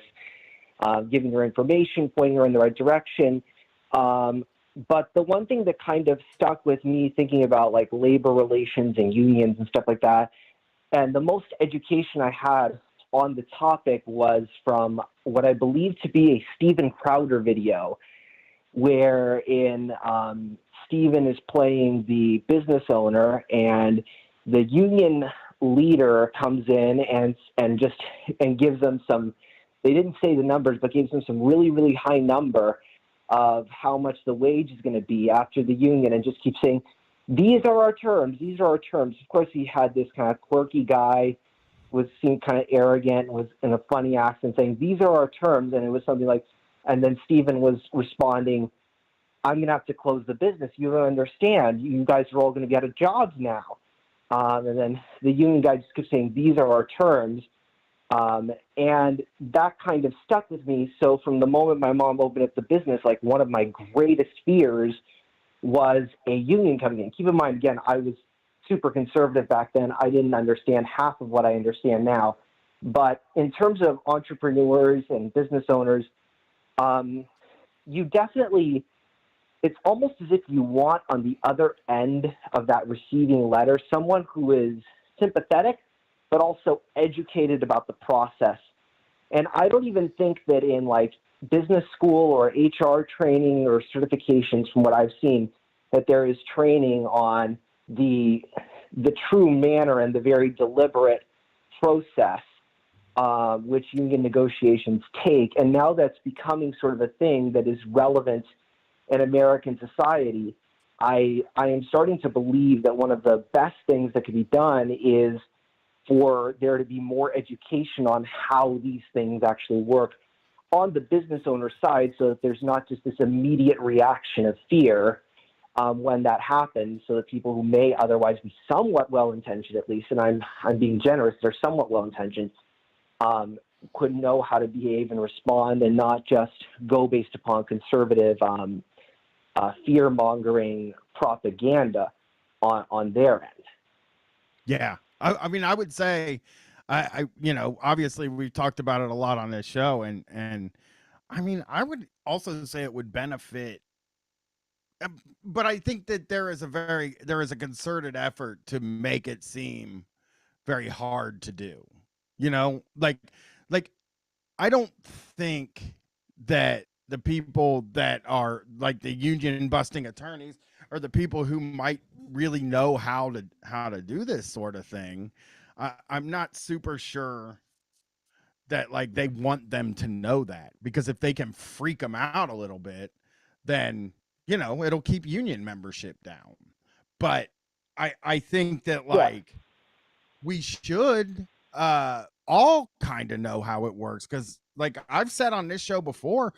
giving her information, pointing her in the right direction. But the one thing that kind of stuck with me thinking about like labor relations and unions and stuff like that, and the most education I had on the topic was from what I believe to be a Steven Crowder video, wherein Steven is playing the business owner and the union leader comes in and gives them some, they didn't say the numbers, but gives them some really, really high number of how much the wage is going to be after the union, and just keeps saying, these are our terms, these are our terms. Of course, he had this kind of quirky guy, seemed kind of arrogant, was in a funny accent saying, these are our terms. And it was something like, and then Steven was responding, I'm going to have to close the business. You don't understand. You guys are all going to be out of jobs now. And then the union guy just kept saying, these are our terms. And that kind of stuck with me. So from the moment my mom opened up the business, like one of my greatest fears was a union coming in. Keep in mind, again, I was super conservative back then. I didn't understand half of what I understand now. But in terms of entrepreneurs and business owners, you definitely, it's almost as if you want on the other end of that receiving letter someone who is sympathetic, but also educated about the process. And I don't even think that in like business school or HR training or certifications, from what I've seen, that there is training on the true manner and the very deliberate process which union negotiations take. And now that's becoming sort of a thing that is relevant in American society. I am starting to believe that one of the best things that could be done is for there to be more education on how these things actually work on the business owner side, so that there's not just this immediate reaction of fear when that happens, so that people who may otherwise be somewhat well-intentioned, at least, and I'm being generous, they're somewhat well-intentioned, could know how to behave and respond and not just go based upon conservative fear-mongering propaganda on their end. Yeah. I mean, I would say, obviously we've talked about it a lot on this show, and I mean, I would also say it would benefit, but I think that there is a concerted effort to make it seem very hard to do, like I don't think that the people that are like the union busting attorneys are the people who might really know how to do this sort of thing. I'm not super sure that like they want them to know that, because if they can freak them out a little bit, then it'll keep union membership down. But I think that we should all kind of know how it works, because like I've said on this show before,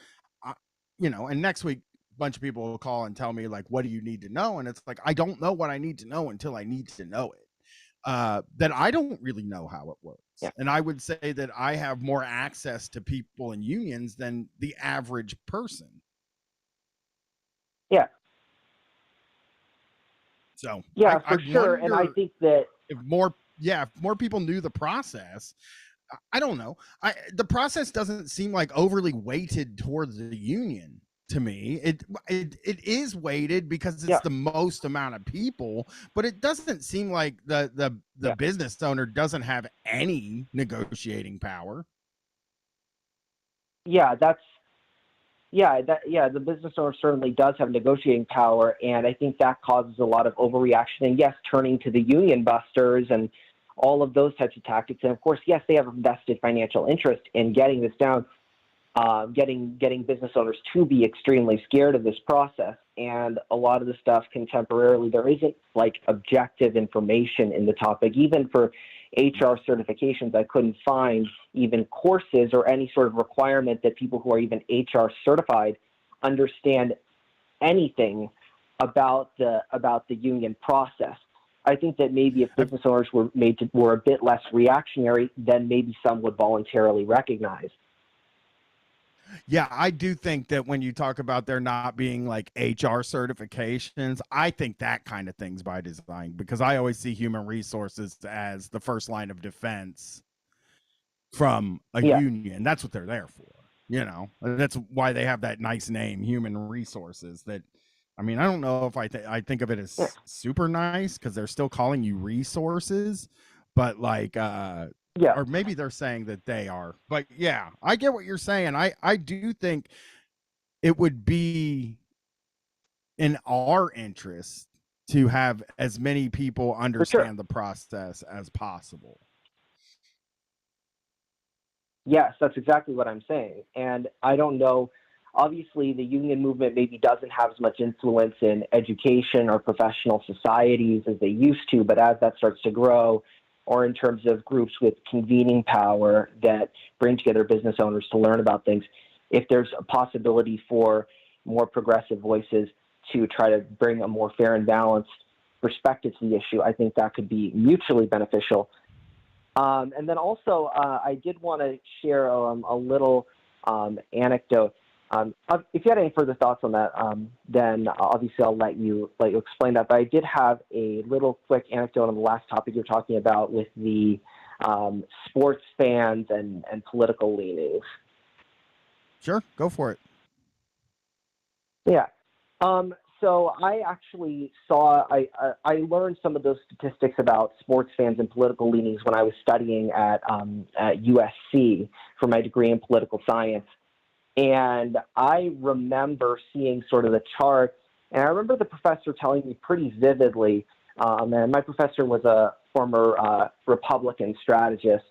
and next week a bunch of people will call and tell me like, what do you need to know? And it's like, I don't know what I need to know until I need to know it. That I don't really know how it works. Yeah. And I would say that I have more access to people in unions than the average person. Yeah. So yeah, for sure. And I think that if more people knew the process, I don't know. The process doesn't seem like overly weighted towards the union to me. It is weighted because it's the most amount of people, but it doesn't seem like the business owner doesn't have any negotiating power. The business owner certainly does have negotiating power, and I think that causes a lot of overreaction. And yes, turning to the union busters and all of those types of tactics. And of course, yes, they have a vested financial interest in getting this down, getting business owners to be extremely scared of this process. And a lot of the stuff contemporarily, there isn't like objective information in the topic. Even for HR certifications, I couldn't find even courses or any sort of requirement that people who are even HR certified understand anything about the union process. I think that maybe if business owners were a bit less reactionary, then maybe some would voluntarily recognize. Yeah, I do think that when you talk about there not being like HR certifications, I think that kind of thing's by design, because I always see human resources as the first line of defense from a union. That's what they're there for. That's why they have that nice name, human resources. That, I mean, I don't know if I think of it as super nice, because they're still calling you resources, but like, or maybe they're saying that they are. But yeah, I get what you're saying. I do think it would be in our interest to have as many people understand the process as possible. Yes, that's exactly what I'm saying. And I don't know, obviously the union movement maybe doesn't have as much influence in education or professional societies as they used to, but as that starts to grow, or in terms of groups with convening power that bring together business owners to learn about things, if there's a possibility for more progressive voices to try to bring a more fair and balanced perspective to the issue, I think that could be mutually beneficial. And then also, I did want to share a little anecdote. If you had any further thoughts on that, then obviously I'll let you explain that. But I did have a little quick anecdote on the last topic you're talking about with the sports fans and political leanings. Sure, go for it. Yeah. So I actually I learned some of those statistics about sports fans and political leanings when I was studying at USC for my degree in political science. And I remember seeing sort of the chart, and I remember the professor telling me pretty vividly, and my professor was a former Republican strategist,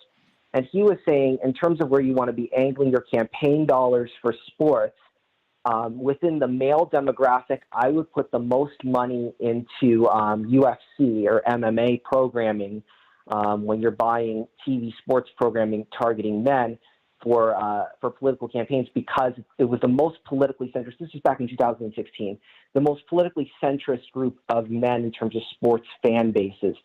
and he was saying, in terms of where you want to be angling your campaign dollars for sports, within the male demographic, I would put the most money into UFC or MMA programming when you're buying TV sports programming targeting men for political campaigns, because it was the most politically centrist. This is back in 2016, the most politically centrist group of men in terms of sports fan bases.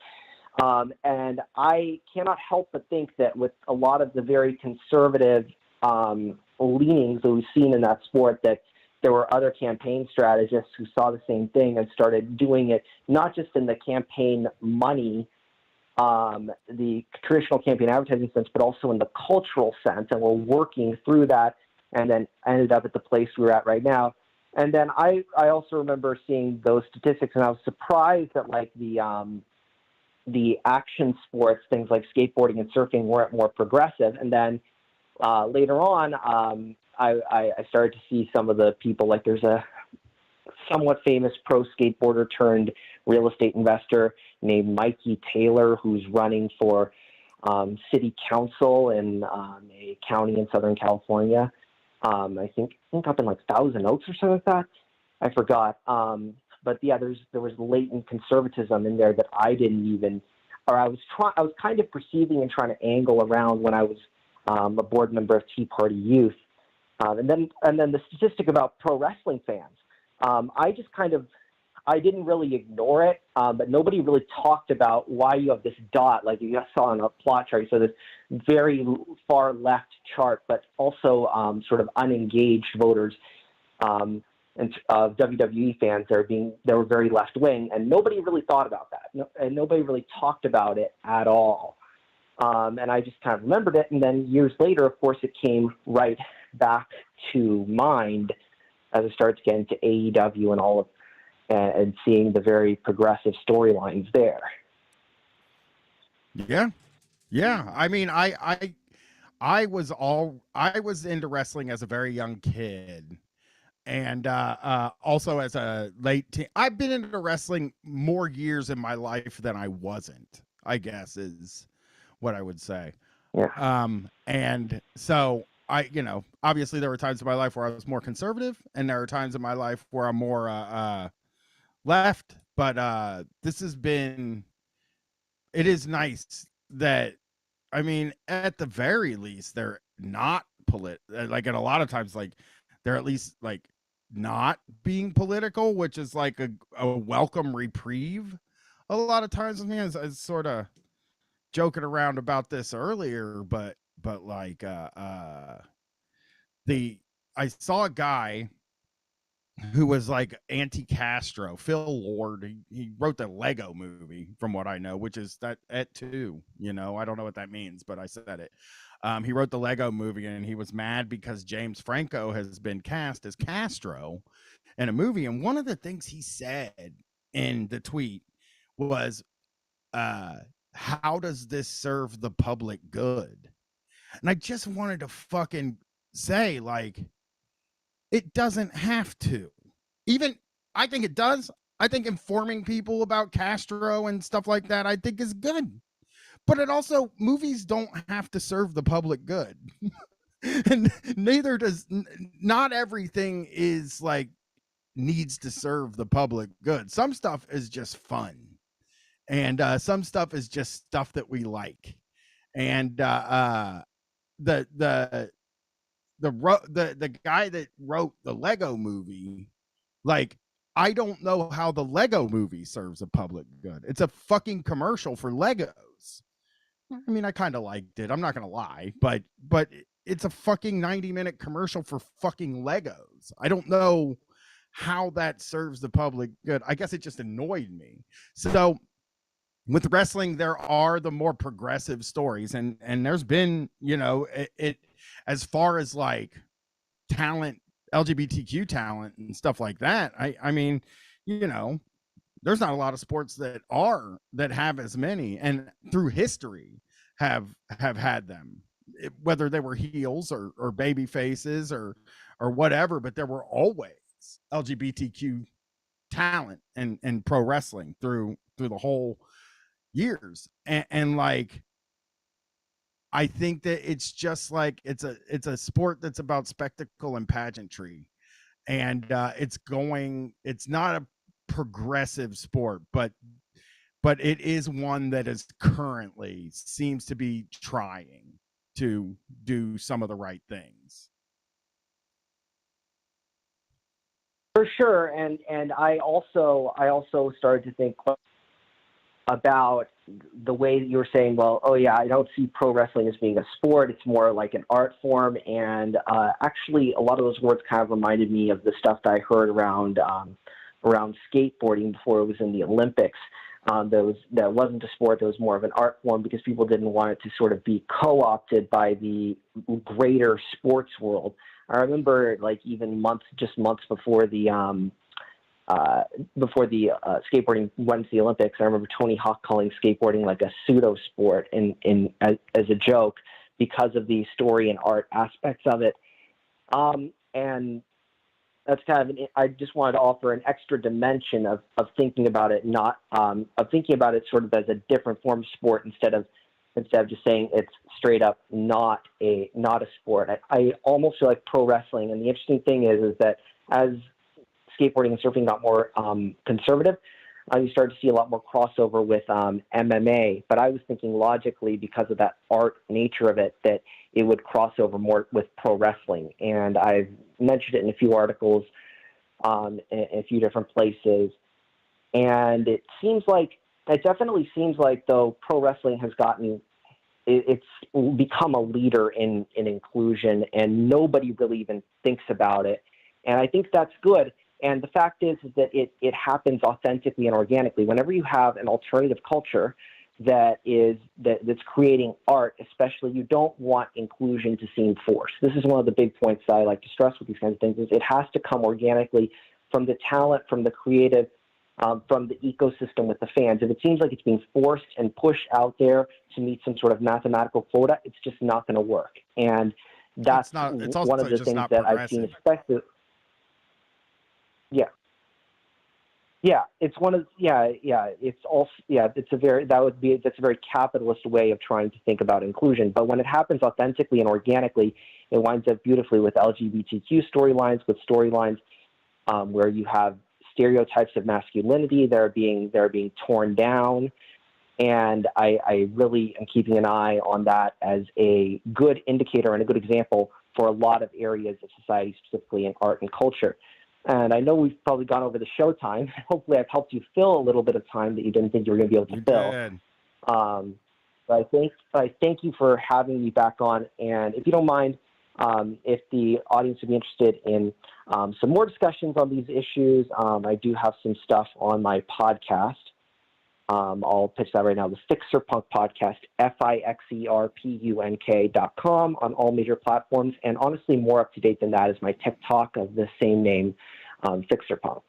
And I cannot help but think that with a lot of the very conservative leanings that we've seen in that sport, that there were other campaign strategists who saw the same thing and started doing it, not just in the campaign money, the traditional campaign advertising sense, but also in the cultural sense. And we're working through that, and then ended up at the place we're at right now. And then I also remember seeing those statistics, and I was surprised that like the action sports, things like skateboarding and surfing, weren't more progressive. And then later on, I started to see some of the people, like there's a somewhat famous pro skateboarder turned real estate investor named Mikey Taylor, who's running for city council in a county in Southern California. I think up in like Thousand Oaks or something like that. I forgot. But yeah, there was latent conservatism in there that I didn't even, or I was kind of perceiving and trying to angle around when I was a board member of Tea Party Youth. And then the statistic about pro wrestling fans, I didn't really ignore it, but nobody really talked about why you have this dot, like you saw on a plot chart. So this very far left chart, but also sort of unengaged voters and of WWE fans that were very left wing, and nobody really thought about that, and nobody really talked about it at all. And I just kind of remembered it, and then years later, of course, it came right back to mind as I started to get into AEW and all of, and seeing the very progressive storylines there. Yeah. I mean, I was into wrestling as a very young kid, and also as a late teen. I've been into wrestling more years in my life than I wasn't, I guess, is what I would say. Yeah. And so obviously there were times in my life where I was more conservative, and there are times in my life where I'm more left. But this has been, it is nice that, I mean, at the very least, they're not like, and a lot of times, like, they're at least like not being political, which is like a welcome reprieve. A lot of times, I mean, I was sort of joking around about this earlier, but like I saw a guy who was like anti-Castro, Phil Lord. He wrote the Lego movie, from what I know, which is that at 2, I don't know what that means, but I said it. He wrote the Lego movie, and he was mad because James Franco has been cast as Castro in a movie. And one of the things he said in the tweet was, how does this serve the public good? And I just wanted to fucking say, like, it doesn't have to. Even, I think it does. I think informing people about Castro and stuff like that, I think is good. But it also, movies don't have to serve the public good. And neither does, not everything is like, needs to serve the public good. Some stuff is just fun. And some stuff is just stuff that we like. And the guy that wrote the Lego movie, like, I don't know how the Lego movie serves a public good. It's a fucking commercial for Legos. I mean, I kind of liked it, I'm not gonna lie, but it's a fucking 90-minute commercial for fucking Legos. I don't know how that serves the public good. I guess it just annoyed me. So with wrestling, there are the more progressive stories, and there's been, it as far as like talent, LGBTQ talent and stuff like that. I mean, there's not a lot of sports that have as many, and through history have had them. whether they were heels or baby faces or whatever, but there were always LGBTQ talent and pro wrestling through the whole years. And like, I think that it's just like it's a sport that's about spectacle and pageantry, and it's not a progressive sport, but it is one that is currently seems to be trying to do some of the right things. For sure, and I also started to think about the way that you were saying, well, oh yeah, I don't see pro wrestling as being a sport. It's more like an art form. And actually, a lot of those words kind of reminded me of the stuff that I heard around skateboarding before it was in the Olympics. That wasn't a sport, that was more of an art form because people didn't want it to sort of be co-opted by the greater sports world. I remember like even months before the skateboarding went to the Olympics, I remember Tony Hawk calling skateboarding like a pseudo sport as a joke because of the story and art aspects of it. And that's kind of I just wanted to offer an extra dimension of thinking about it, of thinking about it sort of as a different form of sport instead of just saying it's straight up not a sport. I almost feel like pro wrestling, and the interesting thing is that as skateboarding and surfing got more conservative, you started to see a lot more crossover with MMA. But I was thinking logically, because of that art nature of it, that it would cross over more with pro wrestling. And I've mentioned it in a few articles in a few different places. And it definitely seems like, though, pro wrestling has it's become a leader in inclusion, and nobody really even thinks about it. And I think that's good. And the fact is that it happens authentically and organically. Whenever you have an alternative culture that's creating art, especially, you don't want inclusion to seem forced. This is one of the big points that I like to stress with these kinds of things, is it has to come organically from the talent, from the creative, from the ecosystem with the fans. If it seems like it's being forced and pushed out there to meet some sort of mathematical quota, it's just not going to work. And that's it's one of the things that I've seen, especially. It's one of it's also that's a very capitalist way of trying to think about inclusion. But when it happens authentically and organically, it winds up beautifully with LGBTQ storylines, with storylines where you have stereotypes of masculinity that are being torn down. And I really am keeping an eye on that as a good indicator and a good example for a lot of areas of society, specifically in art and culture. And I know we've probably gone over the show time. Hopefully I've helped you fill a little bit of time that you didn't think you were going to be able to fill. But I thank you for having me back on. And if you don't mind, if the audience would be interested in some more discussions on these issues, I do have some stuff on my podcast. I'll pitch that right now. The Fixer Punk Podcast, FIXERPUNK.com on all major platforms. And honestly, more up to date than that is my TikTok of the same name, Fixer Punk.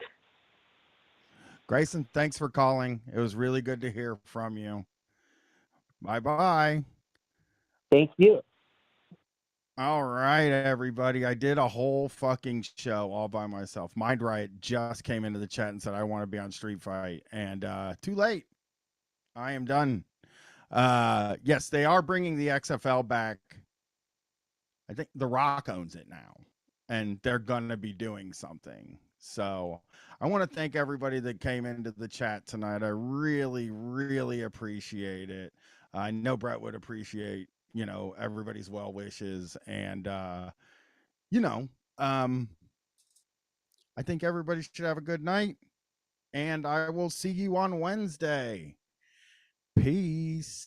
Grayson, thanks for calling. It was really good to hear from you. Bye-bye. Thank you. All right, everybody. I did a whole fucking show all by myself. Mind Riot just came into the chat and said, I want to be on Street Fight. And too late. I am done. Yes, they are bringing the XFL back. I think The Rock owns it now. And they're going to be doing something. So I want to thank everybody that came into the chat tonight. I really, really appreciate it. I know Brett would appreciate everybody's well wishes, and I think everybody should have a good night, and I will see you on Wednesday. Peace.